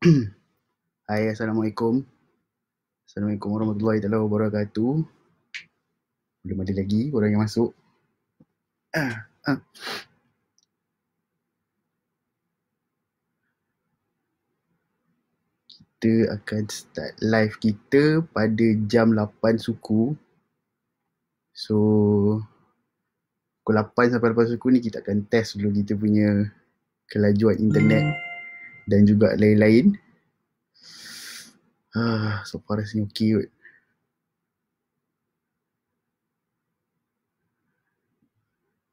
Hai, Assalamualaikum. Assalamualaikum warahmatullahi wabarakatuh. Belum ada lagi orang yang masuk. Kita akan start live kita pada jam 8 suku. So, pukul 8 sampai 8 suku ni kita akan test dulu kita punya kelajuan internet dan juga lain-lain. So far rasanya okey kot.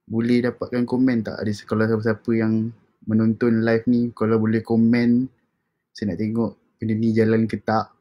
Boleh dapatkan komen tak? Ada kalau siapa-siapa yang menonton live ni, kalau boleh komen, saya nak tengok benda ni jalan ke tak.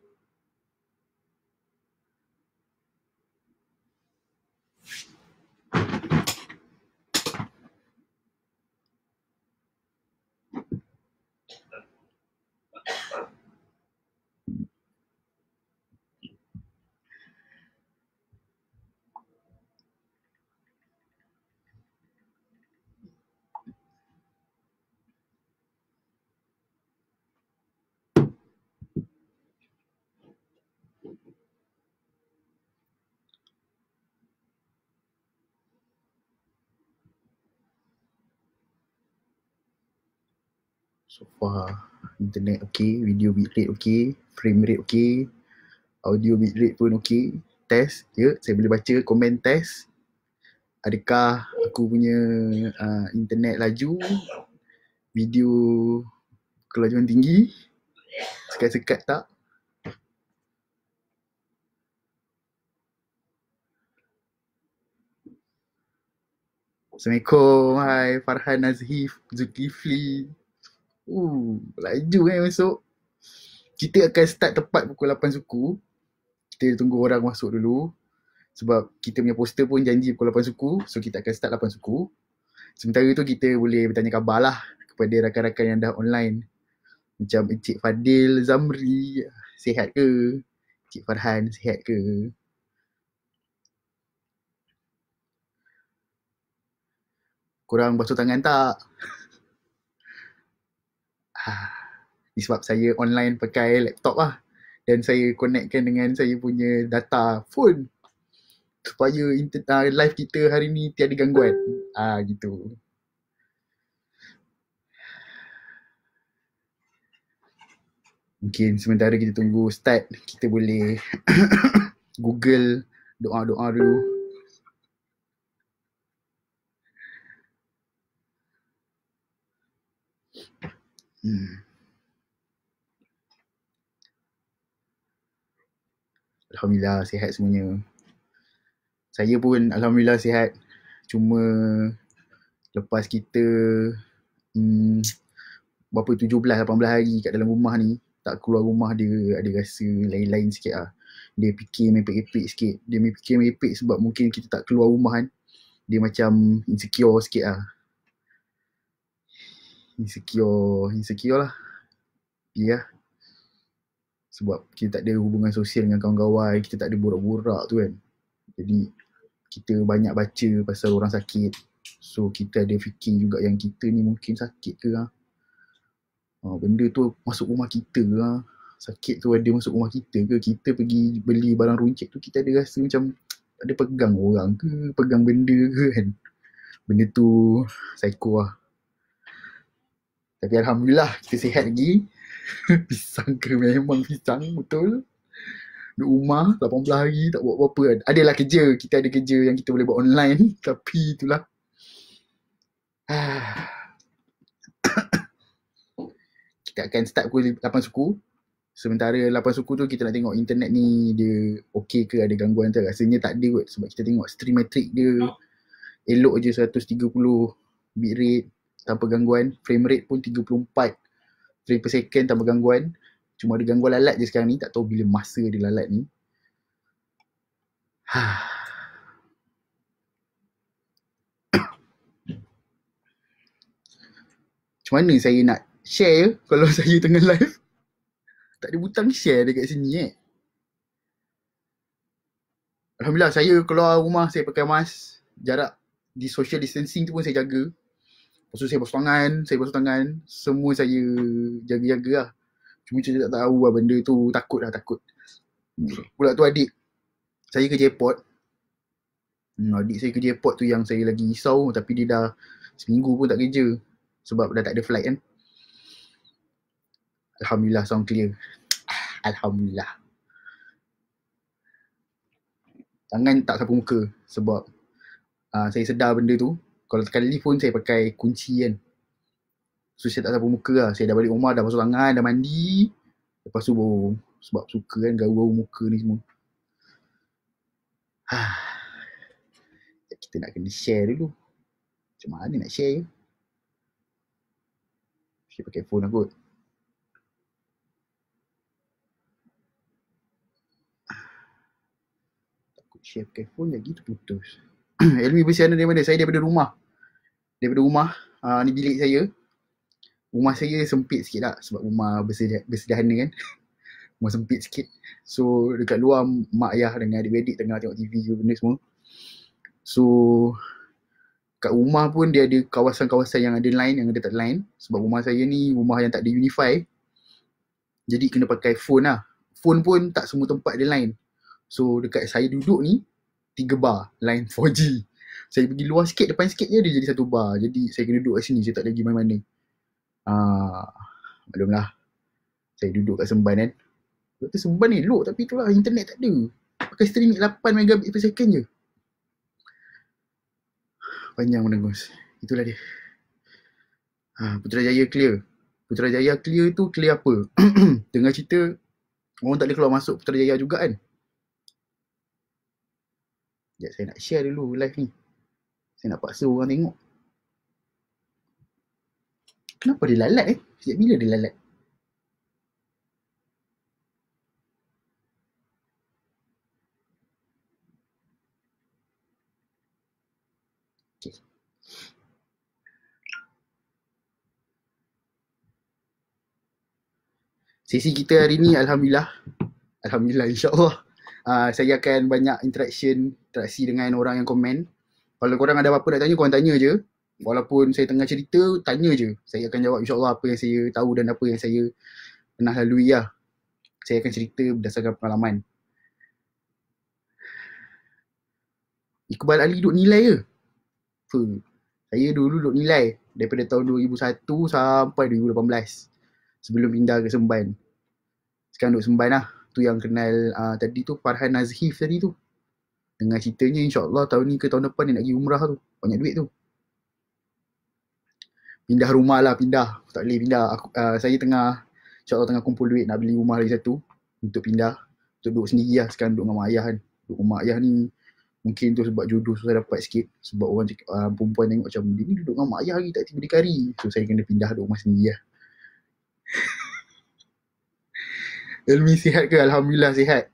So far internet okey, video bitrate okey, frame rate okey, audio bitrate pun okey. Test, ya, saya boleh baca komen test. Adakah aku punya internet laju, video kelajuan tinggi, sekat-sekat tak? Assalamualaikum, hai Farhan Azhif Zulkifli. Laju masuk. Kita akan start tepat pukul 8 suku. Kita tunggu orang masuk dulu. Sebab kita punya poster pun janji pukul 8 suku. So kita akan start 8 suku. Sementara tu kita boleh bertanya khabar lah kepada rakan-rakan yang dah online. Macam Encik Fadil Zamri, sihat ke? Encik Farhan, sihat ke? Korang basuh tangan tak? Sebab saya online pakai laptop lah. Dan saya connectkan dengan saya punya data phone. Supaya live kita hari ni tiada gangguan. Gitu. Mungkin sementara kita tunggu start, kita boleh Google doa-doa dulu. Alhamdulillah sihat semuanya. Saya pun Alhamdulillah sihat. Cuma lepas kita berapa 17-18 hari kat dalam rumah ni, tak keluar rumah, dia ada rasa lain-lain sikit lah. Dia fikir mepek-mepek sikit. Dia fikir mepek sebab mungkin kita tak keluar rumah kan. Dia macam insecure sikit lah. Insecure lah. Ya. Sebab kita tak ada hubungan sosial dengan kawan-kawan, kita tak ada borak-borak tu kan. Jadi kita banyak baca pasal orang sakit. So kita ada fikir juga yang kita ni mungkin sakit ke lah. Benda tu masuk rumah kita lah. Sakit tu ada masuk rumah kita ke? Kita pergi beli barang runcit tu, kita ada rasa macam ada pegang orang ke, pegang benda ke kan. Benda tu psycho lah. Tapi Alhamdulillah kita sihat lagi. Pisang ke? Memang pisang betul. Duduk rumah 18 hari tak buat apa-apa kan. Adalah kerja, kita ada kerja yang kita boleh buat online. Tapi itulah. Kita akan start pukul 8 suku. Sementara 8 suku tu kita nak tengok internet ni dia okey ke, ada gangguan tu. Rasanya tak ada kot sebab kita tengok stream metric dia elok je 130 bitrate tanpa gangguan. Frame rate pun 34 frame per second tanpa gangguan. Cuma ada gangguan lalat je sekarang ni, tak tahu bila masa dia lalat ni. Macam mana saya nak share kalau saya tengah live? Tak ada butang share dekat sini Alhamdulillah saya keluar rumah saya pakai mask. Jarak di social distancing tu pun saya jaga. Lepas tu saya basuh tangan. Semua saya jaga-jaga lah. Cuma saya tak tahu lah benda tu, takut. Pula tu adik saya kerja airport. Adik saya kerja airport tu yang saya lagi risau, tapi dia dah seminggu pun tak kerja sebab dah tak ada flight kan. Alhamdulillah sound clear. Alhamdulillah. Tangan tak sapu muka sebab saya sedar benda tu. Kalau tekan lift pun saya pakai kunci kan. So saya tak sapu muka lah. Saya dah balik rumah, dah basuh tangan, dah mandi. Lepas tu baru, sebab suka kan garu-garu muka ni semua. Kita nak kena share dulu. Macam mana nak share je? Saya pakai phone lah kot. Takut share pakai phone lagi terputus. Elmi bersiaran dari mana? Saya daripada rumah. Ni bilik saya. Rumah saya sempit sikit lah sebab rumah bersederhana kan. Rumah sempit sikit. So dekat luar mak ayah dengan adik-adik tengah tengok TV ke benda semua. So kat rumah pun dia ada kawasan-kawasan yang ada line, yang ada tak line. Sebab rumah saya ni rumah yang tak ada Unify. Jadi kena pakai phone lah. Phone pun tak semua tempat ada line. So dekat saya duduk ni 3 bar line 4G. Saya pergi luar sikit, depan sikit je dia jadi 1 bar. Jadi saya kena duduk kat sini, saya tak lagi mana-mana. Maklumlah. Saya duduk kat Semban kan. Lepas tu Semban ni elok tapi itulah internet tak ada. Pakai streaming 8 megabit per second je. Panjang menengus. Itulah dia. Putrajaya clear. Putrajaya clear tu clear apa? Dengar cerita orang tak boleh keluar masuk Putrajaya juga kan. Sekejap saya nak share dulu live ni. Saya nak paksa orang tengok. Kenapa dia lalat Sejak bila dia lalat? Okay. Sesi kita hari ni Alhamdulillah insyaAllah. Saya akan banyak interaksi dengan orang yang komen. Kalau korang ada apa-apa nak tanya, korang tanya je. Walaupun saya tengah cerita, tanya je. Saya akan jawab insyaAllah apa yang saya tahu dan apa yang saya pernah lalui lah. Saya akan cerita berdasarkan pengalaman. Iqbal Ali duduk nilai ke? Saya dulu duduk nilai daripada tahun 2001 sampai 2018. Sebelum pindah ke Semban. Sekarang duduk Semban lah. Tu yang kenal tadi tu, Farhan Nazhif tadi tu. Dengan ceritanya insyaAllah tahun ni ke tahun depan dia nak pergi umrah tu. Banyak duit tu. Pindah rumah lah, tak boleh pindah. Saya insyaAllah tengah kumpul duit nak beli rumah lagi satu untuk pindah, untuk duduk sendiri lah. Sekarang duduk dengan mak ayah kan. Duduk dengan mak ayah ni mungkin tu sebab jodoh susah dapat sikit. Sebab orang cakap, perempuan tengok macam dia ni duduk dengan mak ayah lagi tak tiba dikari. So saya kena pindah duduk rumah sendiri lah. Elmi sihat ke? Alhamdulillah sihat.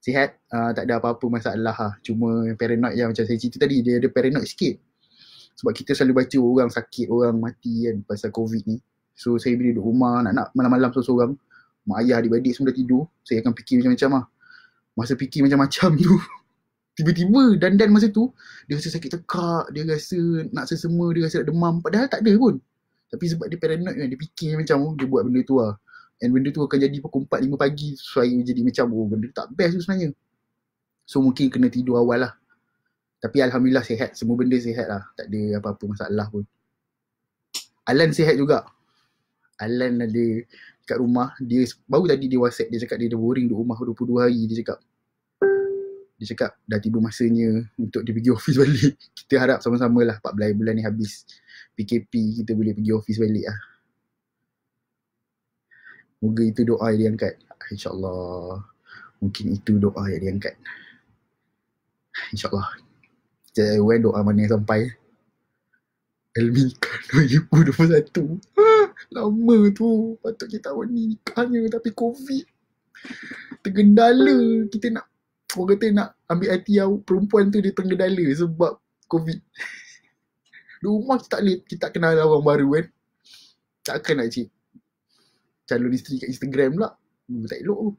Sihat, tak ada apa-apa masalah lah. Cuma paranoid yang macam saya cerita tadi, dia ada paranoid sikit. Sebab kita selalu baca orang sakit, orang mati kan pasal COVID ni. So saya bila duduk rumah, nak malam-malam seorang-seorang, mak ayah, adik-adik semua dah tidur, saya akan fikir macam-macam lah. Masa fikir macam-macam tu, tiba-tiba dandan masa tu, dia rasa sakit tekak, dia rasa nak sesema, dia rasa nak demam. Padahal tak ada pun. Tapi sebab dia paranoid kan, dia fikir macam dia buat benda tu lah. And benda tu akan jadi pukul 4-5 pagi, saya jadi macam, benda tak best tu sebenarnya. So mungkin kena tidur awal lah. Tapi Alhamdulillah sihat, semua benda sihat lah. Tak ada apa-apa masalah pun. Alan sihat juga. Alan ada kat rumah, dia baru tadi dia WhatsApp, dia cakap dia dah boring duduk rumah 22 hari. Dia cakap dah tiba masanya untuk dia pergi office balik. Kita harap sama-sama lah 14 bulan ni habis PKP, kita boleh pergi office balik lah. Moga itu doa yang diangkat. InsyaAllah. Mungkin itu doa yang diangkat. InsyaAllah. Kita doa mana yang sampai. Elmi nikah 2021. Lama tu. Patutnya tahun ni nikahnya. Tapi COVID. Tergendala. Kita nak, orang kata nak ambil hati perempuan tu, dia tergendala sebab COVID. Di rumah kita tak boleh, kita tak kenal orang baru kan. Takkan nak cik calon isteri kat Instagram pula. Tak elok tu.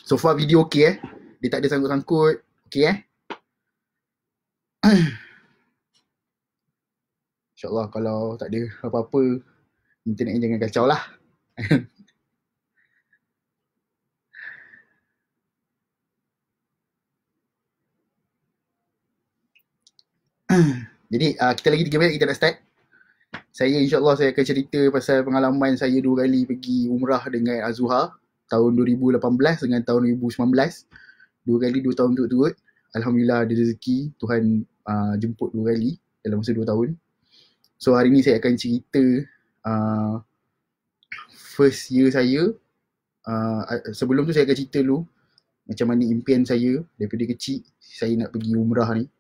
So far video okay Dia tak ada sangkut-sangkut. Okay InsyaAllah kalau tak ada apa-apa, internet ni jangan kacau lah. Jadi kita lagi 3 minit kita nak start. Saya insyaAllah saya akan cerita pasal pengalaman saya 2 kali pergi umrah dengan Azuha tahun 2018 dengan tahun 2019. 2 kali 2 tahun turut-turut. Alhamdulillah ada rezeki, Tuhan jemput 2 kali dalam masa 2 tahun. So hari ni saya akan cerita first year saya. Sebelum tu saya akan cerita dulu macam mana impian saya daripada kecil saya nak pergi umrah ni.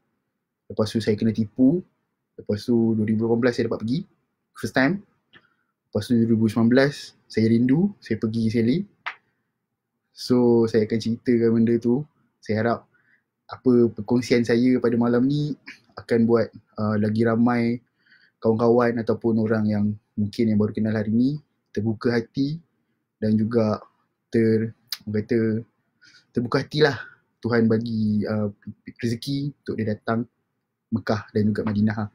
Lepas tu saya kena tipu. Lepas tu 2018 saya dapat pergi first time. Lepas tu 2019 saya rindu, saya pergi sekali. So saya akan ceritakan benda tu. Saya harap apa perkongsian saya pada malam ni akan buat lagi ramai kawan-kawan ataupun orang yang mungkin yang baru kenal hari ni terbuka hati dan juga terbuka hatilah. Tuhan bagi rezeki untuk dia datang Mekah dan juga Madinah.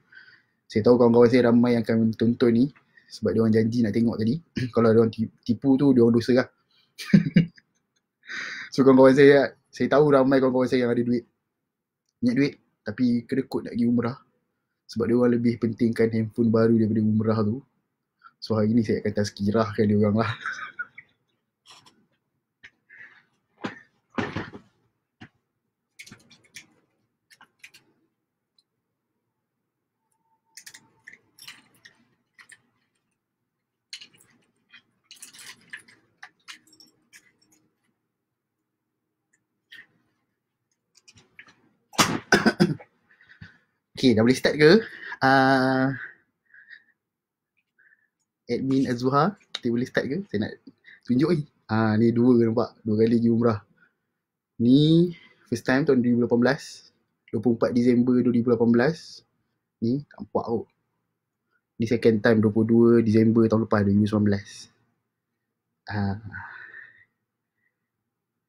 Saya tahu kawan-kawan saya ramai yang akan tonton ni sebab dia orang janji nak tengok tadi. Kalau dia orang tipu tu dia orang dosa lah. So kawan-kawan saya tahu ramai kawan-kawan saya yang ada duit. Banyak duit tapi kedekut nak pergi umrah. Sebab dia orang lebih pentingkan handphone baru daripada umrah tu. So hari ni saya akan tazkirahkan dia orang lah. Okay, dah boleh start ke? Admin Azuha, kita boleh start ke? Saya nak tunjuk ni. Ni dua nampak. 2 kali pergi umrah. Ni first time tahun 2018. 24 Disember 2018. Ni nampak kot. Ni second time 22 Disember tahun lepas 2019.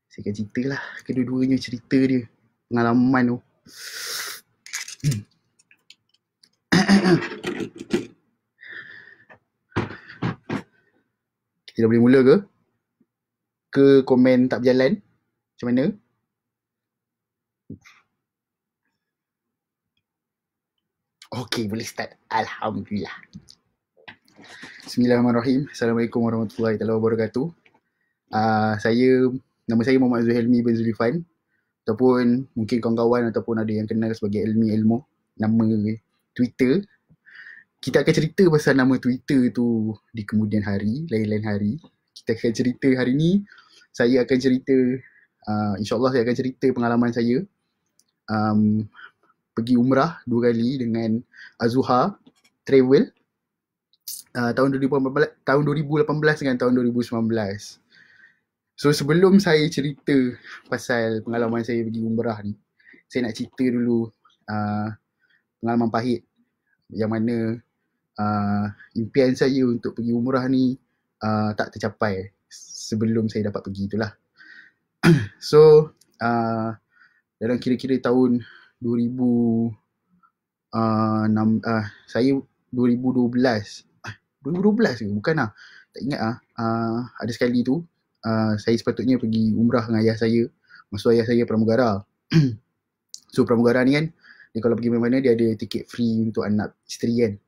Saya akan cerita lah kedua-duanya cerita dia. Pengalaman tu. Kita dah boleh mula ke? Ke komen tak berjalan? Macam mana? Okay, boleh start. Alhamdulillah. Bismillahirrahmanirrahim. Assalamualaikum warahmatullahi wabarakatuh. Nama saya Muhammad Zuhelmi bin Zulifan. Ataupun mungkin kawan-kawan ataupun ada yang kenal sebagai Elmi Elmo. Nama Twitter. Kita akan cerita pasal nama Twitter tu di kemudian hari, lain-lain hari. Kita akan cerita hari ni, saya akan cerita, insyaAllah saya akan cerita pengalaman saya pergi umrah 2 kali dengan Azuha Travel tahun 2018 dengan tahun 2019. So sebelum saya cerita pasal pengalaman saya pergi umrah ni, saya nak cerita dulu pengalaman pahit yang mana impian saya untuk pergi umrah ni tak tercapai sebelum saya dapat pergi itulah. So dalam kira-kira tahun 2006 saya 2012 ke? Bukan lah. Tak ingat lah. Ada sekali tu saya sepatutnya pergi umrah dengan ayah saya. Maksud ayah saya pramugara. So pramugara ni kan, dia kalau pergi mana-mana dia ada tiket free untuk anak isteri kan.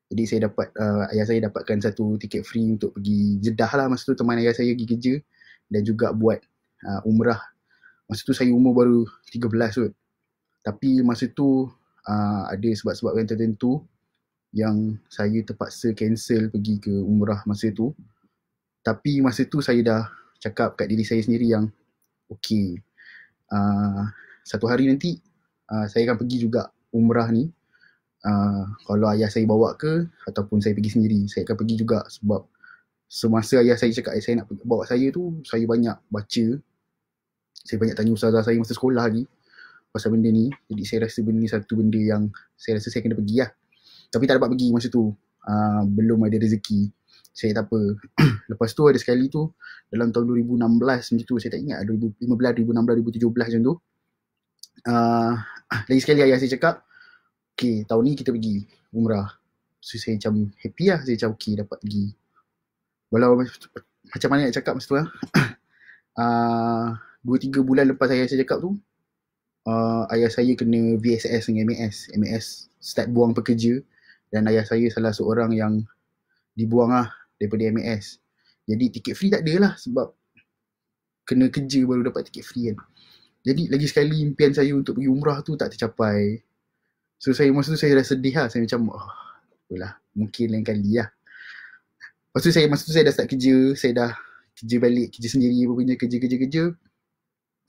Jadi saya dapat, ayah saya dapatkan satu tiket free untuk pergi Jeddah lah. Masa tu teman ayah saya pergi kerja dan juga buat umrah. Masa tu saya umur baru 13 kot. Tapi masa tu ada sebab-sebab yang tertentu yang saya terpaksa cancel pergi ke umrah masa tu. Tapi masa tu saya dah cakap kat diri saya sendiri yang okay, satu hari nanti saya akan pergi juga umrah ni. Kalau ayah saya bawa ke ataupun saya pergi sendiri, saya akan pergi juga. Sebab semasa ayah saya cakap saya nak bawa saya tu, saya banyak baca, saya banyak tanya ustazah saya masa sekolah lagi pasal benda ni. Jadi saya rasa benda ni satu benda yang saya rasa saya kena pergi lah. Tapi tak dapat pergi masa tu, belum ada rezeki. Saya tak apa. Lepas tu ada sekali tu dalam tahun 2016 macam tu, saya tak ingat 2015, 2016, 2017 macam tu. Lagi sekali ayah saya cakap, okay, tahun ni kita pergi umrah. So saya macam happy lah, saya macam okay dapat pergi. Walau macam mana nak cakap masa tu lah. 2-3 bulan lepas saya cakap tu, ayah saya kena VSS dengan MAS start buang pekerja, dan ayah saya salah seorang yang dibuang lah daripada MAS. Jadi tiket free tak ada lah sebab kena kerja baru dapat tiket free kan. Jadi lagi sekali impian saya untuk pergi umrah tu tak tercapai. So saya masa tu saya dah sedih lah. Saya macam itulah, mungkin lain kali lah. Lepas tu masa tu saya dah start kerja. Saya dah kerja balik, kerja sendiri apa punya, kerja.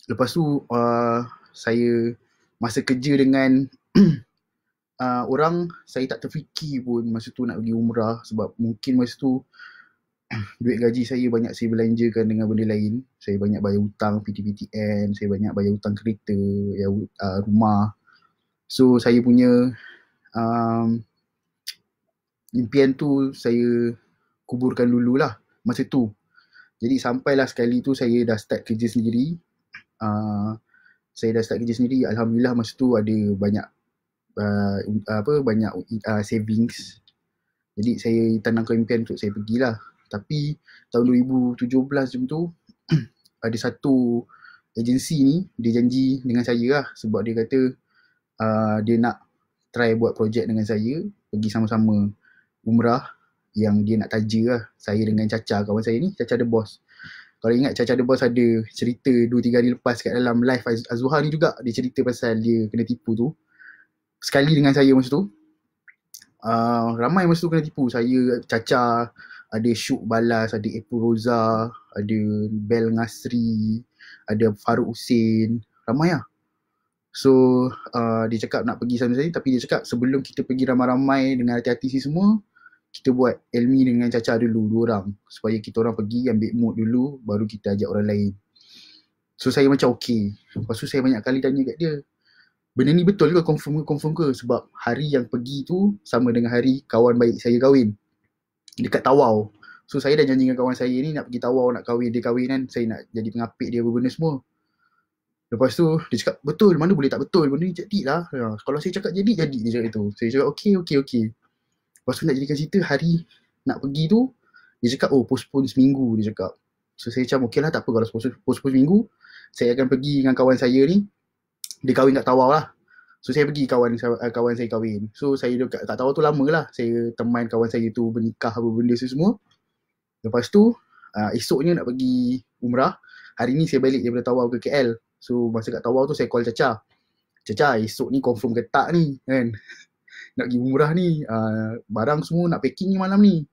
Lepas tu saya masa kerja dengan orang, saya tak terfikir pun masa tu nak pergi umrah. Sebab mungkin masa tu duit gaji saya banyak saya belanjakan dengan benda lain. Saya banyak bayar hutang PTPTN, saya banyak bayar hutang kereta, rumah. So saya punya impian tu saya kuburkan dululah masa tu. Jadi sampailah sekali tu saya dah start kerja sendiri. Alhamdulillah masa tu ada banyak savings. Jadi saya tanamkan impian untuk saya pergilah. Tapi tahun 2017 macam tu ada satu agensi ni dia janji dengan saya lah, sebab dia kata dia nak try buat projek dengan saya, pergi sama-sama umrah yang dia nak taja lah. Saya dengan Caca, kawan saya ni, Caca The Boss. Kalau ingat Caca The Boss ada cerita 2-3 hari lepas kat dalam live Azzuhar ni juga, dia cerita pasal dia kena tipu tu. Sekali dengan saya masa tu, ramai masa tu kena tipu. Saya, Caca, ada Syuk Balas, ada April Roza, ada Bel Ngasri, ada Farouk Hussein, ramai lah. So dia cakap nak pergi sama saya, tapi dia cakap sebelum kita pergi ramai-ramai dengan hati-hati semua, kita buat Elmi dengan Caca dulu, 2 orang, supaya kita orang pergi ambil mood dulu, baru kita ajak orang lain. So saya macam okay. Lepas tu saya banyak kali tanya kat dia, benda ni betul ke, confirm ke? Sebab hari yang pergi tu sama dengan hari kawan baik saya kahwin dekat Tawau. So saya dah janji dengan kawan saya ni nak pergi Tawau, nak kahwin, dia kahwin kan, saya nak jadi pengapit dia apa benda semua. Lepas tu dia cakap betul, mana boleh tak betul, benda ni jadi lah. Kalau saya cakap jadi, dia cakap itu. Saya cakap okay. Lepas tu nak jadikan cerita, hari nak pergi tu dia cakap postpone seminggu, dia cakap. So saya macam okay lah, tak apa, kalau postpone seminggu saya akan pergi dengan kawan saya ni, dia kahwin kat Tawau lah. So saya pergi kawan saya kahwin. So saya kat Tawau tu lama lah, saya teman kawan saya tu bernikah apa benda semua. Lepas tu esoknya nak pergi umrah. Hari ni saya balik daripada Tawau ke KL. So masa kat Tawau tu saya call Caca, esok ni confirm ke tak ni kan, nak pergi umrah ni, barang semua nak packing ni malam ni.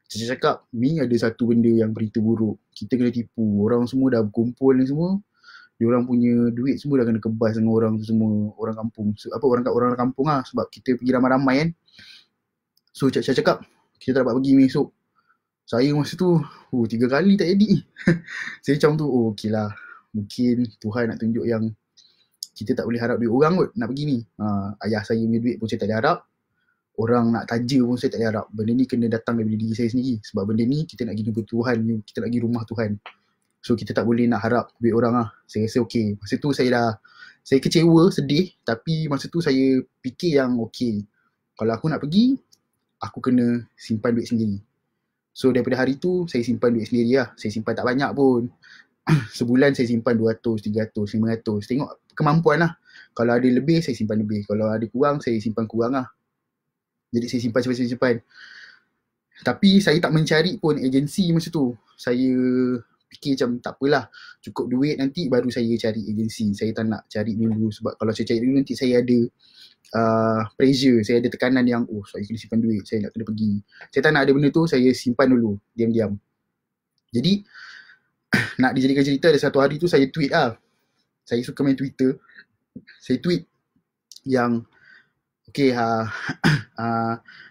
Caca cakap, ni ada satu benda yang berita buruk, kita kena tipu. Orang semua dah berkumpul ni semua, diorang punya duit semua dah kena kebas dengan orang tu semua, orang kampung. So, orang kampung lah, sebab kita pergi ramai-ramai kan. So Caca cakap, kita tak dapat pergi ni esok. Saya masa tu 3 kali tak jadi. Saya macam tu, okey lah, mungkin Tuhan nak tunjuk yang kita tak boleh harap duit orang kot nak pergi ni. Ayah saya punya duit pun saya tak boleh harap, orang nak taja pun saya tak boleh harap. Benda ni kena datang daripada diri saya sendiri. Sebab benda ni kita nak pergi jumpa Tuhan, kita nak pergi rumah Tuhan. So kita tak boleh nak harap duit orang lah. Saya rasa okey. Masa tu saya kecewa, sedih. Tapi masa tu saya fikir yang okey, kalau aku nak pergi, aku kena simpan duit sendiri. So daripada hari tu saya simpan duit sendiri lah. Saya simpan tak banyak pun. Sebulan saya simpan 200, 300, 500. Tengok kemampuan lah. Kalau ada lebih, saya simpan lebih. Kalau ada kurang, saya simpan kurang lah. Jadi saya simpan. Tapi saya tak mencari pun agensi masa tu. Saya fikir macam tak apalah, cukup duit nanti baru saya cari agensi. Saya tak nak cari dulu, sebab kalau saya cari dulu nanti saya ada pressure, saya ada tekanan yang saya kena simpan duit, saya nak kena pergi. Saya tak nak ada benda tu, saya simpan dulu diam-diam. Jadi nak dijadikan cerita, ada satu hari tu saya tweet lah. Saya suka main Twitter. Saya tweet yang okay,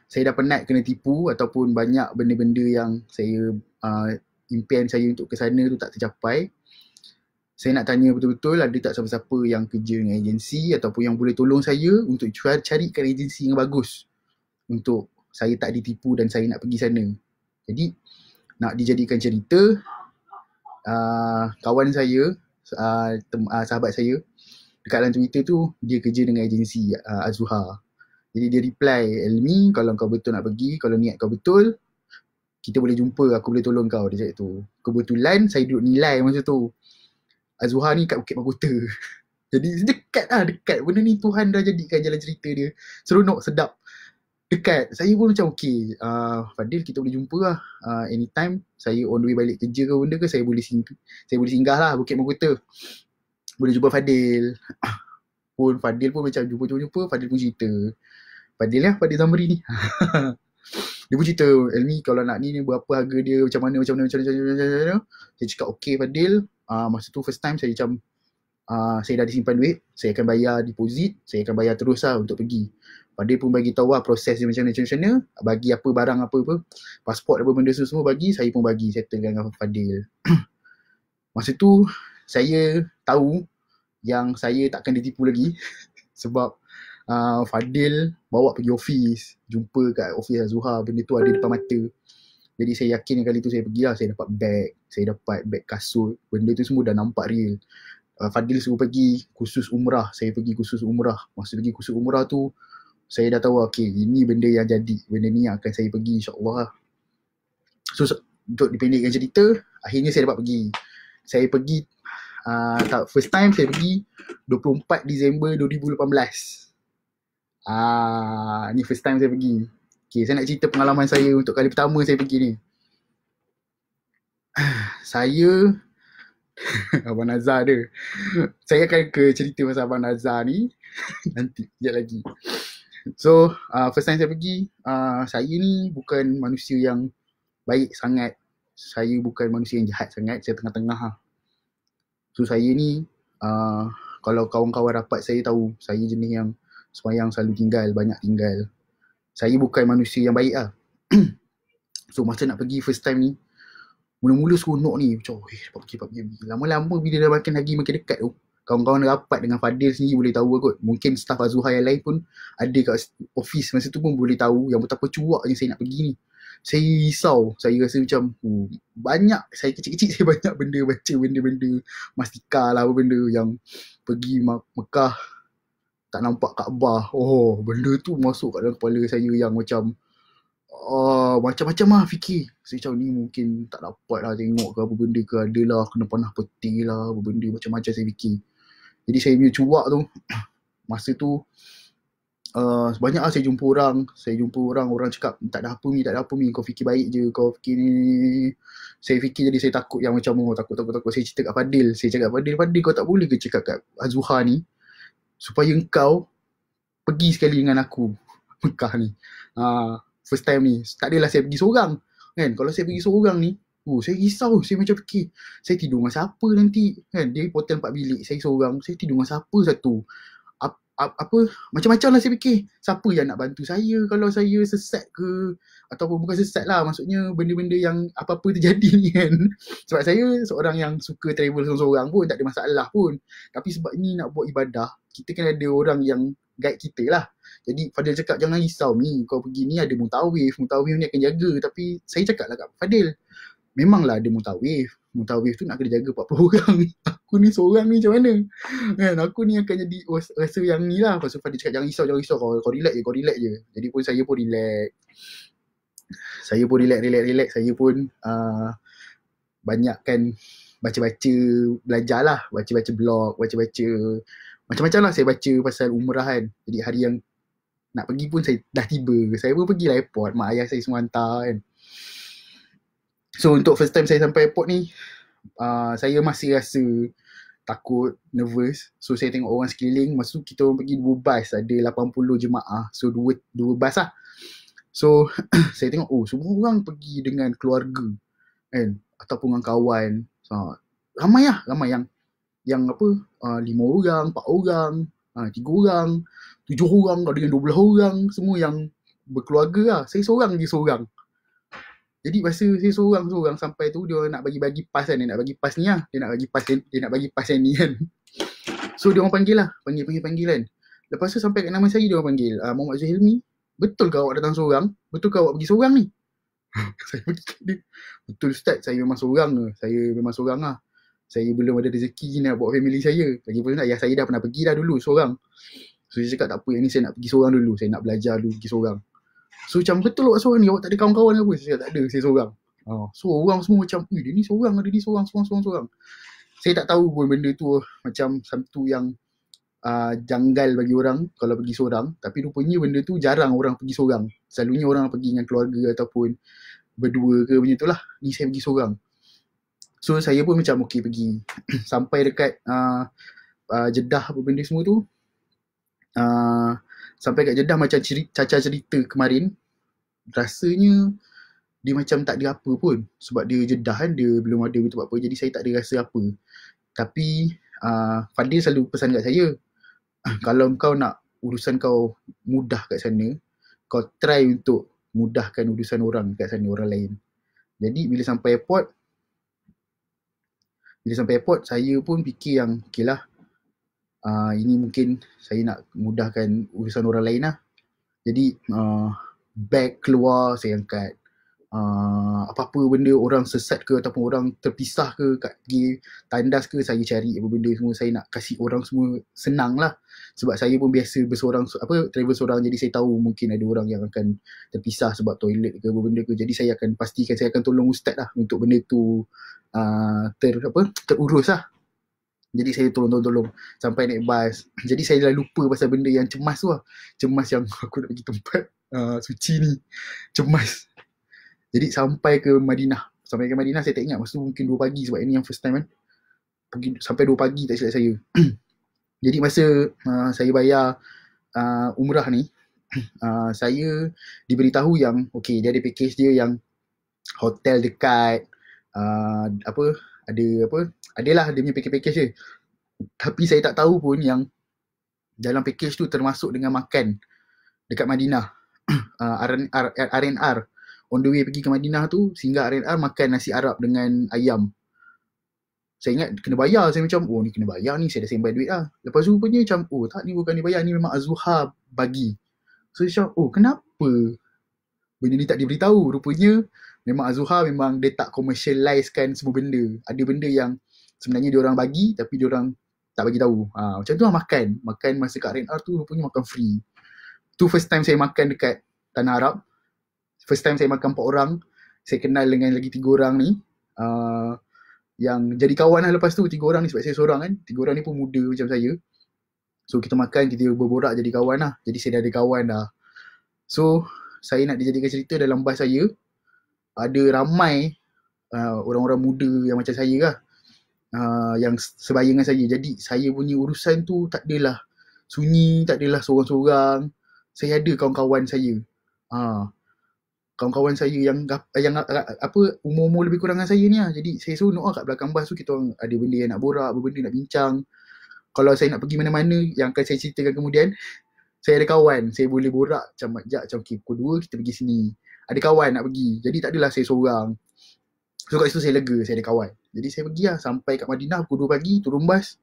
saya dah penat kena tipu, ataupun banyak benda-benda yang saya impian saya untuk ke sana tu tak tercapai. Saya nak tanya betul-betul, ada tak siapa-siapa yang kerja dengan agensi ataupun yang boleh tolong saya untuk carikan agensi yang bagus untuk saya tak ditipu dan saya nak pergi sana. Jadi nak dijadikan cerita, kawan saya, sahabat saya dekat dalam Twitter tu, dia kerja dengan agensi Azzuhar. Jadi dia reply, Elmi, kalau kau betul nak pergi, kalau niat kau betul, kita boleh jumpa, aku boleh tolong kau. Dia cakap tu. Kebetulan saya duduk nilai masa tu. Az-Zuhar ni kat Bukit Mahkota. Jadi dekat lah, dekat. Benda ni Tuhan dah jadikan jalan cerita dia. Seronok, sedap. Dekat. Saya pun macam okay. Fadil, kita boleh jumpa lah. Anytime saya on the way balik kerja ke benda ke, saya boleh singgah lah Bukit Mahkota. Boleh jumpa Fadil. Fadil pun macam jumpa. Fadil pun cerita. Fadil Zamri ni. Dia pun cerita, Elmi kalau nak ni berapa harga dia, macam mana. Saya cakap okay Fadil. Masa tu first time saya macam saya dah disimpan duit, saya akan bayar deposit, saya akan bayar terus lah untuk pergi. Fadil pun bagi tahu lah proses dia macam mana, bagi apa barang apa, pasport apa benda semua bagi, saya pun bagi, settlekan dengan Fadil. Masa tu saya tahu yang saya takkan ditipu lagi sebab Fadil bawa pergi office, jumpa kat office Az-Zuhar, benda tu ada depan mata. Jadi saya yakin kali tu saya pergi lah, saya dapat beg, saya dapat beg kasut, benda tu semua dah nampak real. Fadil suruh pergi kursus umrah, saya pergi kursus umrah. Masa pergi kursus umrah tu, saya dah tahu okay, ini benda yang jadi, benda ni yang akan saya pergi insyaAllah lah. So untuk dipendekkan cerita, akhirnya saya dapat pergi. Saya pergi, first time saya pergi 24 Disember 2018. Ni first time saya pergi. Okay, saya nak cerita pengalaman saya untuk kali pertama saya pergi ni. Saya Abang Nazar dia. Saya akan ke cerita pasal Abang Nazar ni nanti, sekejap lagi. So, first time saya pergi, saya ni bukan manusia yang baik sangat. Saya bukan manusia yang jahat sangat, saya tengah-tengah lah. So, saya ni, kalau kawan-kawan rapat saya tahu, saya jenis yang sembahyang selalu tinggal, banyak tinggal. Saya bukan manusia yang baik lah. So, masa nak pergi first time ni, mula-mula seronok ni, macam dapat pergi. Lama-lama bila dah makin dekat tu, kawan-kawan rapat dengan Fadil sendiri boleh tahu kot. Mungkin staff Az-Zuhar yang lain pun ada kat office masa tu pun boleh tahu yang betapa cuaknya saya nak pergi ni. Saya risau, saya rasa macam banyak, saya kecil-kecil saya banyak benda, baca benda-benda mastika lah, apa benda yang pergi Mekah tak nampak Kaabah. Benda tu masuk kat dalam kepala saya yang macam macam-macam lah fikir. Saya macam ni mungkin tak dapat lah tengok ke apa benda ke, adalah kena panah peti lah, apa benda macam-macam saya fikir. Jadi saya punya cuak tu, masa tu banyak lah saya jumpa orang, orang cakap tak ada apa Mi, kau fikir baik je, kau fikir ni. Saya fikir jadi saya takut yang macam takut. Saya cerita kat Fadil, Fadil kau tak boleh ke cakap kat Az-Zuhar ni supaya engkau pergi sekali dengan aku Mekah ni. First time ni, tak adalah saya pergi seorang kan. Kalau saya pergi seorang ni, saya risau, saya macam fikir, saya tidur dengan siapa nanti kan. Dia hotel 4 bilik, saya seorang, saya tidur dengan siapa satu, apa macam-macam lah saya fikir. Siapa yang nak bantu saya kalau saya sesat ke, ataupun bukan sesat lah, maksudnya benda-benda yang apa-apa terjadi ni kan. Sebab saya seorang yang suka travel seorang-seorang pun, tak ada masalah pun. Tapi sebab ni nak buat ibadah, kita kan ada orang yang guide kita lah. Jadi Fadil cakap jangan risau Mi, kau pergi ni ada mutawif ni akan jaga. Tapi saya cakap lah kat Fadil, memanglah ada mutawif tu nak kena jaga 40 orang. Aku ni seorang ni macam mana kan, aku ni akan jadi rasa yang ni lah. Lepas tu Fadil cakap jangan risau, kau relax je. Jadi pun saya pun relax. Saya pun banyakkan baca-baca, belajar lah, baca-baca blog, baca-baca macam-macam lah. Saya baca pasal umrah kan. Jadi hari yang nak pergi pun saya dah tiba, saya pun pergi lah airport, mak ayah saya semua hantar kan. So untuk first time saya sampai airport ni, saya masih rasa takut, nervous. So saya tengok orang sekeliling. Masa tu kita orang pergi 2 bus, ada 80 jemaah. So 2 bus lah. So saya tengok semua orang pergi dengan keluarga kan, ataupun dengan kawan. Ramai yang apa, 5 orang, 4 orang, 3 orang, 7 orang, ada yang 12 orang, semua yang berkeluarga lah. Saya seorang. Jadi masa saya seorang sampai tu, dia nak bagi pas kan, dia nak bagi pas ni lah. Dia nak bagi pas yang ni kan. So dia orang panggil lah, panggil kan. Lepas tu sampai kat nama saya, dia orang panggil, Muhammad Zuhailmi, betul ke awak datang seorang? Betul ke awak pergi seorang ni? Saya pergi kat dia, betul Ustaz, saya memang seorang lah. Saya belum ada rezeki nak bawa family saya. Lagipun ayah saya dah pernah pergi dah dulu seorang. So saya cakap tak apa, yang ni saya nak pergi seorang dulu, saya nak belajar dulu pergi seorang. So macam betul awak seorang ni, awak tak ada kawan-kawan ke apa? Saya cakap tak ada, saya seorang. So orang semua macam, dia ni seorang, seorang. Saya tak tahu pun benda tu macam satu yang janggal bagi orang kalau pergi seorang. Tapi rupanya benda tu jarang orang pergi seorang. Selalunya orang pergi dengan keluarga ataupun berdua ke macam tu lah. Ni saya pergi seorang. So saya pun macam okey pergi. Sampai dekat Jeddah apa benda semua tu. Sampai kat Jeddah macam Caca cerita kemarin, rasanya dia macam tak ada apa pun. Sebab dia Jeddah kan, dia belum ada betul apa. Jadi saya tak ada rasa apa. Tapi Fadil selalu pesan kat saya, kalau kau nak urusan kau mudah kat sana, kau try untuk mudahkan urusan orang kat sana, orang lain. Jadi bila sampai airport, saya pun fikir yang okey lah, ini mungkin saya nak mudahkan urusan orang lain lah. Jadi bag keluar, saya angkat. Apa-apa benda orang sesat ke ataupun orang terpisah ke, kat pergi tandas ke, saya cari apa benda semua. Saya nak kasih orang semua senang lah. Sebab saya pun biasa travel seorang, jadi saya tahu mungkin ada orang yang akan terpisah sebab toilet ke apa benda ke. Jadi saya akan pastikan saya akan tolong ustaz lah untuk benda tu terurus lah. Jadi saya tolong sampai naik bas. Jadi saya dah lupa pasal benda yang cemas tu lah. Cemas yang aku nak pergi tempat suci ni. Cemas. Jadi sampai ke Madinah saya tak ingat, masa tu mungkin 2 pagi sebab ini yang first time kan. Pergi sampai 2 pagi tak silap saya. Jadi masa saya bayar umrah ni, saya diberitahu yang okey, dia ada package dia yang hotel dekat adalah dia punya package dia. Tapi saya tak tahu pun yang dalam package tu termasuk dengan makan dekat Madinah. R&R on the way pergi ke Madinah tu, singgah R&R makan nasi Arab dengan ayam. Saya ingat kena bayar, saya macam ni kena bayar ni, saya dah sembang duit lah. Lepas tu punya macam tak, ni bukan dibayar, ni memang Az-Zuhar bagi. So macam kenapa benda ni tak diberitahu? Rupanya memang Az-Zuhar memang dia tak commercializekan semua benda. Ada benda yang sebenarnya dia orang bagi tapi dia orang tak bagi tahu. Macam tu lah makan masa kat R&R tu rupanya makan free. Tu first time saya makan dekat Tanah Arab. First time saya makan 4 orang. Saya kenal dengan lagi 3 orang ni. Yang jadi kawan lah lepas tu. 3 orang ni sebab saya seorang kan. 3 orang ni pun muda macam saya. So kita makan, kita berborak jadi kawan lah. Jadi saya dah ada kawan dah. So saya nak dijadikan cerita dalam bas saya. Ada ramai orang-orang muda yang macam saya lah. Yang sebaya dengan saya. Jadi saya punya urusan tu tak adalah sunyi, tak adalah seorang-seorang. Saya ada kawan-kawan saya. Kawan-kawan saya yang umur-umur lebih kurang dengan saya ni lah. Jadi saya seronok lah kat belakang bas tu, kita orang ada benda yang nak borak, apa benda nak bincang. Kalau saya nak pergi mana-mana yang akan saya ceritakan kemudian, saya ada kawan, saya boleh borak macam okay, pukul 2 kita pergi sini. Ada kawan nak pergi. Jadi tak adalah saya seorang. So kat situ saya lega, saya ada kawan. Jadi saya pergi lah sampai kat Madinah pukul 2 pagi, turun bas.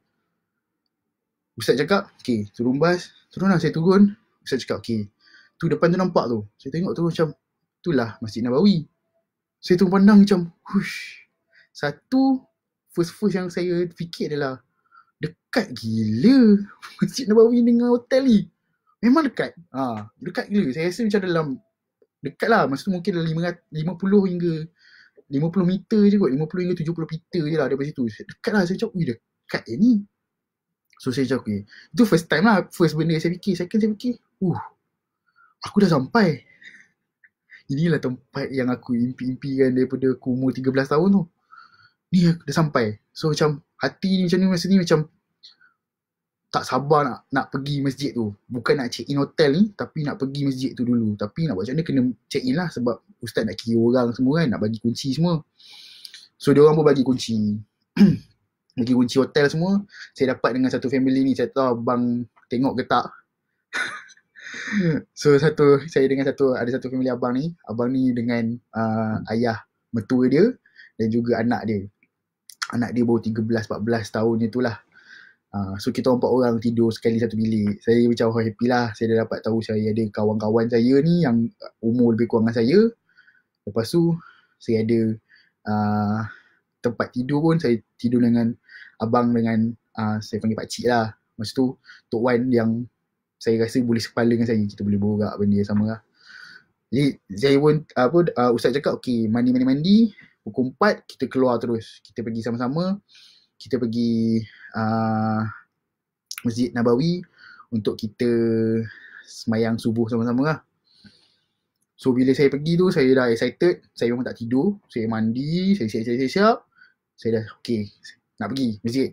Ustaz cakap, okay, turun bas. Turun lah, saya turun. Ustaz cakap, okay, tu depan tu nampak tu. Saya tengok tu macam, itulah Masjid Nabawi. Saya tu pandang macam, satu, first yang saya fikir adalah, dekat gila Masjid Nabawi dengan hotel ni. Memang dekat. Dekat gila. Saya rasa macam dalam, dekat lah. Masa tu mungkin dalam 50 hingga 50 meter je kot. 50 hingga 70 meter je lah daripada situ. Dekat lah. Saya cakap, dekat je ni. So saya cakap, okay. Itu first time lah. First benda saya fikir. Second saya fikir, aku dah sampai. Inilah tempat yang aku impi-impikan daripada aku umur 13 tahun tu. Ni aku dah sampai. So macam hati ni macam ni, masa ni macam tak sabar nak pergi masjid tu. Bukan nak check in hotel ni, tapi nak pergi masjid tu dulu. Tapi nak buat macam mana kena check in lah, sebab ustaz nak kira orang semua kan, nak bagi kunci semua. So dia orang pun bagi kunci. Bagi kunci hotel semua. Saya dapat dengan satu family ni, saya tahu abang tengok ke tak. So saya dengan ada satu family abang ni dengan ayah mertua dia dan juga anak dia. Anak dia baru 13-14 tahun je tu lah. So kita 4 orang tidur sekali satu bilik. Saya macam happy lah. Saya dah dapat tahu saya ada kawan-kawan saya ni yang umur lebih kurang dengan saya. Lepas tu saya ada tempat tidur pun. Saya tidur dengan abang dengan saya panggil pakcik lah. Masa tu Tok Wan yang saya rasa boleh sekepala dengan saya, kita boleh borak benda yang sama lah. Jadi saya pun ustaz cakap okey, mandi pukul 4 kita keluar terus, kita pergi sama-sama, kita pergi Masjid Nabawi untuk kita semayang subuh sama-sama lah. So bila saya pergi tu, saya dah excited, saya memang tak tidur, saya mandi, saya siap, saya dah okey, nak pergi masjid.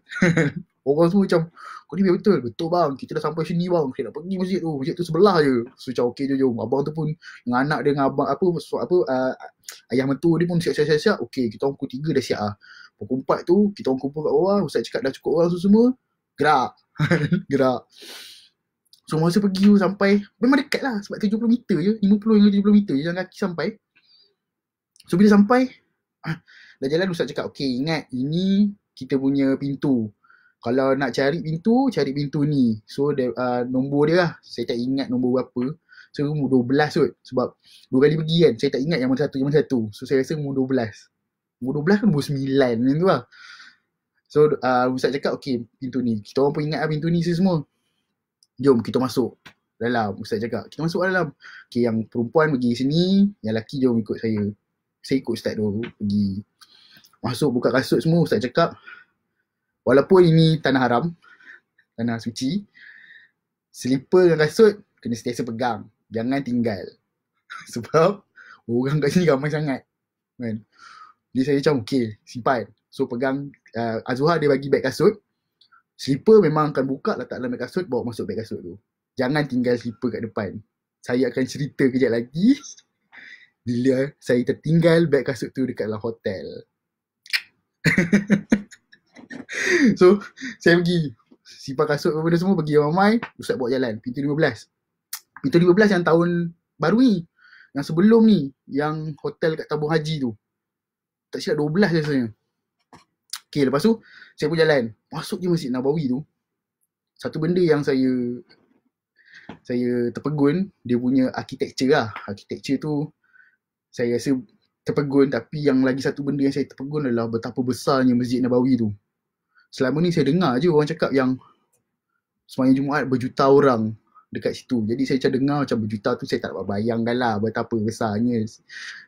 Orang semua macam, kau ni betul bang, kita dah sampai sini bang, kita nak pergi masjid tu sebelah je. So macam okey jom, abang tu pun dengan anak dia, dengan abang ayah mentua dia pun siap, okey kita orang pukul 3 dah siap lah. Pukul 4 tu kita orang kumpul kat bawah, ustaz cakap dah cukup orang tu semua, gerak. Gerak. So masa pergi tu sampai, memang dekat lah sebab 70 meter je, 50 hingga 70 meter je jalan kaki sampai. So bila sampai, dah jalan ustaz cakap okey ingat ini kita punya pintu. Kalau nak cari pintu ni. So nombor dia lah, saya tak ingat nombor berapa. So nombor 12 kot, sebab 2 kali pergi kan, saya tak ingat yang mana satu. So saya rasa nombor 12. Nombor 12 kan nombor 9 macam tu lah. So ustaz cakap okey pintu ni, kita orang pun ingat lah pintu ni semua. Jom kita masuk dalam, ustaz cakap kita masuk dalam. Okey yang perempuan pergi sini, yang lelaki jom ikut saya. Saya ikut ustaz tu pergi. Masuk buka kasut semua, ustaz cakap walaupun ini tanah haram, tanah suci, selipar dan kasut kena sentiasa pegang, jangan tinggal. Sebab orang kat sini ramai sangat kan. Jadi saya macam okey, simpan. So pegang, Azuhar dia bagi beg kasut, slipper memang akan buka, letak dalam beg kasut, bawa masuk beg kasut tu. Jangan tinggal slipper kat depan. Saya akan cerita kejap lagi bila saya tertinggal beg kasut tu dekat dalam hotel. So saya pergi simpan kasut apa benda semua, pergi ramai, ustaz bawa jalan pintu 15. Pintu 15 yang tahun baru ni, yang sebelum ni, yang hotel kat Tabung Haji tu, tak silap 12 rasanya. Okay, lepas tu saya pun jalan masuk je Masjid Nabawi tu. Satu benda yang saya terpegun, dia punya architecture lah. Architecture tu saya rasa terpegun, tapi yang lagi satu benda yang saya terpegun adalah betapa besarnya Masjid Nabawi tu. Selama ni saya dengar je orang cakap yang sembahyang Jumaat berjuta orang dekat situ. Jadi saya macam dengar macam berjuta tu, saya tak dapat bayangkan lah betapa besarnya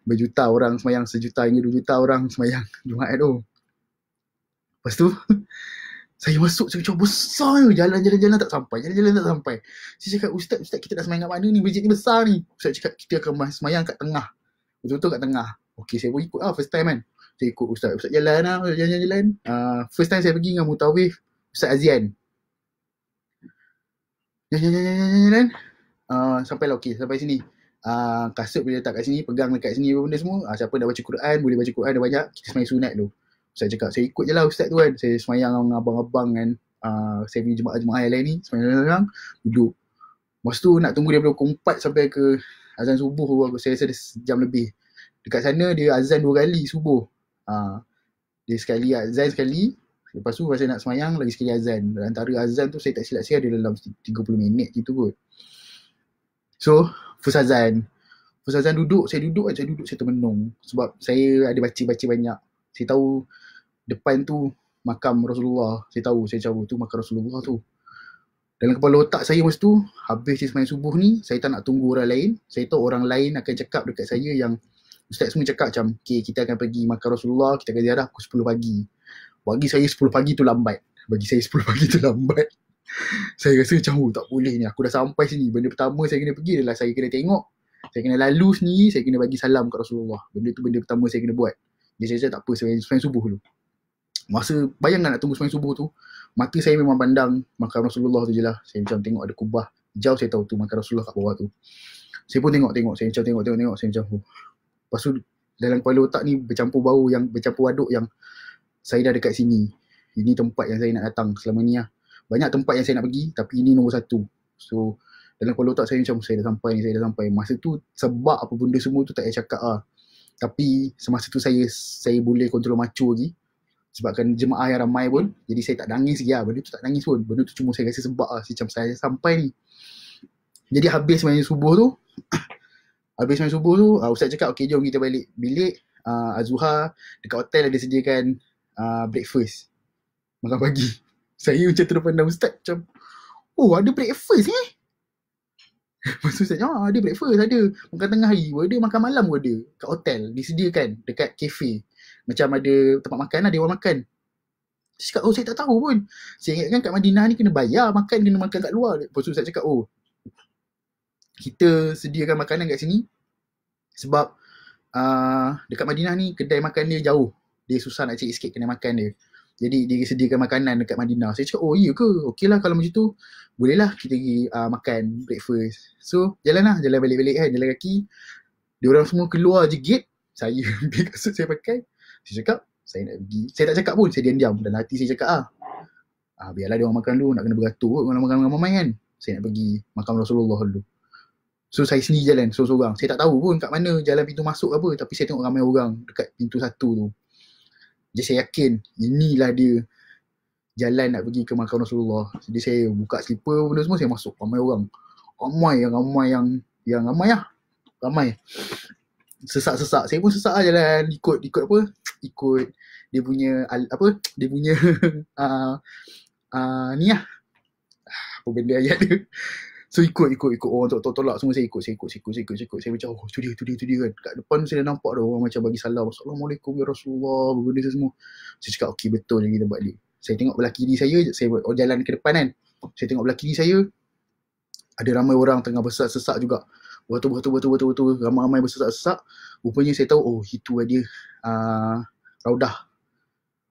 berjuta orang sembahyang, sejuta hingga 2 juta orang sembahyang Jumaat tu. Lepas tu saya masuk, saya macam besar je, jalan-jalan tak sampai. Saya cakap ustaz kita nak sembahyang kat mana ni, masjid ni besar ni. Ustaz cakap kita akan sembahyang kat tengah, betul-betul kat tengah. Okey, saya pun ikut lah, first time kan. Saya ikut ustaz jalan lah, jalan. First time saya pergi dengan Mutawif Ustaz Azian. Jalan. Sampailah okey, sampai sini. Kasut boleh letak kat sini, pegang dekat sini apa benda semua. Siapa dah baca Quran, boleh baca Quran dah banyak, kita sembahyang sunat tu. Ustaz cakap, saya ikut je lah ustaz tu kan. Saya sembahyang dengan abang-abang kan. Saya punya jemaah-jemaah yang lain ni, sembahyang duduk. Lepas tu nak tunggu daripada pukul 4 sampai ke azan subuh, saya rasa sejam lebih. Dekat sana dia azan 2 kali subuh. Dia sekali azan sekali, lepas tu saya nak sembahyang lagi sekali azan. Antara azan tu saya tak silap saya ada dalam 30 minit gitu kot. So first azan duduk, saya termenung. Sebab saya ada baca banyak. Saya tahu depan tu makam Rasulullah. Saya tahu tu makam Rasulullah tu. Dalam kepala otak saya masa tu, habis sembahyang subuh ni, saya tak nak tunggu orang lain. Saya tahu orang lain akan cakap dekat saya yang ustaz semua cakap macam, okay, kita akan pergi makam Rasulullah, kita akan ziarah pukul 10 pagi. Bagi saya 10 pagi tu lambat. Saya rasa macam, tak boleh ni, aku dah sampai sini. Benda pertama saya kena pergi adalah saya kena tengok, saya kena lalu sendiri, saya kena bagi salam kat Rasulullah. Benda tu benda pertama saya kena buat. Jadi saya cakap tak apa, sembahyang subuh dulu. Masa bayangkan nak tunggu sembahyang subuh tu, mata saya memang pandang makam Rasulullah tu je lah. Saya macam tengok ada kubah jauh, saya tahu tu makam Rasulullah kat bawah tu. Saya pun tengok, saya macam tengok, saya macam lepas tu dalam kepala otak ni bercampur waduk yang saya dah dekat sini. Ini tempat yang saya nak datang selama ni lah. Banyak tempat yang saya nak pergi, tapi ini nombor 1. So dalam kepala otak saya macam saya dah sampai. Masa tu sebab apa benda semua tu tak payah cakap lah. Tapi semasa tu saya boleh kontrol macu lagi. Sebabkan jemaah yang ramai pun, jadi saya tak nangis lagi lah. Benda tu tak nangis pun. Benda tu cuma saya rasa sebab lah. Macam saya sampai ni. Jadi habis sembahyang subuh tu, ustaz cakap, okay jom kita balik bilik. Azuhar dekat hotel ada sediakan breakfast, makan pagi. Saya macam terpandang ustaz macam, oh ada breakfast Lepas tu saya ada breakfast, ada. Makan tengah hari pun ada, makan malam pun ada. Kat hotel, disediakan. Dekat kafe. Macam ada tempat makan lah, dia orang makan. Saya cakap, saya tak tahu pun. Saya ingatkan kat Madinah ni kena bayar makan, kena makan kat luar. Lepas tu saya cakap, kita sediakan makanan kat sini. Sebab dekat Madinah ni, kedai makan dia jauh. Dia susah nak cari sikit kedai makan dia. Jadi dia sediakan makanan dekat Madinah. Saya cakap, iya ke? Okey lah kalau macam tu. Bolehlah kita pergi makan breakfast. So jalan balik-balik kan, jalan kaki. Diorang semua keluar je gate. Saya ambil kasut saya pakai. Saya cakap, saya nak pergi. Saya tak cakap pun, saya diam-diam. Dalam hati saya cakap biarlah dia orang makan dulu, nak kena beratur kalau makan dengan mamai kan. Saya nak pergi makam Rasulullah dulu. So saya sendiri jalan, seorang-seorang. Saya tak tahu pun kat mana jalan pintu masuk apa. Tapi saya tengok ramai orang dekat pintu 1 tu. Jadi saya yakin inilah dia jalan nak pergi ke makam Rasulullah. Jadi saya buka slipper benda semua, saya masuk. Ramai orang. Ramai. Sesak-sesak. Saya pun sesak lah jalan. Ikut apa? Ikut dia punya dia punya ni lah. Apa benda ayat dia. So ikut orang tolak semua, saya ikut. Saya macam tu dia kan. Kat depan saya dah nampak dah orang macam bagi salam, Assalamualaikum ya Rasulullah, benda semua. Saya cakap okey, betul je kita buat ni. Saya tengok belah kiri saya jalan ke depan kan. Saya tengok belah kiri saya ada ramai orang tengah bersesak juga. Betul. Ramai bersesak. Rupanya saya tahu itu ada Raudah.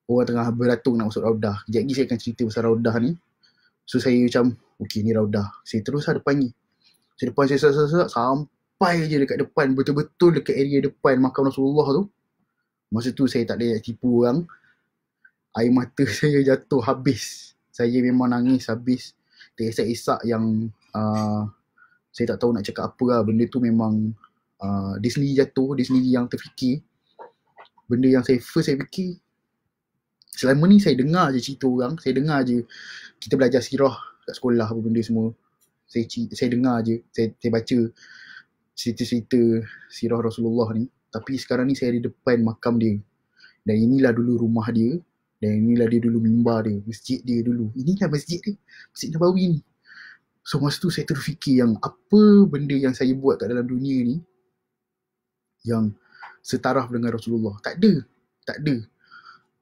Orang tengah beratung nak masuk Raudah. Kejap lagi saya akan cerita pasal Raudah ni. So saya macam okey, ni Raudah. Saya terus depan ni. Saya sesak sampai je dekat depan, betul-betul dekat area depan makam Rasulullah tu. Masa tu saya tak ada tipu orang. Air mata saya jatuh habis. Saya memang nangis habis. Terisak-isak yang saya tak tahu nak cakap apa lah. Benda tu memang dia sendiri jatuh, dia sendiri yang terfikir. Benda yang saya fikir, selama ni saya dengar je cerita orang, saya dengar je kita belajar sirah kat sekolah apa benda semua. Saya dengar je, saya baca cerita-cerita sirah Rasulullah ni. Tapi sekarang ni saya ada depan makam dia. Dan inilah dulu rumah dia. Dan inilah dia dulu mimbar dia, masjid dia dulu. Inilah masjid dia, Masjid Nabawi ni. So masa tu saya terfikir yang apa benda yang saya buat kat dalam dunia ni yang setaraf dengan Rasulullah. Tak ada.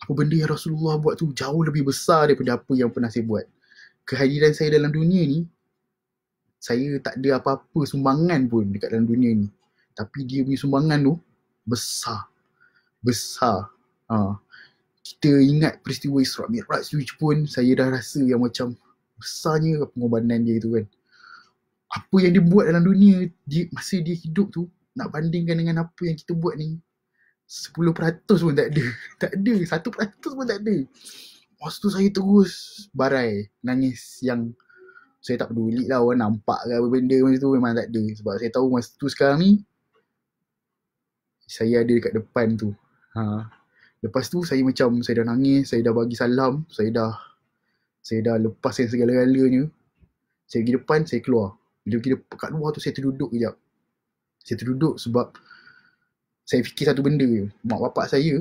Apa benda yang Rasulullah buat tu jauh lebih besar daripada apa yang pernah saya buat. Kehadiran saya dalam dunia ni, saya tak ada apa-apa sumbangan pun dekat dalam dunia ni. Tapi dia punya sumbangan tu besar. Kita ingat peristiwa Isra Mi'raj tu pun saya dah rasa yang macam besarnya pengorbanan dia tu kan. Apa yang dia buat dalam dunia masa dia hidup tu, nak bandingkan dengan apa yang kita buat ni, 10% pun tak ada. 1% pun tak ada. Lepas tu saya terus barai, nangis yang saya tak peduli lah orang nampak ke apa benda masa tu, memang tak ada. Sebab saya tahu masa tu sekarang ni, saya ada dekat depan tu. Lepas tu saya macam, saya dah nangis, saya dah bagi salam, saya dah lepaskan segala-galanya. Saya pergi depan, saya keluar. Bila pergi kat luar tu saya terduduk kejap. Saya terduduk sebab saya fikir satu benda je. Mak bapak saya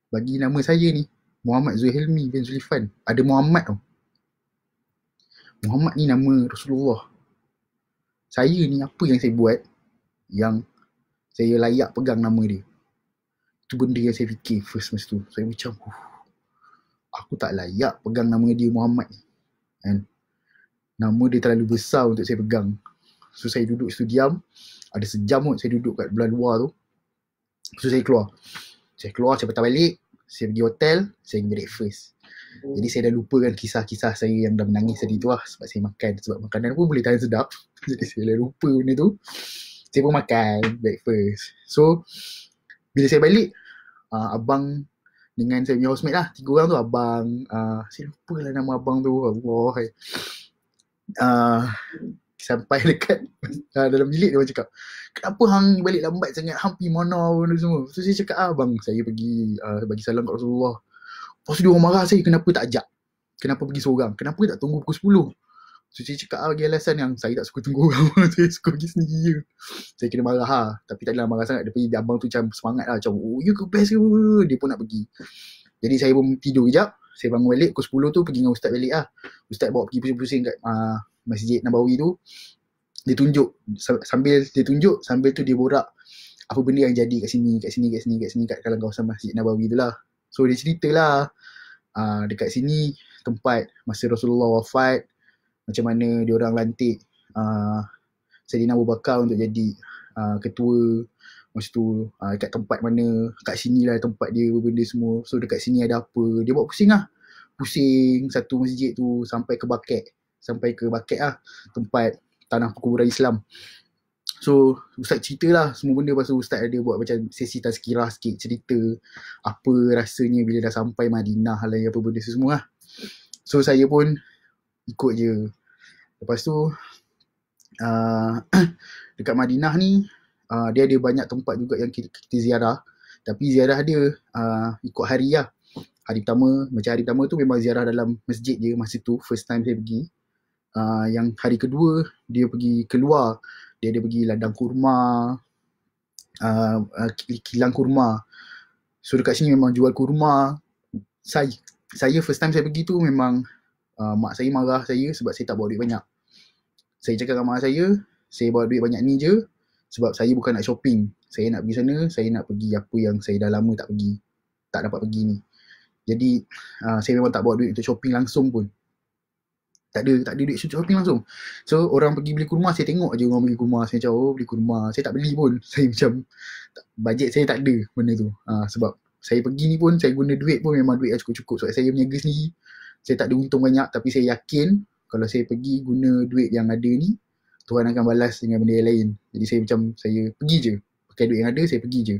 bagi nama saya ni Muhammad Zuhailmi bin Zulifan. Ada Muhammad tau. Muhammad ni nama Rasulullah. Saya ni apa yang saya buat yang saya layak pegang nama dia. Itu benda yang saya fikir first masa tu. Saya macam aku tak layak pegang nama dia Muhammad ni kan? Nama dia terlalu besar untuk saya pegang. So saya duduk situ diam. Ada sejam kot saya duduk kat belah luar tu. So saya keluar, saya patah balik. Saya pergi hotel, saya pergi breakfast. Jadi saya dah lupakan kisah-kisah saya yang dah menangis tadi tu lah. Sebab saya makan, sebab makanan pun boleh tahan sedap. Jadi saya dah lupa benda tu. Saya pun makan breakfast. So bila saya balik, abang dengan saya punya housemate lah, 3 orang tu. Abang, saya lupa lah nama abang tu. Allah. Sampai dekat dalam bilik dia cakap, kenapa hang balik lambat sangat, hang pergi mana benda semua. So saya cakap, bang saya pergi bagi salam kat Rasulullah. Lepas tu dia orang marah saya, kenapa tak ajak, kenapa pergi seorang, kenapa tak tunggu pukul 10. So saya cakap bagi alasan yang saya tak suka tunggu orang. Saya suka pergi sendiri je. Saya kena marah tapi tak adalah marah sangat. Tapi abang tu macam semangat lah, macam you ke best ke, dia pun nak pergi. Jadi saya pun tidur kejap. Saya bangun balik pukul 10 tu, pergi dengan ustaz balik lah. Ustaz bawa pergi pusing-pusing kat Masjid Nabawi tu. dia tunjuk, sambil dia tunjuk, sambil tu dia borak apa benda yang jadi kat sini kat dalam kawasan Masjid Nabawi tu lah. So dia ceritalah dekat sini tempat masa Rasulullah wafat, macam mana dia orang lantik Sayyidina Abu Bakar untuk jadi ketua masa tu, kat tempat mana, kat sini lah tempat dia benda semua. So dekat sini ada apa, dia buat pusing satu masjid tu sampai ke Bakek lah, tempat tanah perkuburan Islam. So Ustaz cerita lah semua benda. Lepas tu Ustaz ada buat macam sesi tazkirah sikit, cerita apa rasanya bila dah sampai Madinah lah, apa benda semua lah. So saya pun ikut je. Lepas tu dekat Madinah ni dia ada banyak tempat juga yang kita ziarah. Tapi ziarah dia ikut hari lah. Hari pertama tu memang ziarah dalam masjid je masa tu, first time saya pergi. Yang hari kedua dia pergi keluar, dia ada pergi ladang kurma, kilang kurma. So dekat sini memang jual kurma. Saya first time saya pergi tu memang mak saya marah saya sebab saya tak bawa duit banyak. Saya cakap dengan mak saya bawa duit banyak ni je sebab saya bukan nak shopping. Saya nak pergi sana, saya nak pergi apa yang saya dah lama tak dapat pergi ni. Jadi saya memang tak bawa duit untuk shopping langsung pun. Tak ada duit shopping langsung. So orang pergi beli kurma, saya tengok je orang beli kurma. Saya macam beli kurma, saya tak beli pun. Saya macam bajet saya tak ada benda tu. Sebab saya pergi ni pun saya guna duit pun memang duit yang cukup-cukup. Sebab saya berniaga sendiri, saya tak ada untung banyak. Tapi saya yakin kalau saya pergi guna duit yang ada ni, Tuhan akan balas dengan benda yang lain. Jadi saya macam, saya pergi je, pakai duit yang ada, saya pergi je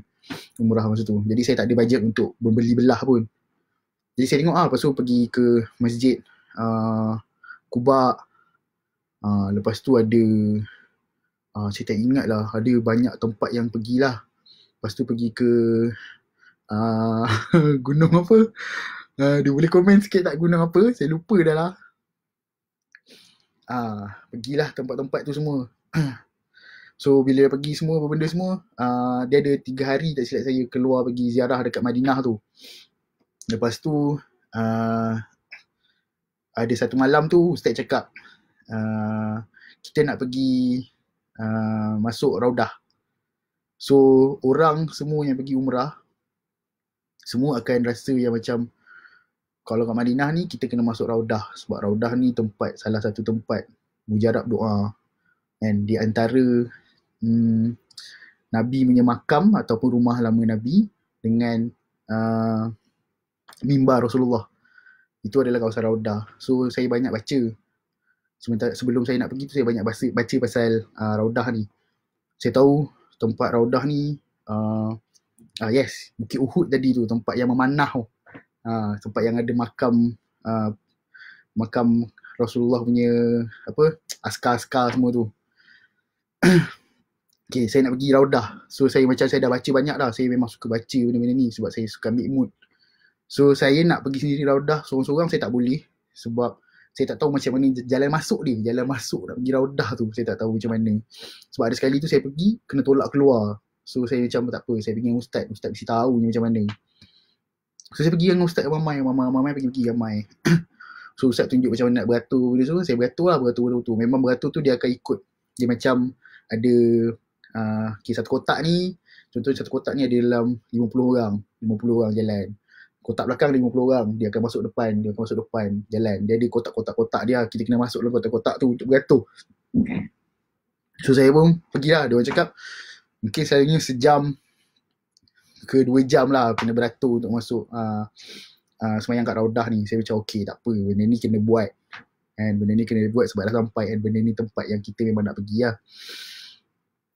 umrah masa tu. Jadi saya tak ada bajet untuk membeli belah pun. Jadi saya tengok lepas tu pergi ke masjid Quba. Lepas tu ada saya tak ingat lah, ada banyak tempat yang pergilah. Lepas tu pergi ke gunung apa, dia boleh komen sikit tak gunung apa, saya lupa dah lah. Pergilah tempat-tempat tu semua. So bila pergi semua benda semua, dia ada 3 hari tak silap saya keluar pergi ziarah dekat Madinah tu. Lepas tu ada satu malam tu Ustaz cakap kita nak pergi masuk Raudah. So orang semua yang pergi umrah semua akan rasa yang macam kalau kat Madinah ni kita kena masuk Raudah, sebab Raudah ni salah satu tempat mujarab doa. And di antara Nabi punya makam ataupun rumah lama Nabi dengan mimbar Rasulullah, itu adalah kawasan Raudah. So saya banyak baca. Sebelum saya nak pergi tu, saya banyak baca pasal Raudah ni. Saya tahu tempat Raudah ni yes, Bukit Uhud tadi tu, tempat yang memanah tu. Tempat yang ada makam Rasulullah punya askar-askar semua tu. Okay, saya nak pergi Raudah. So saya dah baca banyak dah. Saya memang suka baca benda-benda ni sebab saya suka ambil mood. So saya nak pergi sendiri Raudah seorang-seorang saya tak boleh, sebab saya tak tahu macam mana jalan masuk nak pergi Raudah tu, saya tak tahu macam mana. Sebab ada sekali tu saya pergi kena tolak keluar. So saya macam tak apa, saya pergi dengan Ustaz mesti tahu macam mana. So saya pergi dengan Ustaz mamai pergi ramai. So Ustaz tunjuk macam mana nak beratur dia semua. Saya beratur. Memang beratur tu dia akan ikut. Dia macam ada satu kotak ni. Contoh satu kotak ni ada dalam 50 orang jalan. Kotak belakang ada 50 orang. Dia akan masuk depan jalan. Dia ada kotak-kotak dia. Kita kena masuk dalam kotak-kotak tu untuk beratur. So saya pun pergilah. Dia orang cakap mungkin selalunya sejam ke 2 jam lah kena beratur untuk masuk semayang kat Raudah ni. Saya macam okey, tak apa, benda ni kena buat. And benda ni kena buat sebab dah sampai. And benda ni tempat yang kita memang nak pergi lah.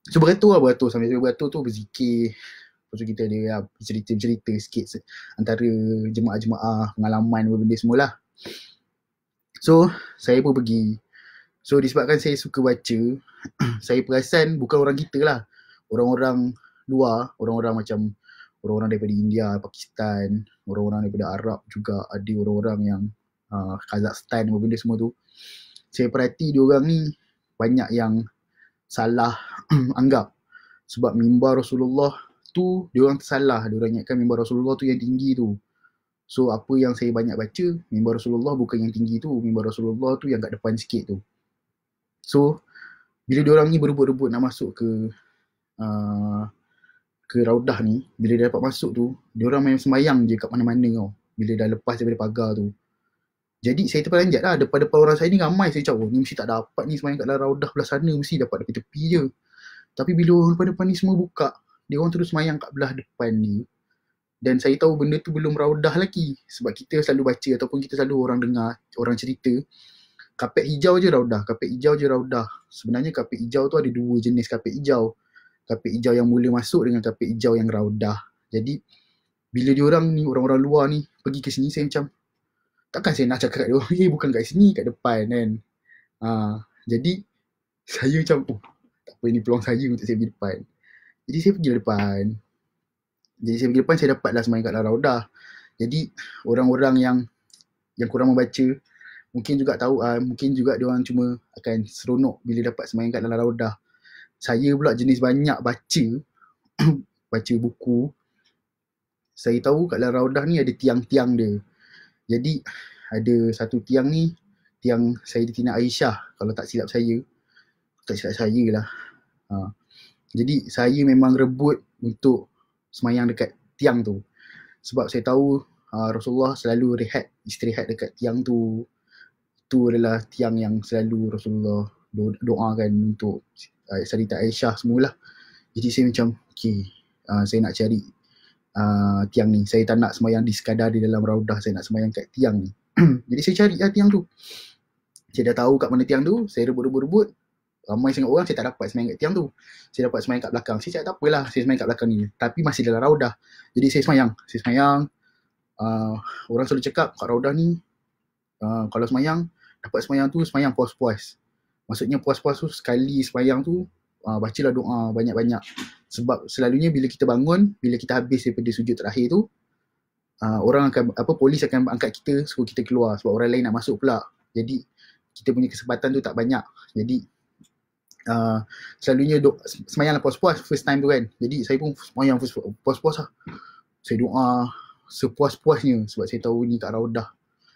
So beratur. Sambil saya beratur tu berzikir. Lepas tu kita ada cerita sikit antara jemaah-jemaah, pengalaman benda semualah. So saya pun pergi. So disebabkan saya suka baca, saya perasan bukan orang kita lah, orang-orang luar, orang-orang macam orang-orang daripada India, Pakistan, orang-orang daripada Arab juga, ada orang-orang yang Kazakhstan, benda semua tu. Saya perhati diorang ni banyak yang salah anggap. Sebab mimbar Rasulullah tu diorang tersalah. Diorang ingatkan mimbar Rasulullah tu yang tinggi tu. So apa yang saya banyak baca, mimbar Rasulullah bukan yang tinggi tu. Mimbar Rasulullah tu yang kat depan sikit tu. So bila diorang ni berebut-rebut nak masuk ke Raudah ni, bila dia dapat masuk tu, diorang main sembayang je kat mana-mana tau, bila dah lepas daripada pagar tu. Jadi saya terperanjat lah, depan-depan orang saya ni ramai, saya cakap, ni mesti tak dapat ni sembayang kat dalam Raudah belah sana, mesti dapat tepi-tepi je. Tapi bila orang depan-depan ni semua buka, dia orang terus sembayang kat belah depan ni. Dan saya tahu benda tu belum Raudah lagi, sebab kita selalu baca ataupun kita selalu orang dengar, orang cerita, kapet hijau je Raudah, kapet hijau je Raudah. Sebenarnya kapet hijau tu ada dua jenis kapet hijau. Kapet hijau yang mula masuk dengan kapet hijau yang Raudah. Jadi bila diorang ni, orang-orang luar ni pergi ke sini, saya macam takkan saya nak cakap kat diorang, bukan kat sini, kat depan kan. Jadi saya macam, tak apa, ini peluang saya untuk saya pergi depan. Jadi saya pergi depan. Saya dapatlah sembahyang kat Raudah. Jadi orang-orang yang kurang membaca mungkin juga tahu, mungkin juga diorang cuma akan seronok bila dapat sembahyang kat dalam Raudah. Saya pula jenis banyak baca baca buku. Saya tahu kat dalam Raudah ni ada tiang-tiang dia. Jadi ada satu tiang ni, tiang Sayyidatina Aisyah, kalau tak silap saya lah. Jadi saya memang rebut untuk sembahyang dekat tiang tu, sebab saya tahu Rasulullah selalu istirahat dekat tiang tu. Itu adalah tiang yang selalu Rasulullah doakan untuk Sayyidatina Aisyah semualah. Jadi saya macam, saya nak cari tiang ni. Saya tak nak sembahyang di sekadar di dalam Raudah, saya nak sembahyang kat tiang ni. Jadi saya cari tiang tu. Saya dah tahu kat mana tiang tu, saya rebut. Ramai sangat orang, saya tak dapat sembahyang kat tiang tu. Saya dapat sembahyang kat belakang. Saya cakap tak apalah, saya sembahyang kat belakang ni. Tapi masih dalam Raudah. Jadi saya sembahyang. Orang selalu cakap kat Raudah ni, kalau sembahyang, dapat sembahyang tu, sembahyang puas-puas. Maksudnya puas-puas tu, sekali sembahyang tu, bacalah doa banyak-banyak. Sebab selalunya bila kita bangun, bila kita habis daripada sujud terakhir tu, orang akan, polis akan angkat kita, suruh kita keluar sebab orang lain nak masuk pula. Jadi kita punya kesempatan tu tak banyak. Jadi selalunya sembahyang lah puas-puas first time tu kan. Jadi saya pun sembahyang puas-puas lah. Saya doa sepuas-puasnya sebab saya tahu ni kat Raudah.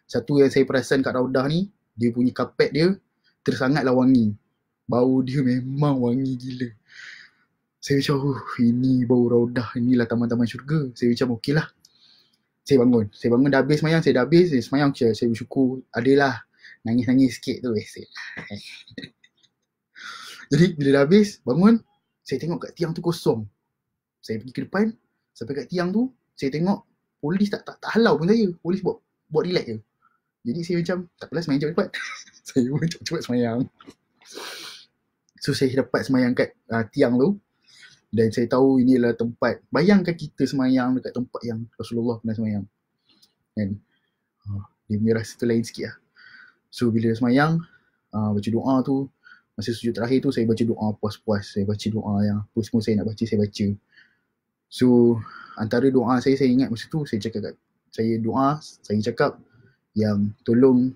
Satu yang saya perasan kat Raudah ni, dia punya kapet dia tersangatlah wangi. Bau dia memang wangi gila. Saya macam, ini bau Raudah, inilah taman-taman syurga. Saya macam okey lah. Saya bangun dah habis sembahyang, saya sembahyang, saya bersyukur. Adalah nangis-nangis sikit tu. Jadi bila dah habis, bangun, saya tengok kat tiang tu kosong. Saya pergi ke depan, sampai kat tiang tu, saya tengok polis tak halau pun saya. Polis buat relax je. Jadi saya macam, tak apalah, sembahyang cepat-cepat. Saya pun cepat-cepat sembahyang. So saya dapat sembahyang kat tiang tu. Dan saya tahu ini adalah tempat, bayangkan kita sembahyang dekat tempat yang Rasulullah pernah sembahyang. Kan? Dia punya rasa tu lain sikit lah. So bila sembahyang, baca doa tu, masa sujud terakhir tu, saya baca doa puas-puas. Saya baca doa yang apa semua saya nak baca, saya baca. So antara doa saya ingat masa tu, saya cakap yang tolong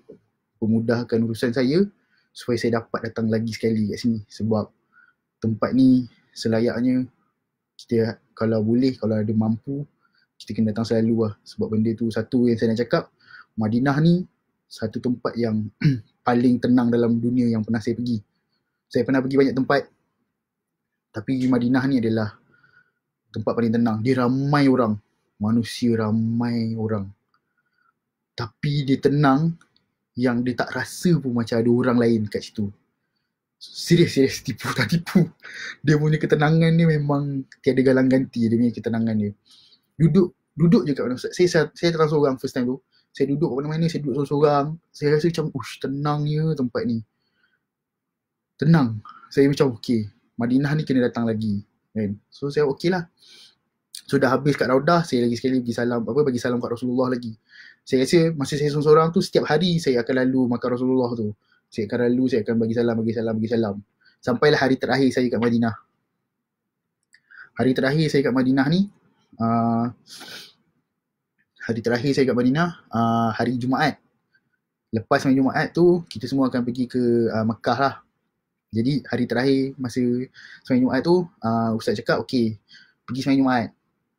memudahkan urusan saya supaya saya dapat datang lagi sekali kat sini. Sebab tempat ni selayaknya kita, kalau boleh, kalau ada mampu, kita kena datang selalu lah. Sebab benda tu, satu yang saya nak cakap, Madinah ni satu tempat yang paling tenang dalam dunia yang pernah saya pergi. Saya pernah pergi banyak tempat, tapi Madinah ni adalah tempat paling tenang. Dia ramai orang, manusia ramai orang, tapi dia tenang yang dia tak rasa pun macam ada orang lain kat situ. Serius, tak tipu. Dia punya ketenangan ni memang tiada galang ganti. Dia punya ketenangan dia. Duduk je kat mana. Saya terang seorang first time tu. Saya duduk kat mana-mana, saya duduk seorang-seorang. Saya rasa macam, tenangnya tempat ni. Tenang. Saya macam, okey, Madinah ni kena datang lagi. Kan? So saya okey lah. So dah habis kat Raudah, saya lagi sekali bagi salam kat Rasulullah lagi. Saya rasa masa saya seorang-seorang tu, setiap hari saya akan lalu makam Rasulullah tu. Saya akan bagi salam. Sampailah hari terakhir saya kat Madinah. Hari terakhir saya kat Madinah, hari Jumaat. Lepas hari Jumaat tu, kita semua akan pergi ke Mekah lah. Jadi hari terakhir masa sembahyang Jumaat tu, Ustaz cakap, okey, pergi sembahyang Jumaat.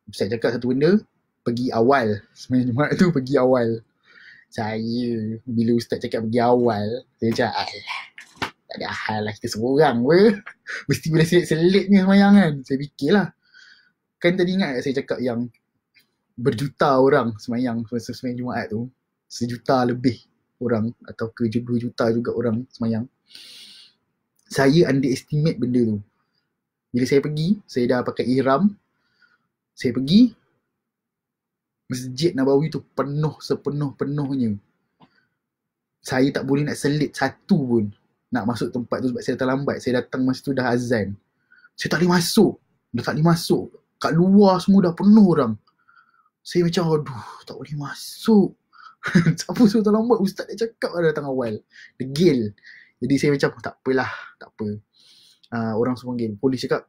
Ustaz cakap satu benda, pergi awal. Sembahyang Jumaat tu pergi awal. Saya, bila Ustaz cakap pergi awal, saya cakap, tak ada hal lah, kita seorang apa. Mesti boleh selit-selitnya semayang kan. Saya fikirlah. Kan tadi ingat saya cakap yang berjuta orang semayang semasa semayang Jumaat tu. 1,000,000 lebih orang atau ke 2 juta juga orang semayang. Saya underestimate benda tu. Bila saya pergi, saya dah pakai ihram. Saya pergi, Masjid Nabawi tu penuh sepenuh-penuhnya. Saya tak boleh nak selit satu pun nak masuk tempat tu sebab saya datang lambat. Saya datang masa tu dah azan. Saya tak boleh masuk. Dah tak boleh masuk. Kat luar semua dah penuh orang. Saya macam, aduh, tak boleh masuk. Siapa suruh datang lambat? Ustaz dah cakap dah datang awal. Degil. Jadi saya macam, tak apalah, tak apa. Orang semua panggil. Polis cakap,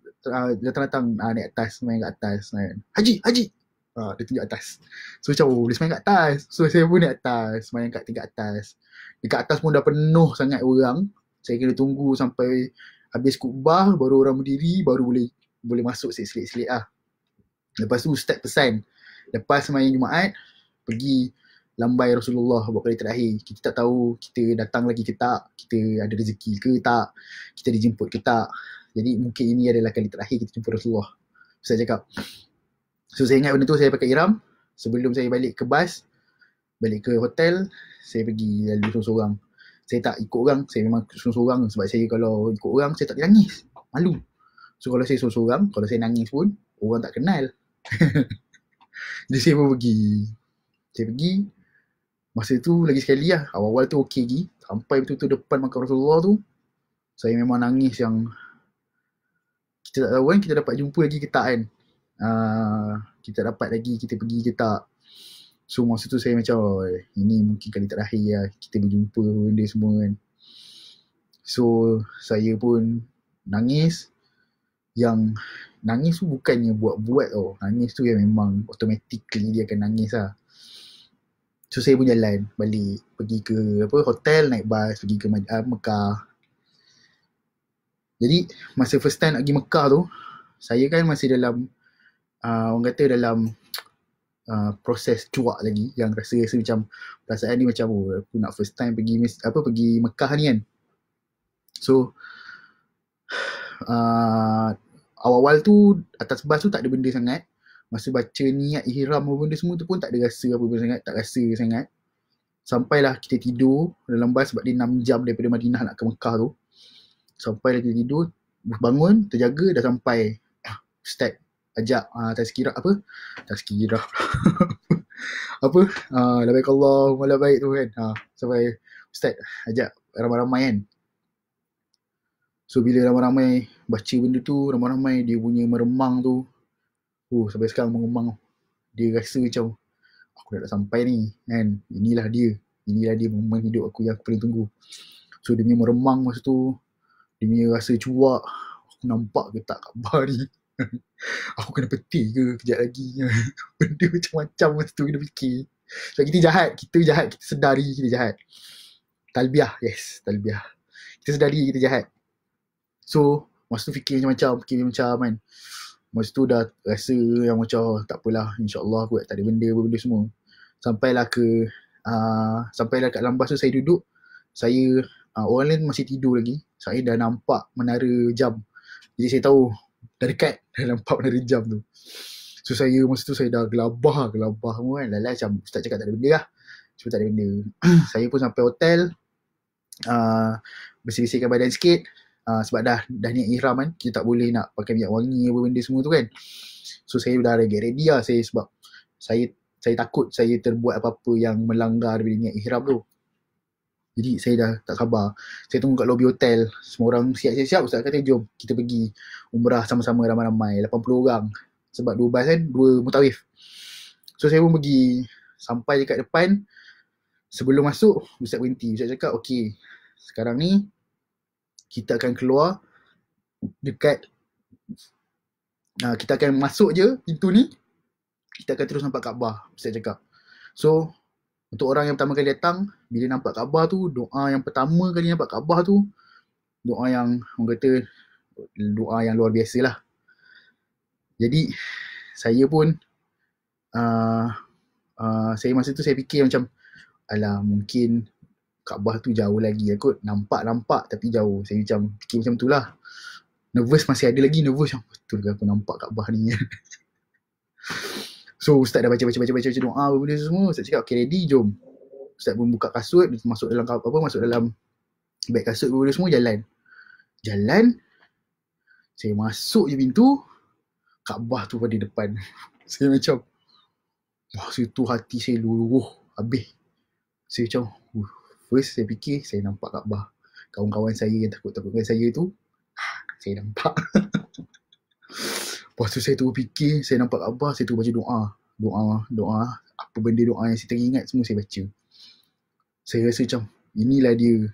datang-datang naik atas, main kat atas. Haji, Haji. Dia tunjuk atas. So macam, boleh main kat atas. So saya pun naik atas, main kat tingkat atas. Dekat atas pun dah penuh sangat orang. Saya kena tunggu sampai habis khutbah, baru orang berdiri, baru boleh masuk selit-selit lah. Lepas tu Ustaz pesan, lepas semayang Jumaat, pergi lambai Rasulullah buat kali terakhir. Kita tak tahu kita datang lagi ke tak, kita ada rezeki ke tak, kita dijemput ke tak. Jadi mungkin ini adalah kali terakhir kita jumpa Rasulullah. Ustaz cakap. So saya ingat benda tu, saya pakai ihram. Sebelum saya balik ke bas, balik ke hotel, saya pergi lalu sorang-sorang. Saya tak ikut orang, saya memang sorang-sorang. Sebab saya kalau ikut orang, saya tak boleh nangis. Malu. So kalau saya sorang-sorang, kalau saya nangis pun, orang tak kenal. Jadi saya pun pergi. Saya pergi. Masa tu lagi sekali lah. Awal-awal tu okey lagi. Sampai betul-betul depan makam Rasulullah tu, saya memang nangis yang kita tak tahu kan kita dapat jumpa lagi ke tak kan. Kita dapat lagi, kita pergi ke tak. So masa tu saya macam, ini mungkin kali terakhir lah kita berjumpa benda semua kan. So saya pun nangis. Yang nangis tu bukannya buat-buat tau. Nangis tu yang memang automatically dia akan nangis lah. So saya pun jalan balik, pergi ke hotel, naik bas, pergi ke Mekah. Jadi masa first time nak pergi Mekah tu, saya kan masih dalam orang kata dalam proses cuak lagi, yang rasa macam perasaan ni macam aku nak first time pergi Mekah ni kan. So awal-awal tu atas bas tu tak ada benda sangat. Masa baca niat ihram apa benda semua tu pun tak ada rasa apa benda sangat, tak rasa sangat. Sampailah kita tidur dalam bas sebab dia 6 jam daripada Madinah nak ke Mekah tu. Sampailah kita tidur, bangun, terjaga, dah sampai. Ustaz ajak tazkirah labaik Allahumma labaik tu kan. Sampai Ustaz ajak ramai-ramai kan. So bila ramai-ramai baca benda tu, ramai-ramai dia punya meremang tu, sampai sekarang meremang. Dia rasa macam aku dah sampai ni kan. Inilah dia momen hidup aku yang aku paling tunggu. So dia punya meremang masa tu, dia punya rasa cuak, aku nampak ke tak Kaabah ni. Aku kena peti ke kejap lagi. Benda macam-macam masa tu kena fikir. Sebab kita jahat, kita sedari kita jahat. Talbiah kita sedari kita jahat. So masa tu fikir macam-macam kan. Masa tu dah rasa yang macam tak apalah, insyaAllah aku tak ada benda semua. Sampailah kat lambas tu saya duduk. Saya orang lain masih tidur lagi. Saya dah nampak menara jam. Jadi saya tahu dah dekat, dah nampak menara jam tu. So saya masa tu saya dah gelabah semua kan. Lala macam Ustaz cakap tak ada benda lah. Cuma tak ada benda. Saya pun sampai hotel, bersih-bersihkan badan sikit. Sebab dah niat ihram kan, kita tak boleh nak pakai minyak wangi apa benda semua tu kan. So saya dah ready lah sebab saya takut saya terbuat apa-apa yang melanggar daripada niat ihram tu. Jadi saya dah tak sabar. Saya tunggu kat lobi hotel, semua orang siap-siap. Ustaz kata jom kita pergi umrah sama-sama ramai-ramai, 80 orang. Sebab 2 bas kan, 2 mutawif. So saya pun pergi. Sampai dekat depan, sebelum masuk Ustaz berhenti. Ustaz cakap okey, sekarang ni kita akan keluar dekat kita akan masuk je pintu ni, kita akan terus nampak Kaabah. Ustaz cakap. So untuk orang yang pertama kali datang, bila nampak Kaabah tu, doa yang pertama kali nampak Kaabah tu, doa yang orang kata doa yang luar biasa lah. Jadi saya pun saya masa tu saya fikir macam alah, mungkin Kaabah tu jauh lagi kot. Nampak tapi jauh. Saya macam fikir macam tu lah. Nervous masih ada lagi, nervous macam betul ke aku nampak Kaabah ni. So Ustaz dah baca doa benda semua. Ustaz cakap okay ready, jom. Ustaz pun buka kasut, masuk dalam beg kasut benda semua, jalan. Saya masuk je pintu, Kaabah tu pada depan. Saya macam situ hati saya luruh habis. Saya macam first saya fikir saya nampak Kaabah. Kawan-kawan saya yang takut-takutkan saya tu, saya nampak. Lepas tu saya terus fikir, saya nampak Kaabah, saya terus baca doa. Apa benda doa yang saya teringat semua saya baca. Saya rasa macam inilah dia.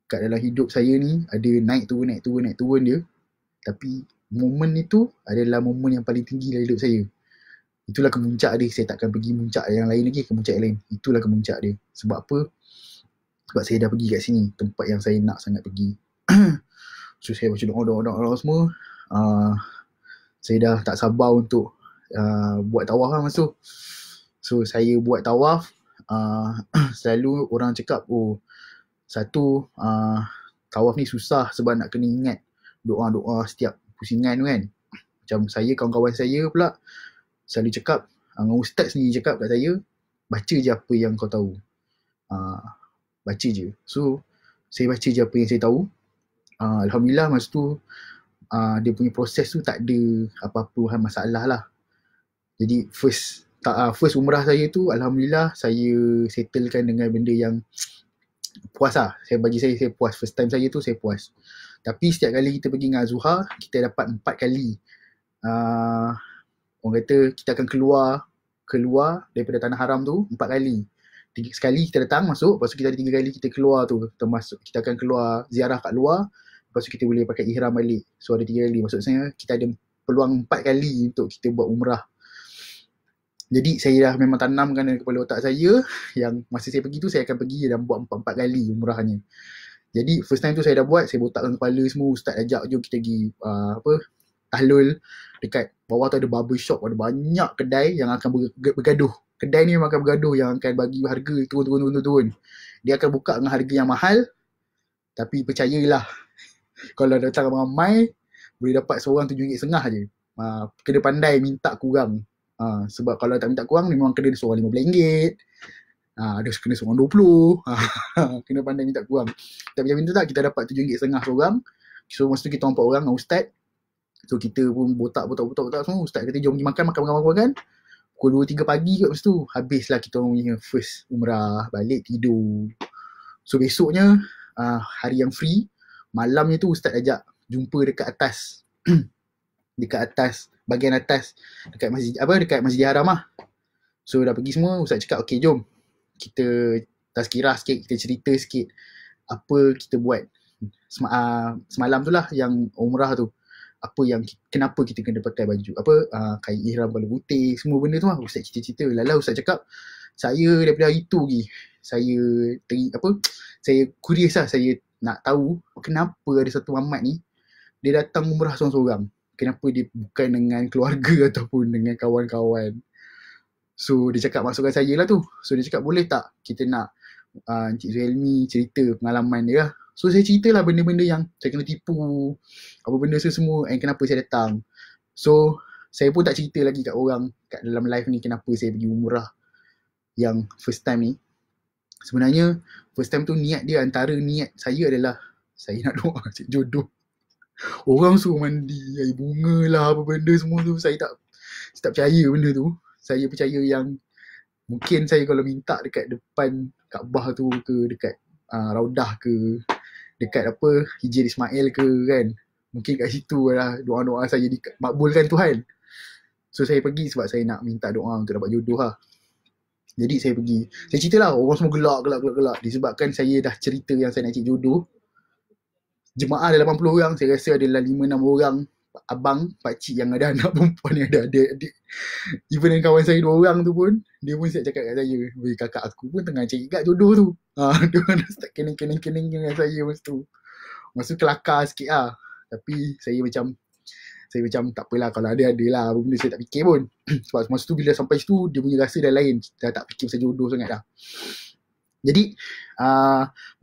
Kat dalam hidup saya ni ada naik turun dia. Tapi momen itu adalah momen yang paling tinggi dalam hidup saya. Itulah kemuncak dia. Saya takkan pergi muncak yang lain lagi, kemuncak yang lain. Itulah kemuncak dia. Sebab apa? Sebab saya dah pergi kat sini, tempat yang saya nak sangat pergi. So saya baca doa semua. Saya dah tak sabar untuk buat tawaf lah masa tu. So saya buat tawaf. Selalu orang cakap satu tawaf ni susah sebab nak kena ingat doa-doa setiap pusingan tu kan. Macam saya, kawan-kawan saya pula selalu cakap, dengan ustaz ni cakap kat saya, baca je apa yang kau tahu. Baca je. So saya baca je apa yang saya tahu. Alhamdulillah masa tu dia punya proses tu tak ada apa-apa masalah lah. Jadi first umrah saya tu alhamdulillah saya settlekan dengan benda yang puas lah. Bagi saya puas. First time saya tu saya puas. Tapi setiap kali kita pergi dengan Azhar, kita dapat 4 kali. Orang kata kita akan keluar daripada tanah haram tu 4 kali. Sekali kita datang masuk, lepas tu kita ada 3 kali kita keluar tu. Termasuk kita akan keluar ziarah kat luar, lepas tu kita boleh pakai ihram balik. So ada 3 kali. Maksudnya kita ada peluang 4 kali untuk kita buat umrah. Jadi saya dah memang tanamkan dalam kepala otak saya yang masa saya pergi tu saya akan pergi dan buat 4 kali umrahnya. Jadi first time tu saya dah buat, saya botakkan kepala semua, ustaz ajak jom kita pergi tahlul. Dekat bawah tu ada barber shop, ada banyak kedai yang akan bergaduh. Kedai ni memang akan bergaduh yang akan bagi harga turun. Dia akan buka dengan harga yang mahal, tapi percayalah kalau datang ramai boleh dapat seorang RM7.5 je. Kena pandai minta kurang. Sebab kalau tak minta kurang memang kena seorang RM15. Ada kena seorang RM20. Kena pandai minta kurang. Tapi macam tu tak, kita dapat RM7.5 seorang. So masa tu kita 4 orang dengan ustaz. So kita pun botak semua. Ustaz kata jom pergi makan. Pukul 2-3 pagi kot masa tu. Habislah kita orang punya first umrah. Balik tidur. So besoknya hari yang free. Malamnya tu ustaz ajak jumpa dekat atas. Dekat atas, bahagian atas, dekat Masjid Haram lah. So dah pergi semua, ustaz cakap okay jom kita tazkirah sikit, kita cerita sikit apa kita buat semalam tu lah yang umrah tu. Kenapa kita kena pakai baju kain ihram kepala putih, semua benda tu lah ustaz cerita-cerita. Lala ustaz cakap, saya daripada hari tu lagi saya curious lah, saya nak tahu kenapa ada satu Mamat ni dia datang umrah seorang-seorang. Kenapa dia bukan dengan keluarga ataupun dengan kawan-kawan. So dia cakap masukkan saya lah tu. So dia cakap boleh tak kita nak Encik Zuhelmi cerita pengalaman dia lah. So saya ceritalah benda-benda yang saya kena tipu, apa benda semua, and kenapa saya datang. So saya pun tak cerita lagi kat orang kat dalam live ni kenapa saya pergi umrah yang first time ni. Sebenarnya first time tu antara niat saya adalah saya nak doa cik jodoh. Orang suruh mandi air bunga lah apa benda semua tu, saya tak percaya benda tu. Saya percaya yang mungkin saya kalau minta dekat depan Kaabah tu ke, dekat Raudah ke, dekat Hijr Ismail ke kan, mungkin kat situ lah doa-doa saya dimakbulkan Tuhan. So saya pergi sebab saya nak minta doa untuk dapat jodoh lah. Jadi saya pergi, saya cerita lah, orang semua gelak disebabkan saya dah cerita yang saya nak cari jodoh. Jemaah ada 80 orang, saya rasa adalah 5-6 orang abang, pakcik yang ada anak perempuan, yang ada adik. Even dengan kawan saya 2 orang tu pun, dia pun siap cakap kat saya, kakak aku pun tengah cari kat jodoh tu. Dia orang dah start kening-kening dengan saya masa tu. Masa tu kelakar sikit lah. Tapi saya macam tak apalah, kalau ada lah, apa benda saya tak fikir pun. Sebab masa tu bila sampai situ, dia punya rasa dah lain, dah tak fikir pasal jodoh sangat dah. Jadi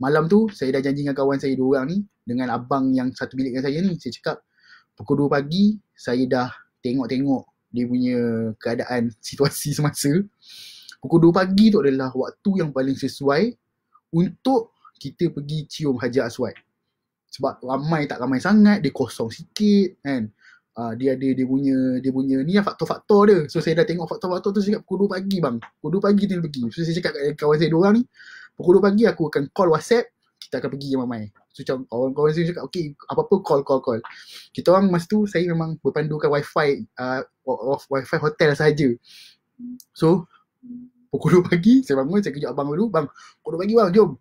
malam tu saya dah janji dengan kawan saya 2 orang ni, dengan abang yang satu bilik dengan saya ni. Saya cakap pukul 2 pagi saya dah tengok-tengok dia punya keadaan situasi semasa. Pukul 2 pagi tu adalah waktu yang paling sesuai untuk kita pergi cium Hajar Aswad. Sebab ramai tak ramai sangat, dia kosong sikit kan. Dia ada dia punya ni lah faktor-faktor dia. So saya dah tengok faktor-faktor tu, saya cakap pukul 2 pagi bang. Pukul 2 pagi tu pergi. So saya cakap kat kawan saya 2 orang ni, pukul 2 pagi aku akan call WhatsApp, kita akan pergi ramai. So macam kawan-kawan saya cakap okay, apa-apa call. Kita orang masa tu saya memang berpandukan wifi wifi hotel sahaja. So pukul 2 pagi saya bangun, saya kejut abang dulu, bang pukul 2 pagi bang, jom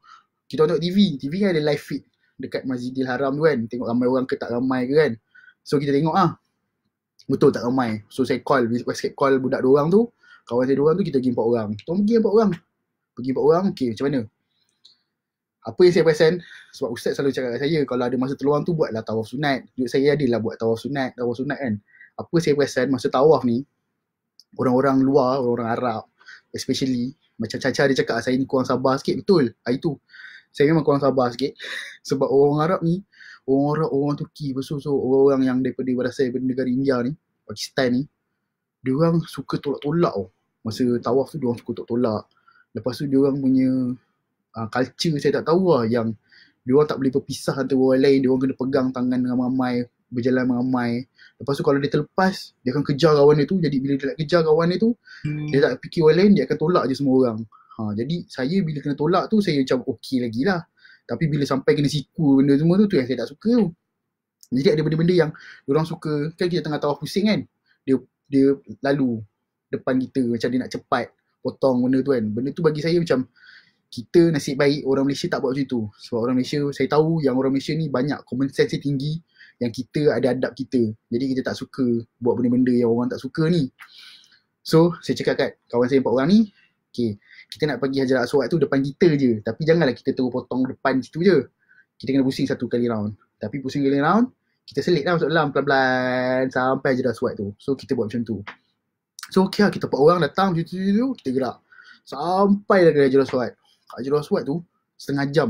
kita tengok TV. TV kan ada live feed dekat Masjidil Haram tu kan, tengok ramai orang ke tak ramai ke kan. So kita tengok betul tak ramai. So saya call, WhatsApp call budak 2 orang tu, kawan saya 2 orang tu, kita pergi 4 orang. Kita pergi 4 orang. Pergi 4 orang, okay macam mana? Apa yang saya perasan, sebab ustaz selalu cakap kat saya, kalau ada masa terluang tu buatlah tawaf sunat. Duit saya adalah buat tawaf sunat kan. Apa saya perasan masa tawaf ni, orang-orang luar, orang-orang Arab especially, macam Caca dia cakap saya ni kurang sabar sikit, betul. Itu saya memang kurang sabar sikit sebab orang Arab ni, orang Turki, so orang yang daripada berasal daripada negara India ni, Pakistan ni, dia orang suka tolak-tolak masa tawaf tu. Dia orang suka tolak. Lepas tu dia orang punya culture saya tak tahu yang dia orang tak boleh berpisah antara orang lain. Dia orang kena pegang tangan ramai, berjalan ramai. Lepas tu kalau dia terlepas, dia akan kejar kawan dia tu. Jadi bila dia nak kejar kawan dia tu, dia tak fikir orang lain, dia akan tolak je semua orang. Jadi saya bila kena tolak tu, saya macam okey lagi lah. Tapi bila sampai kena siku benda semua tu yang saya tak suka tu. Jadi ada benda-benda yang diorang suka, kan kita tengah tawaf pusing kan, dia lalu depan kita macam dia nak cepat potong benda tu kan. Benda tu bagi saya macam, kita nasib baik orang Malaysia tak buat macam tu. Sebab orang Malaysia, saya tahu yang orang Malaysia ni banyak common sense tinggi, yang kita ada adab kita. Jadi kita tak suka buat benda-benda yang orang tak suka ni. So saya cakap kat kawan saya 4 orang ni, okay, kita nak pergi Hajar Aswad tu depan kita je, tapi janganlah kita terus potong depan situ je. Kita kena pusing 1 kali round. Tapi pusing kali round, kita selit lah masuk dalam pelan-pelan sampai Hajar Aswad tu. So kita buat macam tu. So okay lah, kita 4 orang datang situ, kita gerak sampai dah ke Hajar Aswad. Hajar Aswad tu setengah jam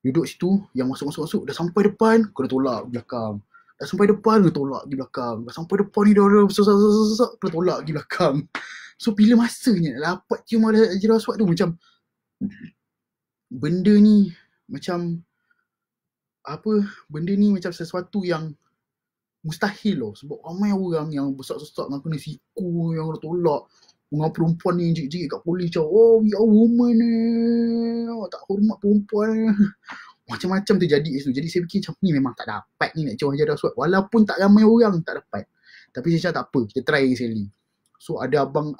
duduk situ, yang masuk dah sampai depan, kena tolak belakang. Dah sampai depan, kena tolak di belakang. Dah sampai depan ni dah besar-besar, kena tolak di belakang. So bila masanya nak dapat cium Hajar Aswad tu, macam benda ni macam benda ni macam sesuatu yang mustahil loh. Sebab ramai orang yang besar-besar nak kena siku, yang kena tolak. Orang perempuan ni jigit-jigit kat polis macam, oh we are woman tak hormat perempuan. Macam-macam terjadi situ. Jadi saya fikir macam ni memang tak dapat ni nak cium Hajar Aswad. Walaupun tak ramai orang tak dapat. Tapi saya cakap tak apa, kita try sekali. So ada abang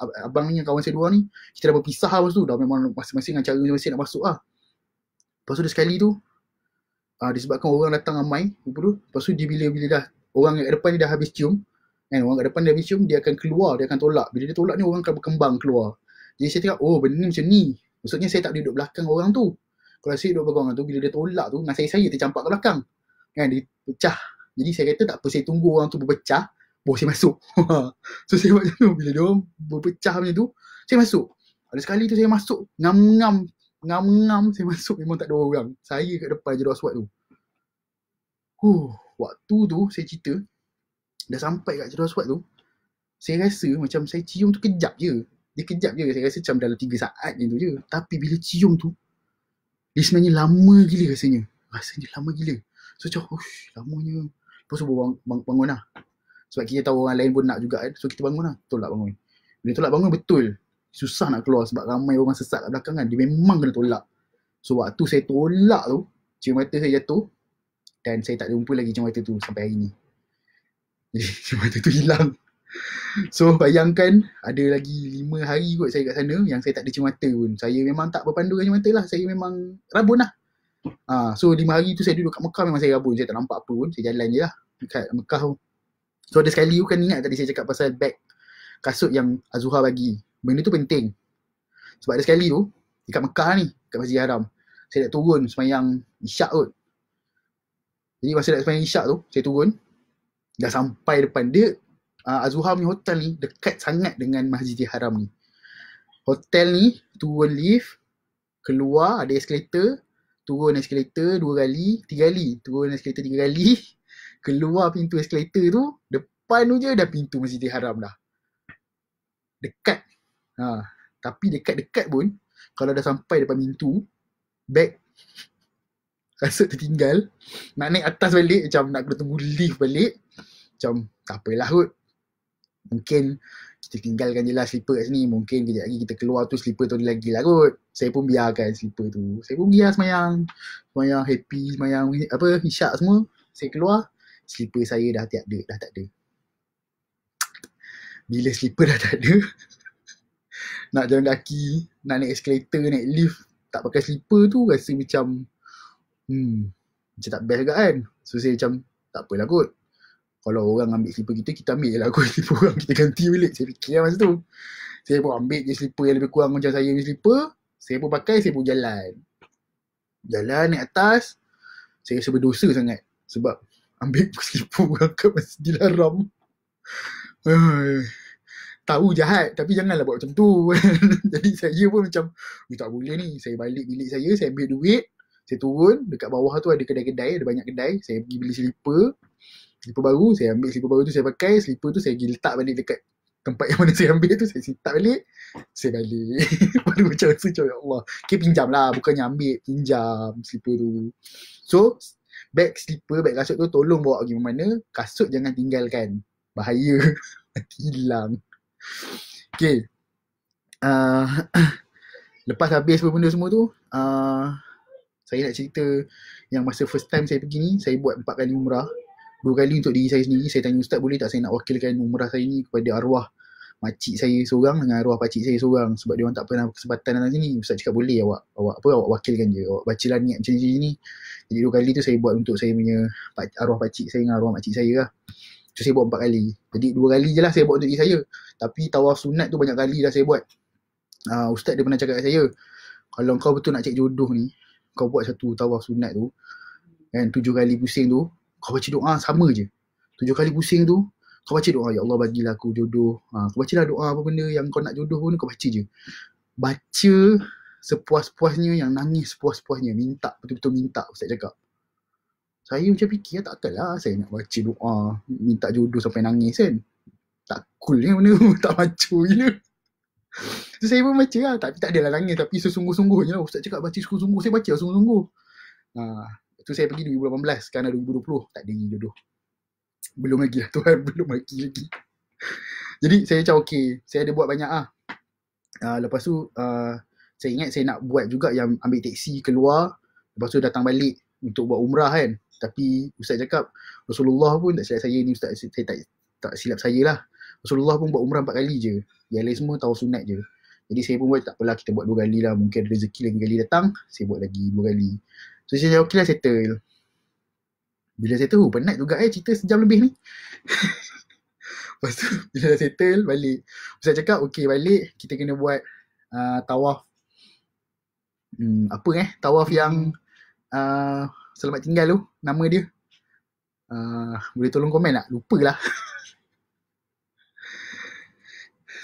ni, kawan saya 2 ni, kita dah berpisah lah masa tu. Dah memang masing-masing dengan cara masing-masing nak masuk lah. Lepas tu dia sekali tu, disebabkan orang datang ramai, lepas tu dia bila dah orang kat depan ni dah habis cium, kan, orang kat depan dia habis cium, dia akan keluar, dia akan tolak. Bila dia tolak ni, orang akan berkembang keluar. Jadi saya tengok, oh benda ni macam ni. Maksudnya saya tak boleh duduk belakang orang tu. Kalau saya duduk belakang orang tu, bila dia tolak tu, dengan saya tercampak ke belakang. Kan, dia pecah. Jadi saya kata tak apa, saya tunggu orang tu berpecah, baru saya masuk. So saya buat macam tu. Bila dia orang berpecah macam tu, saya masuk. Ada sekali tu saya masuk, ngam-ngam saya masuk, memang tak ada orang. Saya kat depan Hajar Aswad tu. Waktu tu saya cerita, dah sampai kat Hajar Aswad tu, saya rasa macam saya cium tu kejap je. Dia kejap je, saya rasa macam dalam 3 saat je tu je. Tapi bila cium tu, dia sebenarnya lama gila rasanya. Rasanya lama gila. So macam, lamanya. Lepas tu bangun lah. Sebab kita tahu orang lain pun nak juga kan. So kita bangun lah. Tolak bangun. Bila tolak bangun betul, susah nak keluar sebab ramai orang sesat kat belakang kan. Dia memang kena tolak. So waktu saya tolak tu, cium mata saya jatuh, dan saya tak jumpa lagi cium mata tu sampai hari ni. Jadi cium mata tu hilang. So bayangkan ada lagi 5 hari kot saya kat sana yang saya tak ada cium mata pun. Saya memang tak berpandu dengan cium mata lah. Saya memang rabun lah. So 5 hari tu saya duduk kat Mekah memang saya rabun. Saya tak nampak apa pun. Saya jalan je lah dekat Mekah tu. So ada sekali tu kan, ingat tadi saya cakap pasal beg kasut yang Azuhar bagi. Benda tu penting. Sebab ada sekali tu dekat Mekah ni, kat Masjid Haram, saya nak turun semayang Isyak kot. Jadi masa nak semayang Isyak tu, saya turun, dah sampai depan dia. Azuhar punya hotel ni dekat sangat dengan Masjidil Haram ni. Hotel ni turun lift, keluar ada eskalator, turun eskalator 2 kali, 3 kali, turun eskalator 3 kali, keluar pintu eskalator tu, depan tu je dah pintu Masjidil Haram dah. Dekat. Tapi dekat-dekat pun, kalau dah sampai depan pintu, beg kasut tertinggal, nak naik atas balik, macam nak kena tunggu lift balik, macam tak apalah kot. Mungkin kita tinggalkan je lah slipper kat sini, mungkin kejap lagi kita keluar tu slipper tu ada lagi lah kot. Saya pun biarkan slipper tu, saya pun biar semayang happy, semayang isyak semua. Saya keluar, slipper saya dah tak ada. Bila slipper dah tak ada, nak jalan kaki, nak naik eskalator, naik lift, tak pakai slipper tu rasa macam macam tak best juga kan. So saya macam tak apalah kot, kalau orang ambil slipper kita ambil je lah kot slipper orang, kita ganti balik. Saya fikir masa tu, saya pun ambil je slipper yang lebih kurang macam saya punya slipper, saya pun pakai, saya pun jalan naik atas. Saya rasa berdosa sangat sebab ambil slipper orang kat Masjidil Haram. Tahu jahat tapi janganlah buat macam tu. Jadi saya pun macam tak boleh ni. Saya balik bilik saya ambil duit, saya turun, dekat bawah tu ada kedai-kedai, ada banyak kedai. Saya pergi beli slipper baru, saya ambil slipper baru tu, saya pakai slipper tu, saya pergi letak balik dekat tempat yang mana saya ambil tu, saya sitat balik, saya balik. Baru macam rasa macam, ya Allah, pinjam lah, bukannya ambil, pinjam slipper tu. So beg slipper, beg kasut tu tolong bawa pergi mana, kasut jangan tinggalkan, bahaya. Nanti hilang. Okay, lepas habis benda semua tu, saya nak cerita yang masa first time saya pergi ni, saya buat 4 kali umrah. 2 kali untuk diri saya sendiri. Saya tanya ustaz, boleh tak saya nak wakilkan umrah saya ni kepada arwah makcik saya seorang dengan arwah pakcik saya seorang, sebab dia orang tak pernah kesempatan datang sini. Ustaz cakap boleh, awak wakilkan je, awak bacalah niat macam ni. Jadi 2 kali tu saya buat untuk saya punya arwah pakcik saya dengan arwah makcik saya lah. So saya buat 4 kali. Jadi 2 kali je lah saya buat untuk diri saya. Tapi tawaf sunat tu banyak kali dah saya buat. Ustaz dia pernah cakap kat saya, kalau kau betul nak cek jodoh ni, kau buat satu tawaf sunat tu kan, 7 kali pusing tu, kau baca doa sama je. 7 kali pusing tu, kau baca doa, ya Allah bagilah aku jodoh. Kau bacalah doa apa benda yang kau nak jodoh pun, kau baca je. Baca sepuas-puasnya, yang nangis sepuas-puasnya, minta, betul-betul minta, ustaz cakap. Saya macam fikir, takkanlah saya nak baca doa minta jodoh sampai nangis kan. Tak cool ni benda tu, tak macho gila. So saya pun baca lah, tapi tak adalah nangis, tapi sesungguh-sungguhnya lah. Ustaz cakap baca sungguh-sungguh, saya baca sungguh-sungguh. Tu saya pergi 2018, sekarang dah 2020, tak ada jodoh. Belum lagi lah Tuhan, belum lagi. Jadi saya macam okay, saya ada buat banyak lah. Lepas tu saya ingat saya nak buat juga yang ambil teksi keluar, lepas tu datang balik untuk buat umrah kan. Tapi ustaz cakap, Rasulullah pun, tak silap saya ni ustaz, saya tak silap saya lah, Rasulullah pun buat umrah 4 kali je, yang lain semua tawaf sunat je. Jadi saya pun buat, tak apalah kita buat 2 kali lah, mungkin rezeki lagi kali datang, saya buat lagi 2 kali. So saya cakap okay lah, settle. Bila settle, penat juga cerita sejam lebih ni. Lepas tu bila dah settle, balik, ustaz cakap okay balik, kita kena buat tawaf tawaf yang selamat tinggal tu, nama dia boleh tolong komen tak? Lupa lah.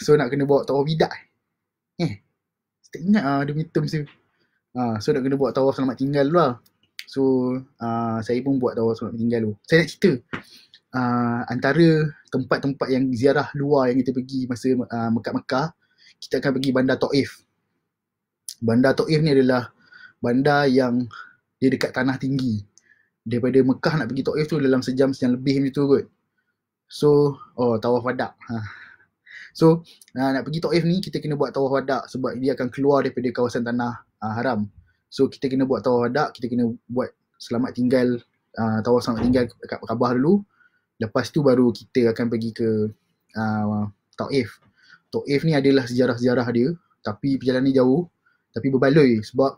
So nak kena bawa tawaf bidak tak ingat dia punya terms tu. So nak kena buat tawaf selamat tinggal dulu lah. So saya pun buat tawaf selamat tinggal tu. Saya nak cerita antara tempat-tempat yang ziarah luar yang kita pergi masa Mekah, kita akan pergi Bandar Taif. Bandar Taif ni adalah bandar yang dia dekat tanah tinggi. Daripada Mekah nak pergi Taif tu dalam sejam lebih macam tu kot. So tawaf wadak. So nak pergi Taif ni kita kena buat tawaf wadak sebab dia akan keluar daripada kawasan tanah haram. So kita kena buat tawaf wadak, kita kena buat selamat tinggal, tawaf selamat tinggal kat Kaabah dulu. Lepas tu baru kita akan pergi ke Taif. Taif ni adalah sejarah-sejarah dia, tapi perjalanan ni jauh, tapi berbaloi sebab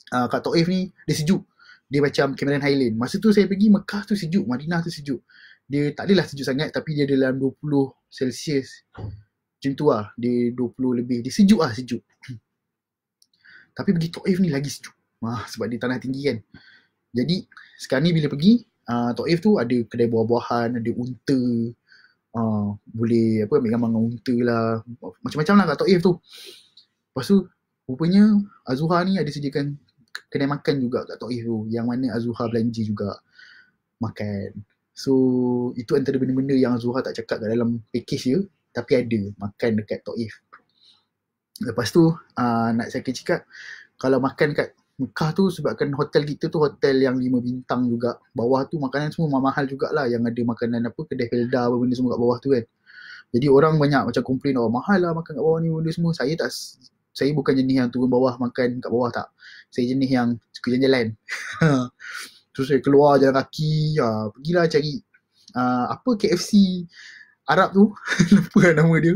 kat Taif ni dia sejuk. Dia macam Cameron Highland. Masa tu saya pergi Mekah tu sejuk, Madinah tu sejuk. Dia tak adalah sejuk sangat, tapi dia dalam 20 Celsius. Macam tu lah, dia 20 lebih. Dia sejuk lah, sejuk. Tapi pergi Taif ni lagi sejuk. Sebab dia tanah tinggi kan. Jadi sekarang ni bila pergi Taif tu ada kedai buah-buahan, ada unta, boleh ambil gambar dengan unta lah, macam-macam lah kat Taif tu. Lepas tu rupanya Azuhar ni ada sediakan kedai makan juga kat Taif tu, yang mana Azuhar belanja juga makan. So itu antara benda-benda yang Azuhar tak cakap kat dalam package dia, tapi ada makan dekat Taif. Lepas tu nak saya cakap, kalau makan kat Mekah tu, sebabkan hotel kita tu hotel yang 5 bintang juga, bawah tu makanan semua mahal jugalah, yang ada makanan apa, kedai Felda apa benda semua kat bawah tu kan. Jadi orang banyak macam komplain, oh mahal lah makan kat bawah ni benda semua. Saya bukan jenis yang turun bawah makan kat bawah, tak. Saya jenis yang suka jalan-jalan. Terus saya keluar jalan kaki, pergilah cari apa KFC Arab tu. Lupa lah nama dia.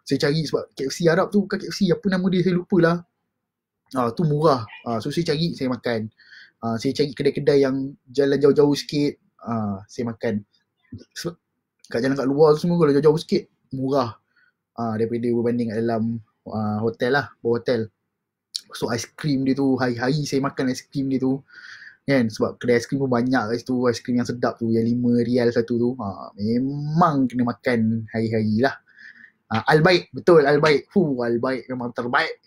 Saya cari sebab KFC Arab tu bukan KFC, apa nama dia saya lupa lah. Tu murah. So saya cari, saya makan. Saya cari kedai-kedai yang jalan jauh-jauh sikit, saya makan. So, kat jalan kat luar semua kalau jauh-jauh sikit murah daripada berbanding kat dalam hotel lah, bawah hotel. So aiskrim dia tu, hari-hari saya makan aiskrim dia tu kan, sebab kedai aiskrim pun banyak kat situ, aiskrim yang sedap tu, yang 5 rial satu tu, memang kena makan hari-hari lah. Al-Baik, betul, Al-Baik. Al-Baik memang terbaik.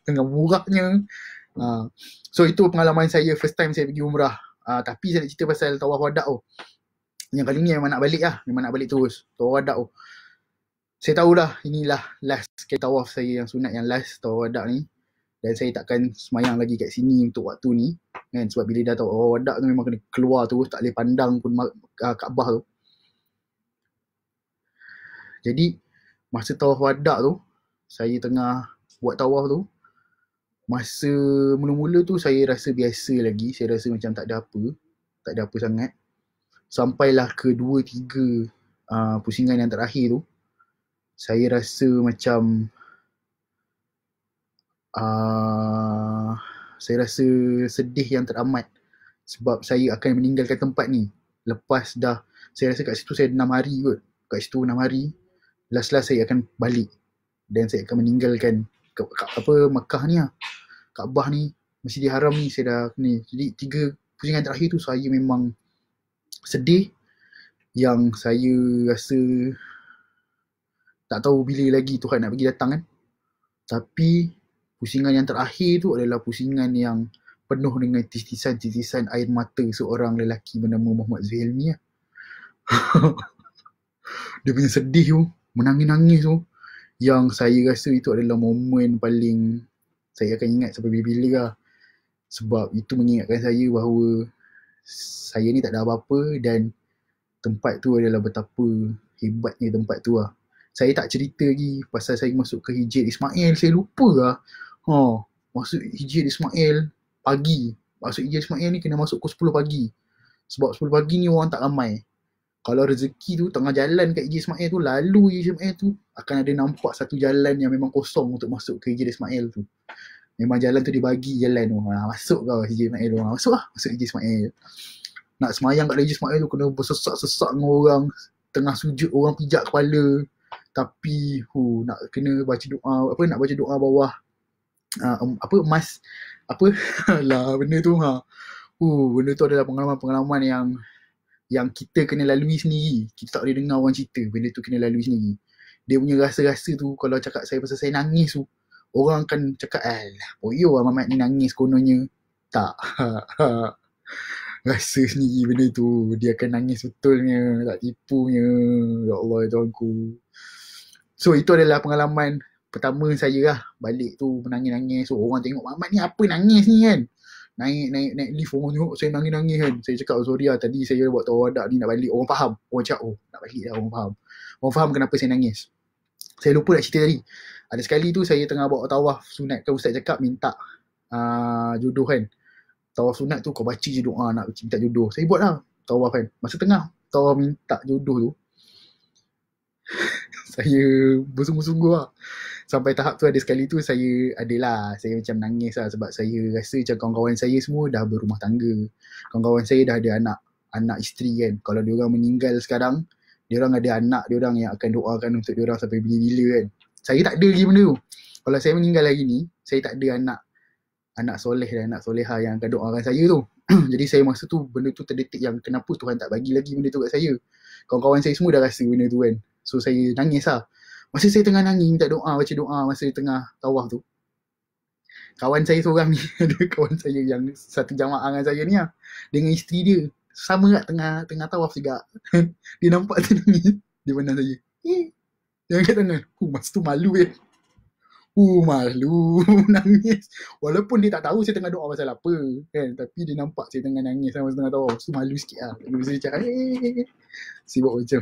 Dengan murahnya. So itu pengalaman saya first time saya pergi umrah. Tapi saya nak cerita pasal tawaf wadak tu. Yang kali ni memang nak balik lah, memang nak balik terus. Tawaf wadak tu, saya tahulah inilah last sekali tawaf saya yang sunat, yang last tawaf wadak ni. Dan saya takkan semayang lagi kat sini untuk waktu ni kan, sebab bila dah tawaf wadak tu memang kena keluar terus, tak boleh pandang pun Kaabah tu. Jadi masa tawaf wadak tu, saya tengah buat tawaf tu, masa mula-mula tu saya rasa biasa lagi, saya rasa macam tak ada apa sangat. Sampailah ke 2-3 pusingan yang terakhir tu, saya rasa macam saya rasa sedih yang teramat, sebab saya akan meninggalkan tempat ni. Lepas dah, saya rasa kat situ saya 6 hari kot, kat situ 6 hari, last saya akan balik dan saya akan meninggalkan Mekah ni lah, Kaabah ni, Masjidil Haram ni, saya dah ni. Jadi 3 pusingan terakhir tu saya memang sedih, yang saya rasa tak tahu bila lagi Tuhan nak pergi datang kan. Tapi pusingan yang terakhir tu adalah pusingan yang penuh dengan titisan-titisan air mata seorang lelaki bernama Muhammad Zuhailmi lah. Dia punya sedih tu, menangis-nangis tu, yang saya rasa itu adalah momen paling saya akan ingat sampai bila-bila lah. Sebab itu mengingatkan saya bahawa saya ni tak ada apa-apa, dan tempat tu adalah betapa hebatnya tempat tu lah. Saya tak cerita lagi pasal saya masuk ke Hijir Ismail, saya lupa lah. Masuk Hijir Ismail pagi. Masuk Hijir Ismail ni kena masuk pukul 10 pagi. Sebab 10 pagi ni orang tak ramai. Kalau rezeki tu tengah jalan kat Hijir Ismail tu, lalu Hijir Ismail tu, akan ada nampak satu jalan yang memang kosong untuk masuk ke Hijir Ismail tu. Memang jalan tu dibagi jalan tu. Masuk kau Hijir Ismail tu. Masuk lah, masuk Hijir Ismail. Nak semayang kat Hijir Ismail tu kena bersesak-sesak dengan orang. Tengah sujud orang pijak kepala. Tapi nak kena baca doa, nak baca doa bawah emas lah benda tu. Benda tu adalah pengalaman-pengalaman yang kita kena lalui sendiri. Kita tak boleh dengar orang cerita, benda tu kena lalui sendiri. Dia punya rasa-rasa tu, kalau cakap saya pasal saya nangis tu, orang akan cakap, alah poyo lah Mamat ni nangis kononnya. Tak. Rasa sendiri benda tu, dia akan nangis betulnya, tak tipunya. Ya Allah, Tuhanku. So itu adalah pengalaman pertama saya lah, balik tu menangis-nangis. So orang tengok Mamat ni apa nangis ni kan, naik lift, orang tengok saya nangis-nangis kan. Saya cakap, sorry lah, tadi saya buat tawaf wadak ni nak balik. Orang faham, orang cakap nak balik lah, orang faham kenapa saya nangis. Saya lupa nak cerita tadi, ada sekali tu saya tengah buat tawaf sunat kan, ustaz cakap minta jodoh kan. Tawaf sunat tu kau baca je doa nak minta jodoh. Saya buat lah tawaf kan, masa tengah tawaf minta jodoh tu, saya bersungguh-sungguh lah. Sampai tahap tu ada sekali tu saya macam nangis lah, sebab saya rasa macam kawan-kawan saya semua dah berumah tangga. Kawan-kawan saya dah ada anak isteri kan. Kalau diorang meninggal sekarang, diorang ada anak diorang yang akan doakan untuk diorang sampai bila-bila kan. Saya tak ada lagi benda tu. Kalau saya meninggal hari ni, saya tak ada anak soleh dan anak soleha yang akan doakan saya tu. Jadi saya masa tu benda tu terdetik yang kenapa Tuhan tak bagi lagi benda tu kat saya. Kawan-kawan saya semua dah rasa benda tu kan. So saya nangis lah. Masa saya tengah nangis minta doa, baca doa masa tengah tawaf tu, kawan saya seorang ni ada kawan saya yang satu jamaah dengan saya ni lah, dengan isteri dia sama kat tengah tawaf juga. Dia nampak saya nangis, dia pandang saya, dia angkat tangan. Masa tu malu malu nangis. Walaupun dia tak tahu saya tengah doa pasal apa kan, tapi dia nampak saya tengah nangis sama tengah tawaf. So malu sikit lah. Saya cakap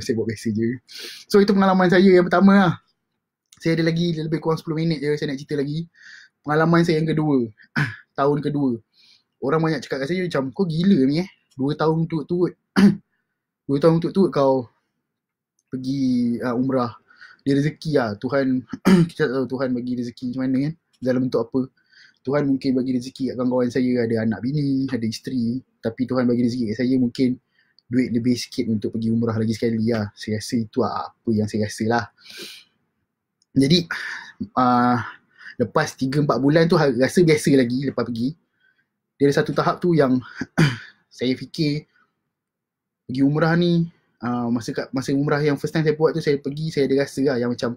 sibuk biasa je. So itu pengalaman saya yang pertama lah. Saya ada lagi lebih kurang 10 minit je saya nak cerita lagi. Pengalaman saya yang kedua, tahun kedua. Orang banyak cakap kat saya macam, kau gila ni 2 tahun turut-turut 2 tahun turut-turut kau pergi umrah. Dia rezeki lah Tuhan. Kita tak tahu Tuhan bagi rezeki macam mana kan, dalam bentuk apa. Tuhan mungkin bagi rezeki kat kawan-kawan saya, ada anak bini, ada isteri, tapi Tuhan bagi rezeki kat saya mungkin duit lebih sikit untuk pergi umrah lagi sekali lah. Saya rasa itu apa yang saya rasa lah. Jadi lepas 3-4 bulan tu rasa biasa lagi lepas pergi. Dia ada satu tahap tu yang saya fikir pergi umrah ni, masa umrah yang first time saya buat tu, saya pergi, saya ada rasa lah yang macam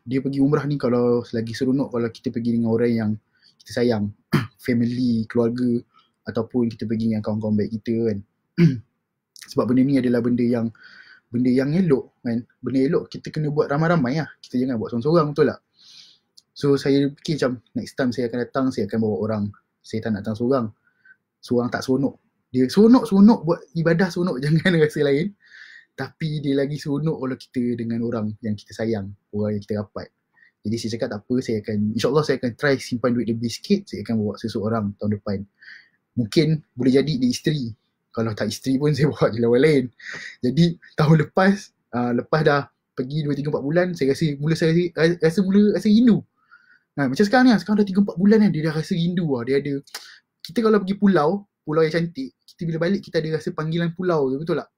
dia pergi umrah ni kalau lagi seronok kalau kita pergi dengan orang yang kita sayang, family, keluarga, ataupun kita pergi dengan kawan-kawan baik kita kan. Sebab benda ni adalah benda yang elok kan. Benda elok kita kena buat ramai-ramai lah. Kita jangan buat seorang-seorang, betul tak? So saya fikir macam next time saya akan datang, saya akan bawa orang. Saya tak nak datang seorang. Seorang tak seronok. Dia seronok buat ibadah, seronok jangan rasa lain. Tapi dia lagi seronok kalau kita dengan orang yang kita sayang, orang yang kita rapat. Jadi saya cakap tak apa, InsyaAllah saya akan try simpan duit lebih sikit, saya akan bawa seseorang tahun depan. Mungkin boleh jadi dia isteri. Kalau tak isteri pun saya bawa je lawan lain. Jadi tahun lepas dah pergi 2-3-4 bulan, saya rasa mula rasa rindu. Macam sekarang ni, sekarang dah 3-4 bulan kan, dia dah rasa rindu lah. Dia ada, kita kalau pergi pulau yang cantik, kita bila balik kita ada rasa panggilan pulau tu, betul tak?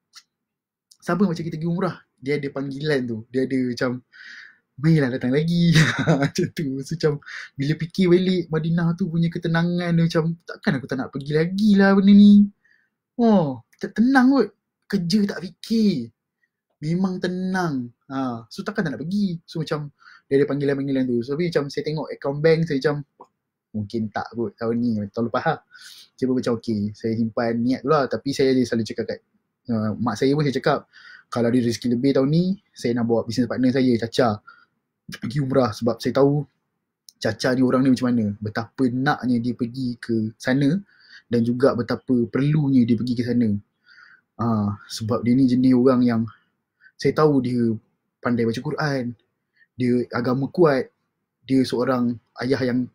Sama macam kita pergi umrah, dia ada panggilan tu. Dia ada macam, marilah datang lagi. Macam tu. So macam, bila fikir balik Madinah tu punya ketenangan, macam, takkan aku tak nak pergi lagi lah benda ni. Tak tenang kot. Kerja tak fikir. Memang tenang. So takkan tak nak pergi. So macam, dia ada panggilan-panggilan tu. So tapi macam saya tengok account bank, saya macam, mungkin tak kot tahun ni, tahun lepas lah. Saya pun macam okay, saya simpan niat tu lah. Tapi saya selalu cakap kat mak saya pun, saya cakap kalau ada rezeki lebih tahun ni, saya nak bawa business partner saya, Caca, pergi umrah. Sebab saya tahu Caca ni orang ni macam mana, betapa naknya dia pergi ke sana, dan juga betapa perlunya dia pergi ke sana. Sebab dia ni jenis orang yang saya tahu dia pandai baca Quran, dia agama kuat, dia seorang ayah yang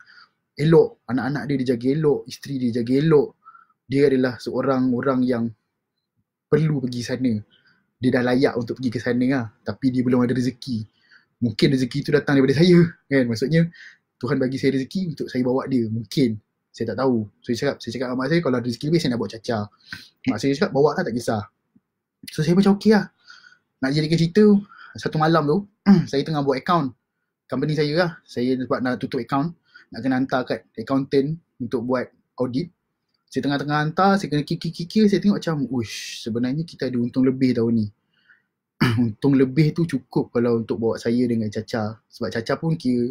elok, anak-anak dia jaga elok, isteri dia jaga elok. Dia adalah seorang orang yang perlu pergi sana. Dia dah layak untuk pergi ke sana lah. Tapi dia belum ada rezeki. Mungkin rezeki tu datang daripada saya kan. Maksudnya Tuhan bagi saya rezeki untuk saya bawa dia. Mungkin. Saya tak tahu. So saya cakap dengan mak saya, kalau ada rezeki lebih saya nak bawa Caca. Mak saya cakap bawa lah, tak kisah. So saya macam okey lah. Nak jadikan cerita, satu malam tu saya tengah buat account company saya lah. Saya sebab nak tutup account, nak kena hantar kat accountant untuk buat audit. Saya tengah-tengah hantar, saya kena kikir-kikir, saya tengok macam, sebenarnya kita ada untung lebih tahun ni. Untung lebih tu cukup kalau untuk bawa saya dengan Caca. Sebab Caca pun kira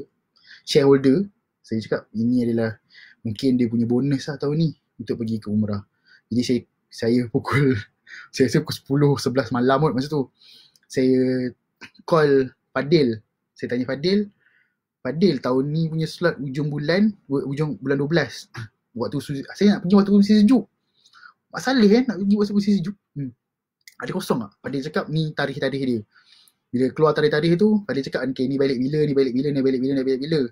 shareholder. Saya cakap ini adalah mungkin dia punya bonus lah tahun ni untuk pergi ke umrah. Jadi saya pukul, saya rasa pukul 10-11 malam kot masa tu. Saya call Fadil. Saya tanya Fadil tahun ni punya slot ujung bulan 12. Waktu saya nak pergi waktu musim sejuk. Masalah nak pergi waktu musim sejuk. Ada kosong tak? Fadil cakap ni tarikh-tarikh dia. Bila keluar tarikh-tarikh tu, Fadil cakap okay, ni balik bila.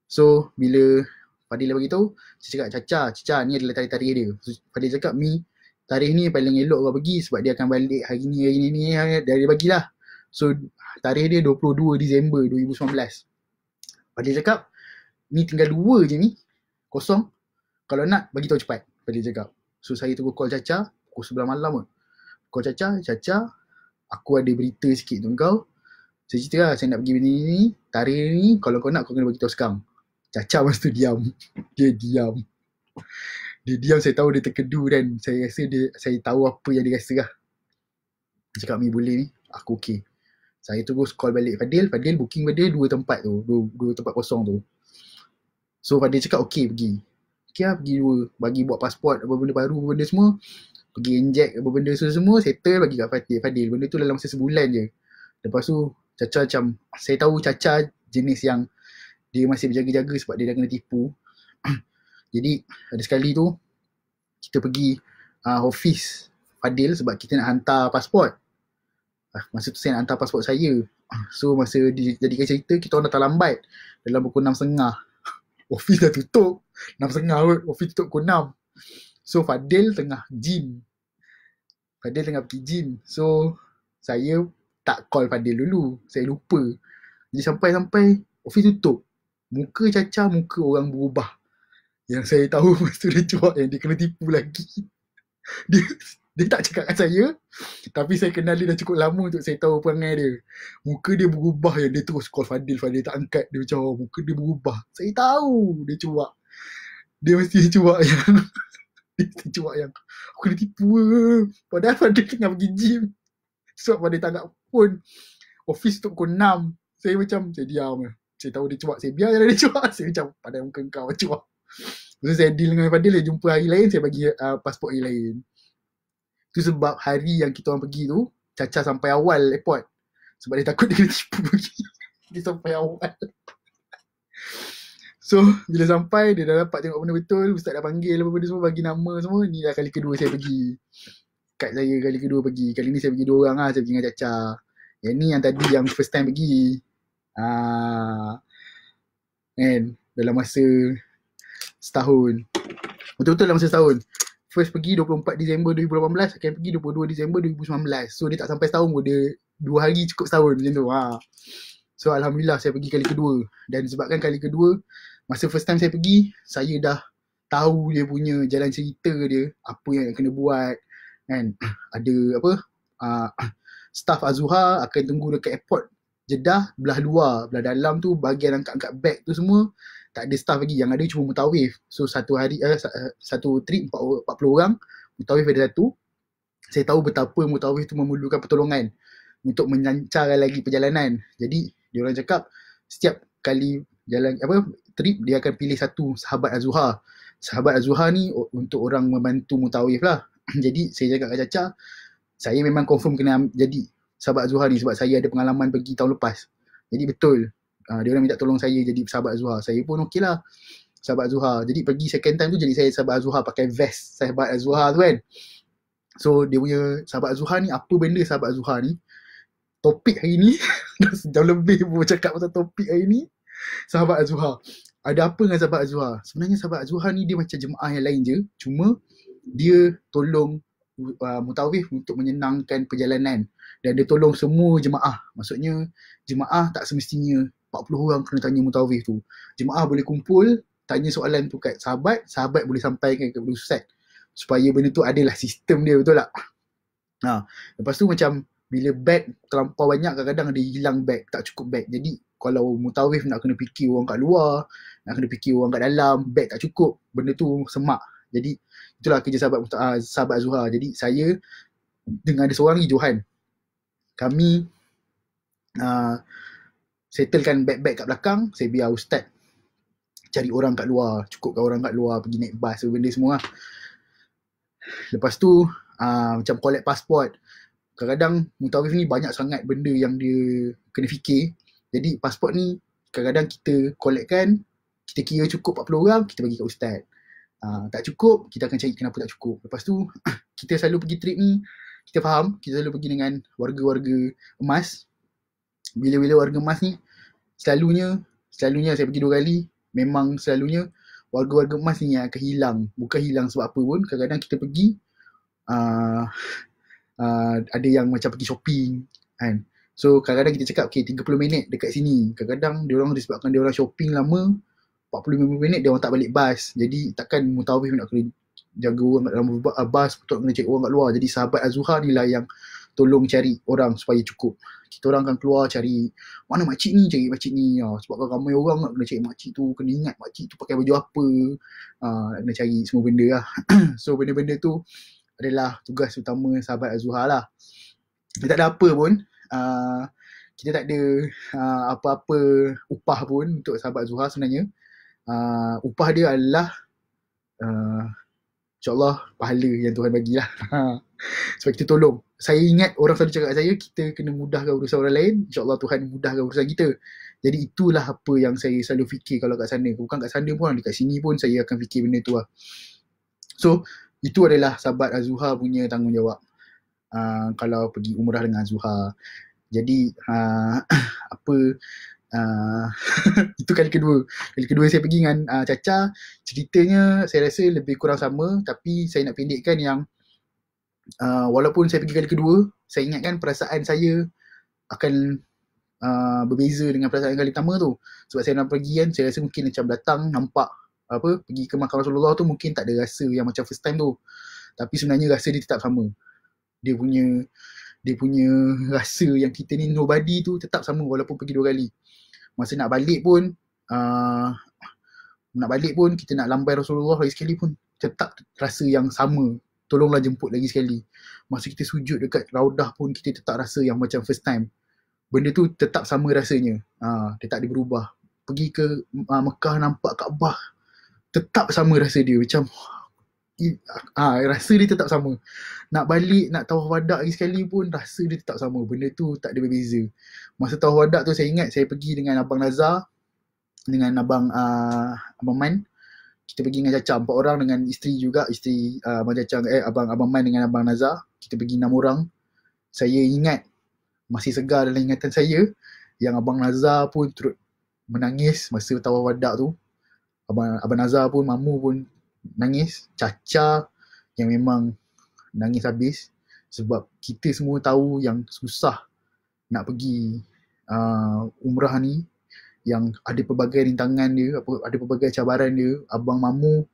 So bila Fadil bagi tahu, saya cakap Caca ni adalah tarikh-tarikh dia. So, Fadil cakap ni tarikh ni paling elok kau pergi sebab dia akan balik hari ni dia bagilah. So tarikh dia 22 Disember 2019. Fadil cakap ni tinggal 2 je ni kosong. Kalau nak, bagi tahu cepat. Fadil cakap. So saya terus call Caca pukul 11 malam pun. Call Caca, aku ada berita sikit untuk kau. Saya cerita lah, saya nak pergi ni, tarikh ni, kalau kau nak, kau kena bagi tahu sekarang. Caca masa tu diam. Dia diam, saya tahu dia terkedu dan saya rasa saya tahu apa yang dia rasa lah. Dia cakap, Mi boleh ni, aku okey. Saya terus call balik Fadil booking benda 2 tempat tu, 2 tempat kosong tu. So Fadil cakap okey pergi. Okey lah pergi 2, bagi buat pasport apa benda baru, benda semua. Pergi inject apa benda semua, settle bagi kat Fadil. Benda tu dalam masa sebulan je. Lepas tu Caca macam, saya tahu Caca jenis yang dia masih berjaga-jaga sebab dia dah kena tipu. Jadi ada sekali tu kita pergi office Fadil sebab kita nak hantar pasport. Masa tu saya nak hantar pasport saya. So masa dijadikan cerita, kita orang datang lambat. Dalam pukul 6.30. Office dah tutup. 6.30 kot. Office tutup pukul 6. So Fadil tengah gym. Fadil tengah pergi gym. So saya tak call Fadil dulu. Saya lupa. Jadi sampai-sampai office tutup. Muka Caca, muka orang berubah. Yang saya tahu masa tu dia cuak yang dia kena tipu lagi. Dia tak cakap dengan saya, tapi saya kenal dia dah cukup lama untuk saya tahu perangai dia. Muka dia berubah yang dia terus call Fadil tak angkat. Dia macam, muka dia berubah. Saya tahu dia cuak. Dia mesti cuak yang dia mesti cuak yang aku kena tipu ke. Padahal Fadil tengah pergi gym. Sebab Fadil tak nak pun. Office tu pukul 6. Saya macam, saya diam. Saya tahu dia cuak. Saya biar dia cuak. Saya macam, padahal muka kau cuak. Lepas saya deal dengan Fadil, dia jumpa hari lain, saya bagi pasport hari lain. Itu sebab hari yang kita orang pergi tu, Caca sampai awal airport. Sebab dia takut dia kena tipu lagi. Dia sampai awal. So, bila sampai, dia dah dapat tengok benda betul. Ustaz dah panggil apa benda semua, bagi nama semua. Ni dah kali kedua saya pergi. Kad saya kali kedua pergi. Kali ni saya pergi 2 orang lah, saya pergi dengan Caca. Yang ni yang tadi, yang first time pergi. Kan? Dalam masa setahun. Betul-betul dalam masa setahun. First pergi 24 Disember 2018, akan pergi 22 Disember 2019. So dia tak sampai setahun pun, dia 2 hari cukup setahun macam tu. So Alhamdulillah saya pergi kali kedua. Dan sebabkan kali kedua, masa first time saya pergi, saya dah tahu dia punya jalan cerita dia, apa yang kena buat. Kan? Ada apa, staff Azuhar akan tunggu dekat airport Jeddah, belah luar. Belah dalam tu, bahagian angkat-angkat beg tu semua, tak ada staff lagi. Yang ada cuma mutawif. So satu hari, satu trip 40 orang, mutawif ada satu. Saya tahu betapa mutawif tu memerlukan pertolongan untuk menyancarkan lagi perjalanan. Jadi diorang cakap setiap kali jalan trip, dia akan pilih satu sahabat Azuhar. Sahabat Azuhar ni untuk orang membantu mutawif lah. Jadi saya cakap kat Caca, saya memang confirm kena jadi sahabat Azuhar ni sebab saya ada pengalaman pergi tahun lepas. Jadi betul. Dia orang minta tolong saya jadi sahabat Azuhar. Saya pun okey lah, sahabat Azuhar. Jadi pergi second time tu jadi saya sahabat Azuhar, pakai vest sahabat Azuhar tu kan. So dia punya sahabat Azuhar ni, apa benda sahabat Azuhar ni, topik hari ni dah sejam lebih pun cakap pasal topik hari ni, sahabat Azuhar. Ada apa dengan sahabat Azuhar? Sebenarnya sahabat Azuhar ni dia macam jemaah yang lain je, cuma dia tolong mutawif untuk menyenangkan perjalanan. Dan dia tolong semua jemaah. Maksudnya jemaah tak semestinya 40 orang kena tanya mutawif tu. Jemaah boleh kumpul, tanya soalan tu kat sahabat, sahabat boleh sampaikan kepada ustaz. Supaya benda tu adalah sistem dia, betul tak? Lepas tu macam bila beg terlampau banyak, kadang-kadang ada hilang beg, tak cukup beg. Jadi kalau mutawif nak kena fikir orang kat luar, nak kena fikir orang kat dalam, beg tak cukup, benda tu semak. Jadi itulah kerja sahabat Azuhar. Jadi saya dengan ada seorang ni, Johan, kami settlekan beg-beg kat belakang. Saya biar ustaz cari orang kat luar, cukupkan orang kat luar, pergi naik bas, benda semua lah. Lepas tu macam collect pasport. Kadang-kadang mutawif ni banyak sangat benda yang dia kena fikir. Jadi pasport ni kadang-kadang kita collectkan, kita kira cukup 40 orang, kita bagi kat ustaz. Tak cukup, kita akan cari kenapa tak cukup. Lepas tu kita selalu pergi trip ni, kita faham, kita selalu pergi dengan warga-warga emas. Bila-bila warga emas ni, selalunya saya pergi 2 kali, memang selalunya warga-warga emas ni yang akan hilang. Bukan hilang sebab apa pun, kadang-kadang kita pergi ada yang macam pergi shopping kan. So kadang-kadang kita cakap okay 30 minit dekat sini. Kadang-kadang diorang disebabkan diorang shopping lama, 40-50 minit dia orang tak balik bas. Jadi takkan mutawif nak kena jaga orang dalam bas, betul kena cari orang kat luar. Jadi sahabat Azuhar ni lah yang tolong cari orang supaya cukup. Kita orang akan keluar cari mana makcik ni, cari makcik ni. Sebab kalau ramai orang nak kena cari makcik tu, kena ingat makcik tu pakai baju apa, nak kena cari semua benda lah. So benda-benda tu adalah tugas utama sahabat Azuhar lah. Tak ada apa pun, kita tak ada apa-apa upah pun untuk sahabat Zuha sebenarnya. Upah dia adalah InsyaAllah pahala yang Tuhan bagilah. Sebab kita tolong. Saya ingat orang selalu cakap kat saya, kita kena mudahkan urusan orang lain, InsyaAllah Tuhan mudahkan urusan kita. Jadi itulah apa yang saya selalu fikir kalau kat sana. Bukan kat sana pun, dekat sini pun saya akan fikir benda tu lah. So, itu adalah sahabat Azuha punya tanggungjawab. Kalau pergi umrah dengan Azuha. Jadi, itu kali kedua. Kali kedua saya pergi dengan Caca. Ceritanya saya rasa lebih kurang sama, tapi saya nak pendekkan yang walaupun saya pergi kali kedua, saya ingatkan perasaan saya akan berbeza dengan perasaan kali pertama tu. Sebab saya nak pergi kan, saya rasa mungkin macam datang nampak pergi ke makam Rasulullah tu mungkin tak ada rasa yang macam first time tu. Tapi sebenarnya rasa dia tetap sama. Dia punya rasa yang kita ni nobody tu tetap sama walaupun pergi 2 kali. Masa nak balik pun kita nak lambai Rasulullah lagi sekali pun tetap rasa yang sama. Tolonglah jemput lagi sekali. Masa kita sujud dekat Raudah pun kita tetap rasa yang macam first time. Benda tu tetap sama rasanya. Dia tak ada berubah. Pergi ke Mekah nampak Kaabah, tetap sama rasa dia. Macam rasa dia tetap sama. Nak balik, nak tawaf wadak lagi sekali pun rasa dia tetap sama. Benda tu tak ada berbeza. Masa tawaf wadak tu saya ingat saya pergi dengan Abang Nazar, dengan Abang Man. Kita pergi dengan Caca 4 orang, dengan isteri juga, isteri Abang Caca, Abang Man dengan Abang Nazar. Kita pergi 6 orang. Saya ingat, masih segar dalam ingatan saya, yang Abang Nazar pun turut menangis masa tawaf wadak tu. Abang Nazar pun, Mamu pun nangis. Caca yang memang nangis habis. Sebab kita semua tahu yang susah nak pergi umrah ni, yang ada pelbagai rintangan dia, ada pelbagai cabaran dia. Abang Mamu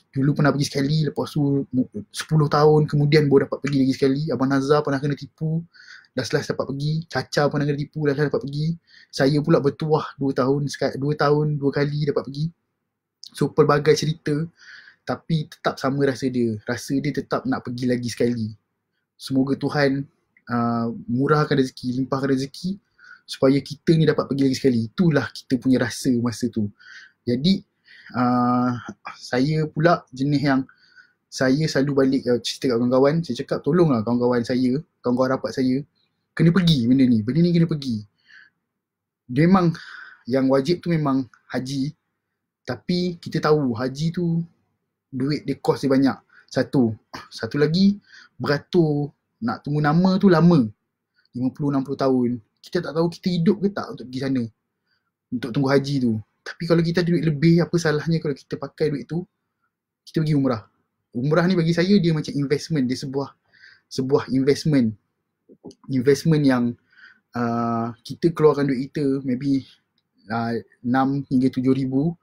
dulu pernah pergi sekali, lepas tu 10 tahun kemudian baru dapat pergi lagi sekali. Abang Nazar pernah kena tipu, last dapat pergi. Caca pernah kena tipu, last dapat pergi. Saya pula bertuah 2 tahun 2 kali dapat pergi. So pelbagai cerita, tapi tetap sama rasa dia. Rasa dia tetap nak pergi lagi sekali. Semoga Tuhan murahkan rezeki, limpahkan rezeki supaya kita ni dapat pergi lagi sekali. Itulah kita punya rasa masa tu. Jadi saya pula jenis yang saya selalu balik cerita kat kawan-kawan. Saya cakap tolonglah kawan-kawan saya, kawan-kawan rapat saya, kena pergi benda ni kena pergi. Dia memang yang wajib tu memang haji, tapi kita tahu haji tu duit dia cost dia banyak. Satu lagi, beratur nak tunggu nama tu lama, 50-60 tahun. Kita tak tahu kita hidup ke tak untuk pergi sana, untuk tunggu haji tu. Tapi kalau kita ada duit lebih, apa salahnya kalau kita pakai duit tu kita pergi umrah. Umrah ni bagi saya dia macam investment. Dia sebuah investment yang kita keluarkan duit kita maybe 6 hingga 7 ribu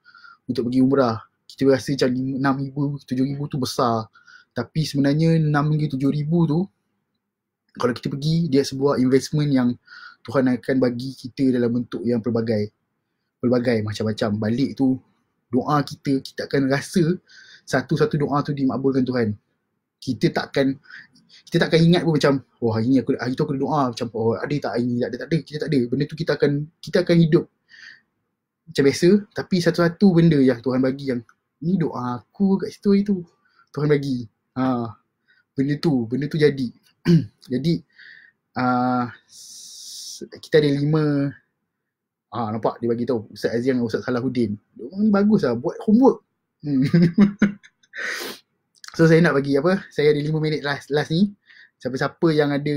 untuk pergi umrah. Kita rasa macam 6 ribu, 7 ribu tu besar. Tapi sebenarnya 6 hingga 7 ribu tu, kalau kita pergi, dia sebuah investment yang Tuhan akan bagi kita dalam bentuk yang pelbagai macam-macam. Balik tu, doa kita akan rasa satu-satu doa tu dimakbulkan Tuhan. Kita takkan ingat pun macam, wah hari tu aku ada doa macam, oh ada tak hari ni, tak ada. Kita tak ada. Benda tu kita akan hidup macam biasa, tapi satu-satu benda yang Tuhan bagi, yang ni doa aku kat situ itu Tuhan bagi. Benda tu jadi. Jadi kita ada 5. Nampak dia bagi tahu Ustaz Azian dengan Ustaz Salahuddin. Diorang ni bagus lah buat homework. So saya nak bagi saya ada 5 minit last ni. Siapa-siapa yang ada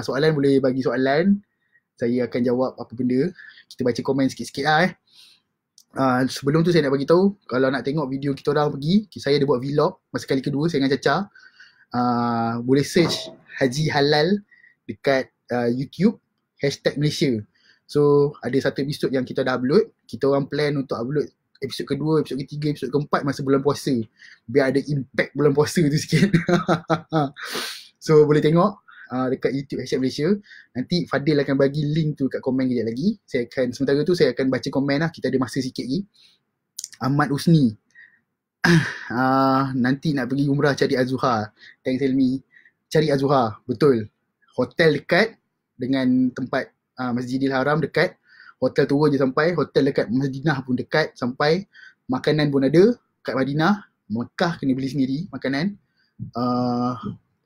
soalan boleh bagi soalan. Saya akan jawab apa benda. Kita baca komen sikit-sikit lah. Sebelum tu saya nak bagi tahu, kalau nak tengok video kita orang pergi, saya ada buat vlog masa kali kedua saya dengan Caca. Boleh search Haji Halal dekat YouTube #Malaysia. So ada satu episod yang kita dah upload. Kita orang plan untuk upload episod kedua, episod ketiga, episod keempat masa bulan puasa, biar ada impact bulan puasa tu sikit. So boleh tengok dekat YouTube #Malaysia. Nanti Fadil akan bagi link tu kat komen kejap lagi. Sementara tu saya akan baca komen lah. Kita ada masa sikit lagi. Ahmad Usni, nanti nak pergi umrah cari Azuha. Thanks Helmi. Cari Azuha, betul. Hotel dekat dengan tempat Masjidil Haram dekat. Hotel turun je sampai. Hotel dekat Madinah pun dekat sampai. Makanan pun ada kat Madinah. Mekah kena beli sendiri makanan.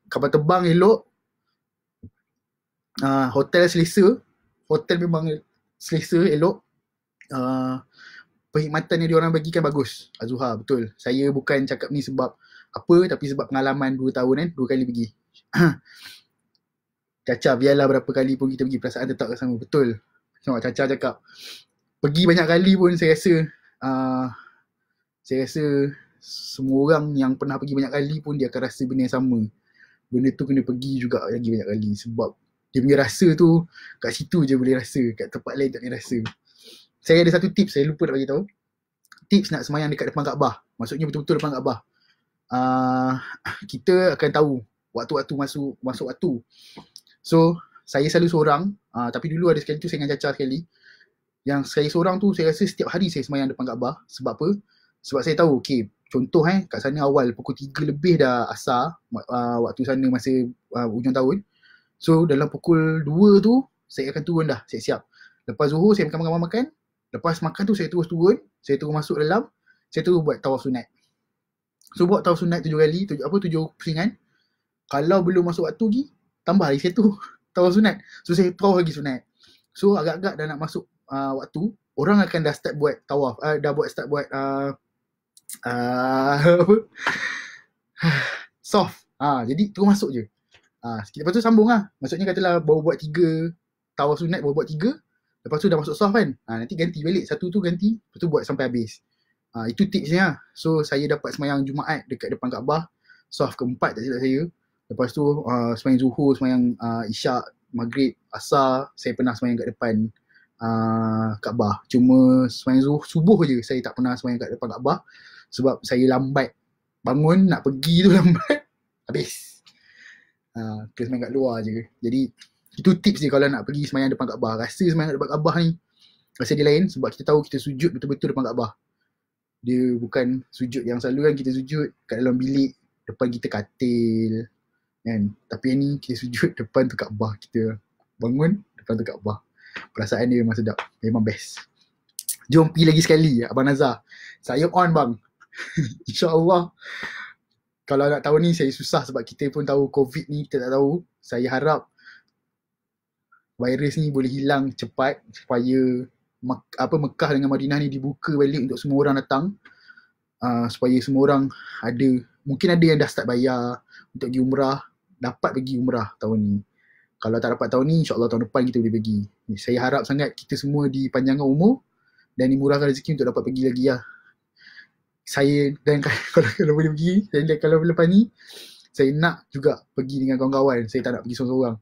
Kapal terbang elok. Hotel selesa. Hotel memang selesa, elok. Perkhidmatan yang diorang bagikan bagus, Azuhar, betul. Saya bukan cakap ni sebab apa, tapi sebab pengalaman 2 tahun kan, 2 kali pergi. Caca, biarlah berapa kali pun kita pergi, perasaan tetap sama, betul. Tengok Caca cakap, pergi banyak kali pun saya rasa semua orang yang pernah pergi banyak kali pun dia akan rasa benda yang sama. Benda tu kena pergi juga lagi banyak kali sebab dia punya rasa tu kat situ je boleh rasa, kat tempat lain tak boleh rasa. Saya ada satu tips, saya lupa nak bagi tahu. Tips nak semayang dekat depan Kaabah. Maksudnya betul-betul depan Kaabah. Kita akan tahu waktu-waktu masuk waktu. So, saya selalu seorang, tapi dulu ada sekali tu saya dengan Caca sekali. Yang saya seorang tu, saya rasa setiap hari saya semayang depan Kaabah. Sebab apa? Sebab saya tahu, okay, contoh kat sana awal pukul 3 lebih dah asar, waktu sana masa hujung tahun. So, dalam pukul 2 tu, saya akan turun dah, siap-siap. Lepas zuhur, saya makan. Lepas makan tu, saya terus turun. Saya terus masuk dalam. Saya terus buat tawaf sunat. So, buat tawaf sunat 7 kali. 7 pusingan. Kalau belum masuk waktu lagi, tambah lagi 1 tawaf sunat. So, saya tawaf lagi sunat. So, agak-agak dah nak masuk waktu, orang akan dah start buat tawaf. Start buat soft. Jadi, terus masuk je. Lepas tu sambung lah. Maksudnya katalah baru buat 3 tawaf sunat, baru buat 3. Lepas tu dah masuk soft kan. Nanti ganti balik. 1 tu ganti. Lepas tu buat sampai habis. Itu tipsnya. So saya dapat semayang Jumaat dekat depan Kaabah. Soft keempat tak silap saya. Lepas tu semayang Zuhur, semayang Isyak, Maghrib, Asar. Saya pernah semayang kat depan Kaabah. Cuma semayang subuh je saya tak pernah semayang kat depan Kaabah. Sebab saya lambat. Bangun nak pergi tu lambat. Habis. Kita semayang kat luar je. Jadi itu tips dia kalau nak pergi semayang depan Kaabah. Rasa semayang depan Kaabah ni rasa dia lain sebab kita tahu kita sujud betul-betul depan Kaabah. Dia bukan sujud yang selalu kan kita sujud kat dalam bilik, depan kita katil kan. Tapi yang ni kita sujud depan tu Kaabah. Kita bangun depan tu Kaabah. Perasaan dia memang sedap. Memang best. Jom pergi lagi sekali Abang Nazar. Saya on bang. InsyaAllah. Kalau nak tahu ni saya susah sebab kita pun tahu COVID ni kita tak tahu. Saya harap virus ni boleh hilang cepat supaya Mekah dengan Madinah ni dibuka balik untuk semua orang datang. Supaya semua orang ada, mungkin ada yang dah start bayar untuk pergi umrah, dapat pergi umrah tahun ni. Kalau tak dapat tahun ni, insyaAllah tahun depan kita boleh pergi. Saya harap sangat kita semua dipanjangkan umur dan dimurahkan rezeki untuk dapat pergi lagi lah. Saya dan kalau boleh pergi, kalau lepas ni saya nak juga pergi dengan kawan-kawan. Saya tak nak pergi seorang-seorang.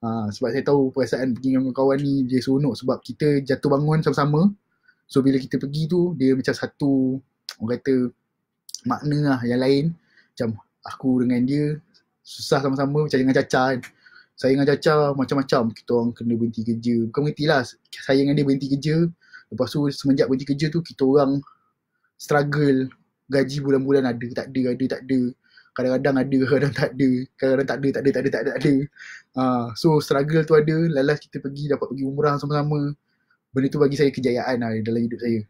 Sebab saya tahu perasaan pergi dengan kawan ni dia seronok sebab kita jatuh bangun sama-sama. So bila kita pergi tu dia macam satu, orang kata, makna lah yang lain. Macam aku dengan dia susah sama-sama, macam dengan Caca kan. Saya dengan Caca macam-macam, kita orang kena berhenti kerja. Bukan berhenti lah, saya dengan dia berhenti kerja. Lepas tu semenjak berhenti kerja tu kita orang struggle. Gaji bulan-bulan ada tak ada. Kadang-kadang ada, kadang tak ada. Kadang-kadang tak ada. So struggle tu ada. Lalas kita dapat pergi umrah sama-sama. Benda tu bagi saya kejayaan lah dalam hidup saya.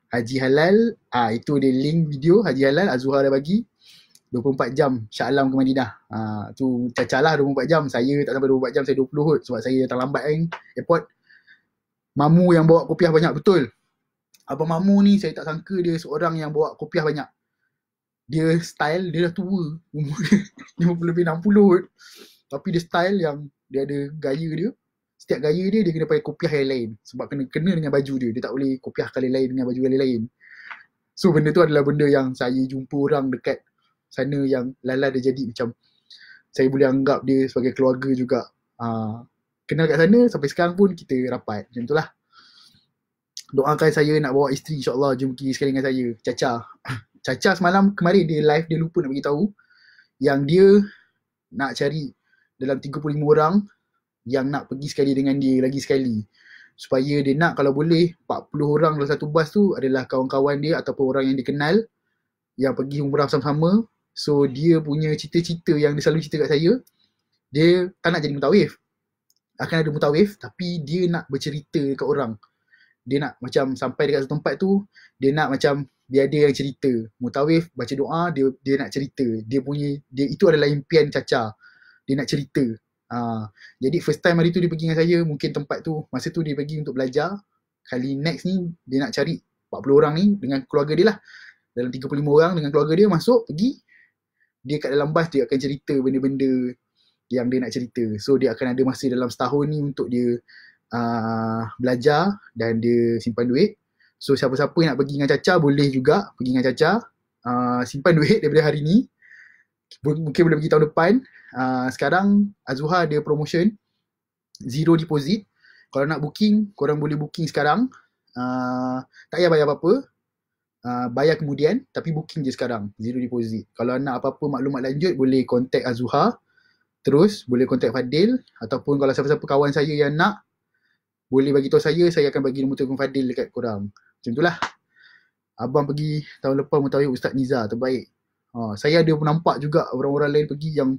Haji Halal, itu dia link video Haji Halal Azuhar dah bagi 24 jam Shah Alam ke Madinah. Tu Caca lah 24 jam. Saya tak sampai 24 jam, saya 20 kot sebab saya datang lambat kan airport. Mamu yang bawa kopiah banyak, betul. Abang Mamu ni saya tak sangka dia seorang yang bawa kopiah banyak. Dia style, dia dah tua. Umur dia 50 lebih 60 kot. Tapi dia style yang dia ada gaya dia. Setiap gaya dia kena pakai kopiah yang lain. Sebab kena dengan baju dia. Dia tak boleh kopiah kali lain dengan baju kali lain. So benda tu adalah benda yang saya jumpa orang dekat sana yang lala dia jadi macam saya boleh anggap dia sebagai keluarga juga. Kenal kat sana sampai sekarang pun kita rapat. Macam tu lah. Doakan saya nak bawa isteri, insyaAllah jom pergi sekali dengan saya. Caca semalam kemarin dia live, dia lupa nak beritahu yang dia nak cari dalam 35 orang yang nak pergi sekali dengan dia lagi sekali. Supaya dia nak kalau boleh 40 orang dalam satu bas tu adalah kawan-kawan dia ataupun orang yang dia kenal yang pergi umrah sama-sama. So dia punya cita-cita yang dia selalu cerita kat saya, Dia tak nak jadi mutawif. Akan ada mutawif tapi dia nak bercerita kat orang. Dia nak macam sampai dekat satu tempat tu, dia nak macam dia ada yang cerita. Mutawif baca doa, dia nak cerita. Dia itu adalah impian Caca. Dia nak cerita. Jadi first time hari tu dia pergi dengan saya, mungkin tempat tu masa tu dia pergi untuk belajar. Kali next ni dia nak cari 40 orang ni dengan keluarga dia lah. Dalam 35 orang dengan keluarga dia masuk, pergi. Dia kat dalam bas dia akan cerita benda-benda yang dia nak cerita. So dia akan ada masa dalam setahun ni untuk dia belajar dan dia simpan duit. So siapa-siapa yang nak pergi dengan Caca boleh juga pergi dengan Caca. Simpan duit daripada hari ni. Mungkin boleh pergi tahun depan. Sekarang Azuha ada promotion 0 deposit. Kalau nak booking, korang boleh booking sekarang. Tak payah bayar apa-apa. Bayar kemudian, tapi booking je sekarang, 0 deposit. Kalau nak apa-apa maklumat lanjut, boleh contact Azuha. Terus boleh contact Fadil. Ataupun kalau siapa-siapa kawan saya yang nak, boleh bagi tahu saya akan bagi nombor telefon Fadil dekat korang. Macam itulah. Abang pergi tahun lepas mutawif Ustaz Niza, terbaik. Saya ada nampak juga orang-orang lain pergi yang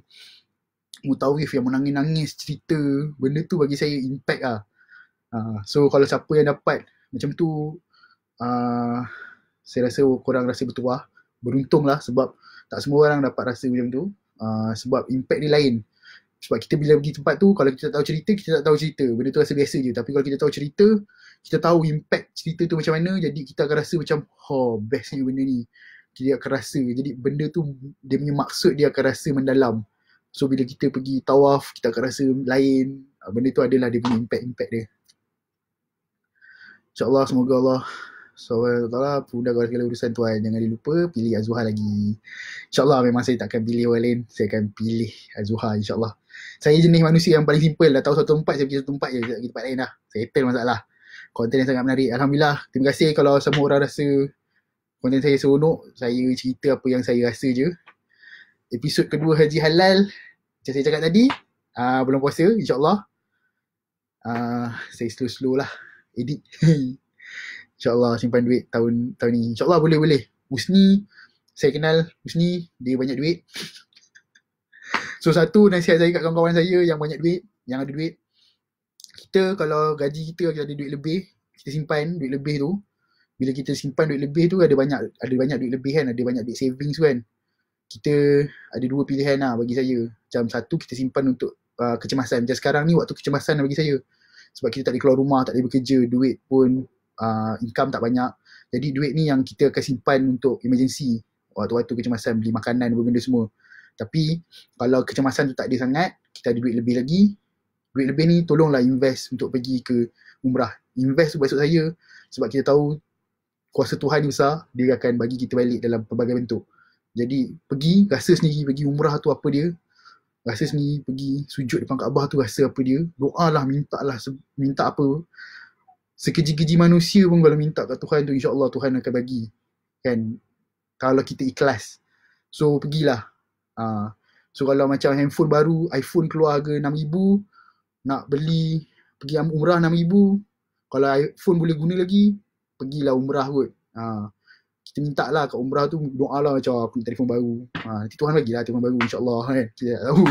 mutawif yang menangis-nangis cerita. Benda tu bagi saya impact lah. So kalau siapa yang dapat macam tu, saya rasa korang rasa bertuah. Beruntung lah sebab tak semua orang dapat rasa macam tu. Sebab impact dia lain. Sebab kita bila pergi tempat tu, kalau kita tak tahu cerita, kita tak tahu cerita. Benda tu rasa biasa je. Tapi kalau kita tahu cerita, kita tahu impact cerita tu macam mana, jadi kita akan rasa macam, bestnya benda ni. Kita akan rasa. Jadi benda tu, dia punya maksud dia akan rasa mendalam. So bila kita pergi tawaf, kita akan rasa lain. Benda tu adalah dia punya impact dia. InsyaAllah, semoga Allah SWT pudahkan segala urusan tuan. Jangan lupa pilih Azuha lagi. InsyaAllah memang saya tak akan pilih orang lain. Saya akan pilih Azuha insyaAllah. Saya jenis manusia yang paling simple. Dah tahu satu tempat, saya pergi satu tempat je. Pergi tempat lain dah. Settle masalah. Konten yang sangat menarik. Alhamdulillah. Terima kasih kalau semua orang rasa konten saya seronok. Saya cerita apa yang saya rasa je. Episod kedua Haji Halal. Macam saya cakap tadi, bulan puasa insyaAllah. Saya slow-slow lah edit. InsyaAllah simpan duit tahun ni. InsyaAllah boleh. Husni, saya kenal Husni, dia banyak duit. So satu nasihat saya kat kawan-kawan saya yang banyak duit, yang ada duit. Kita kalau gaji kita ada duit lebih, kita simpan duit lebih tu. Bila kita simpan duit lebih tu ada banyak duit lebih kan, ada banyak duit savings kan. Kita ada dua pilihan lah bagi saya. Macam satu kita simpan untuk kecemasan. Macam sekarang ni waktu kecemasan bagi saya. Sebab kita tak boleh keluar rumah, tak boleh bekerja, duit pun income tak banyak. Jadi duit ni yang kita akan simpan untuk emergency. Waktu-waktu kecemasan, beli makanan, benda semua. Tapi kalau kecemasan tu tak ada sangat, kita ada duit lebih lagi. Duit lebih ni tolonglah invest untuk pergi ke umrah. Invest tu maksud saya sebab kita tahu kuasa Tuhan ni besar, dia akan bagi kita balik dalam pelbagai bentuk. Jadi pergi, rasa sendiri pergi umrah tu apa dia. Rasa sendiri pergi sujud depan Kaabah tu rasa apa dia. Doalah, minta apa. Sekeji-keji manusia pun kalau minta kat Tuhan tu, insyaAllah Tuhan akan bagi. Kan? Kalau kita ikhlas. So pergilah. So kalau macam handphone baru, iPhone keluar harga RM6,000, nak beli, pergi umrah RM6,000. Kalau iPhone boleh guna lagi, pergilah umrah kot. Kita minta lah kat umrah tu, doa lah macam aku nak telefon baru. Nanti Tuhan bagilah telefon baru insyaAllah kan. Kita tak tahu.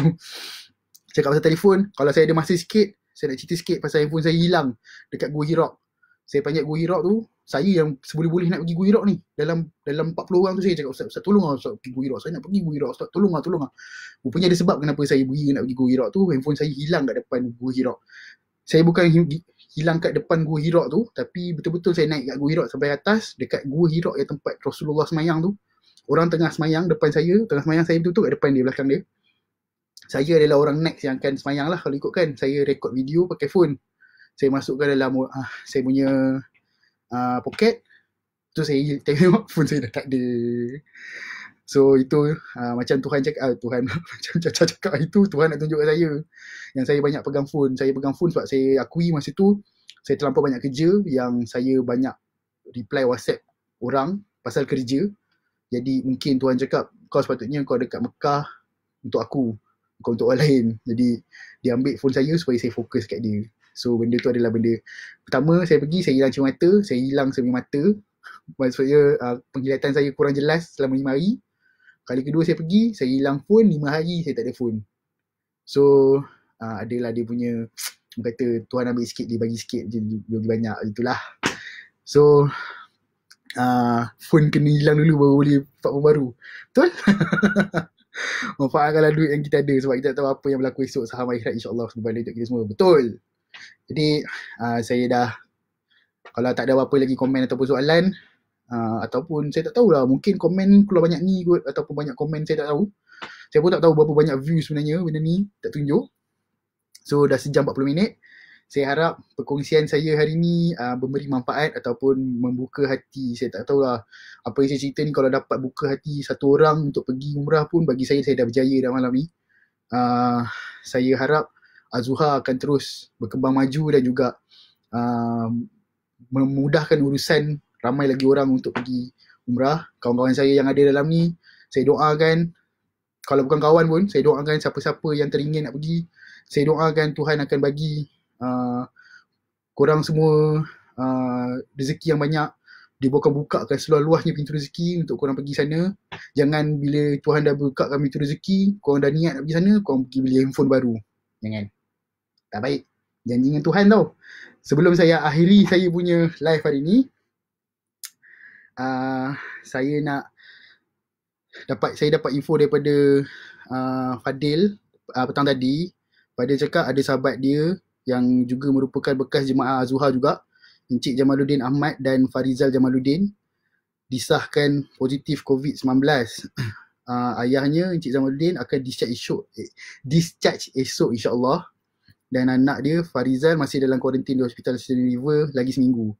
Cakap pasal telefon, kalau saya ada masa sikit, saya nak cerita sikit pasal handphone saya hilang dekat Gua Hirok. Saya panjat Gua Hirok tu, saya yang seboleh-boleh nak pergi Gua Hirok ni. Dalam 40 orang tu saya cakap, Ustaz tolong lah Ustaz pergi Gua Hirok. Saya nak pergi Gua Hirok, Ustaz tolong lah. Rupanya ada sebab kenapa saya nak pergi Gua Hirok tu. Handphone saya hilang kat depan Gua Hirok. Saya bukan hilang kat depan Gua Hirok tu, tapi betul-betul saya naik kat Gua Hirok sampai atas, dekat Gua Hirok yang tempat Rasulullah semayang tu. Orang tengah semayang depan saya, tengah semayang saya betul-betul kat depan dia, belakang dia. Saya adalah orang next yang akan semayang lah kalau ikutkan. Saya rekod video pakai phone. Saya masukkan dalam saya punya poket. Tu saya tengok phone saya dah tak ada. So itu macam Tuhan cakap, macam Caca cakap itu, Tuhan nak tunjuk kat saya. Yang saya banyak pegang phone. Saya pegang phone sebab saya akui masa tu, saya terlampau banyak kerja yang saya banyak reply WhatsApp orang pasal kerja. Jadi mungkin Tuhan cakap, kau sepatutnya kau dekat Mekah untuk aku, bukan untuk orang lain. Jadi dia ambil phone saya supaya saya fokus kat dia. So benda tu adalah benda pertama. Saya pergi, saya hilang cermin mata, saya hilang semi mata. Maksudnya penglihatan saya kurang jelas selama 5 hari. Kali kedua saya pergi, saya hilang phone 5 hari, saya tak ada phone. So adalah dia punya, kata Tuhan ambil sikit, dia bagi sikit, dia bagi banyak, itulah. So phone kena hilang dulu baru boleh dapat phone baru. Betul? Manfaatkanlah duit yang kita ada, sebab kita tak tahu apa yang berlaku esok. Saham akhirat insyaAllah berbalik untuk kita semua. Betul. Jadi saya dah, kalau tak ada apa-apa lagi komen ataupun soalan, ataupun saya tak tahulah, mungkin komen keluar banyak ni kot, ataupun banyak komen saya tak tahu. Saya pun tak tahu berapa banyak view sebenarnya benda ni, tak tunjuk. So dah sejam 40 minit. Saya harap perkongsian saya hari ni memberi manfaat ataupun membuka hati. Saya tak tahulah apa yang saya cerita ni, kalau dapat buka hati satu orang untuk pergi umrah pun, bagi saya dah berjaya dah malam ni. Saya harap Azuha akan terus berkembang maju dan juga memudahkan urusan ramai lagi orang untuk pergi umrah. Kawan-kawan saya yang ada dalam ni, saya doakan, kalau bukan kawan pun, saya doakan siapa-siapa yang teringin nak pergi, saya doakan Tuhan akan bagi korang semua rezeki yang banyak. Dia akan bukakan seluas-luasnya pintu rezeki untuk korang pergi sana. Jangan bila Tuhan dah bukakan pintu rezeki, korang dah niat nak pergi sana, korang pergi beli handphone baru. Jangan. Tak baik. Janji dengan Tuhan tau. Sebelum saya akhiri saya punya live hari ni, saya dapat info daripada Fadil petang tadi. Fadil cakap ada sahabat dia yang juga merupakan bekas jemaah Azuha juga, Encik Jamaluddin Ahmad dan Farizal Jamaluddin, disahkan positif COVID-19. Ayahnya Encik Jamaluddin akan discharge esok insyaAllah. Dan anak dia Farizal masih dalam kuarantin di Hospital Sydney River lagi seminggu.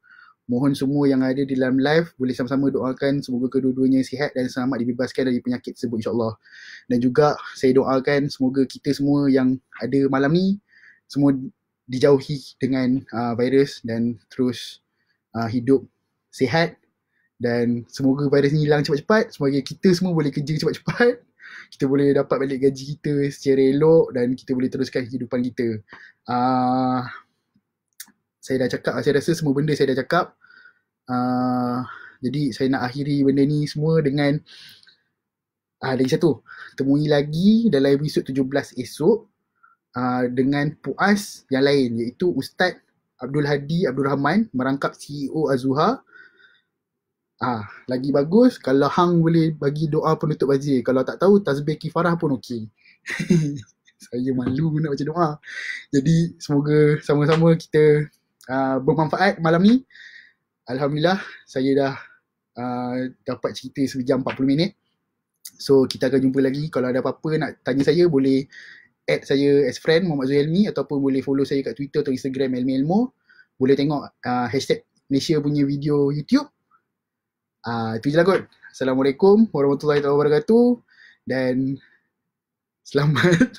Mohon semua yang ada di dalam live boleh sama-sama doakan semoga kedua-duanya sihat dan selamat dibebaskan dari penyakit tersebut insyaAllah. Dan juga saya doakan semoga kita semua yang ada malam ni semua dijauhi dengan virus dan terus hidup sihat, dan semoga virus ni hilang cepat-cepat, semoga kita semua boleh kerja cepat-cepat, kita boleh dapat balik gaji kita secara elok dan kita boleh teruskan kehidupan kita. Saya dah cakap, saya rasa semua benda saya dah cakap. Jadi saya nak akhiri benda ni semua dengan lagi satu, temui lagi dalam episod 17 esok dengan puas yang lain, iaitu Ustaz Abdul Hadi Abdul Rahman, merangkap CEO Azuha. Lagi bagus kalau hang boleh bagi doa penutup bazir. Kalau tak tahu, tasbih kifarah pun okey. Saya malu nak baca doa. Jadi semoga sama-sama kita bermanfaat malam ni. Alhamdulillah saya dah dapat cerita sejam 40 minit. So kita akan jumpa lagi. Kalau ada apa-apa nak tanya saya, boleh add saya as friend Muhammad Zuhelmi, ataupun boleh follow saya kat Twitter atau Instagram Elmi Elmo. Boleh tengok hashtag Malaysia punya video YouTube. Itu je lah kot. Assalamualaikum warahmatullahi wabarakatuh dan selamat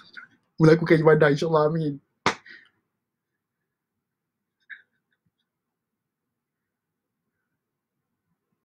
melakukan ibadah insyaAllah. Amin.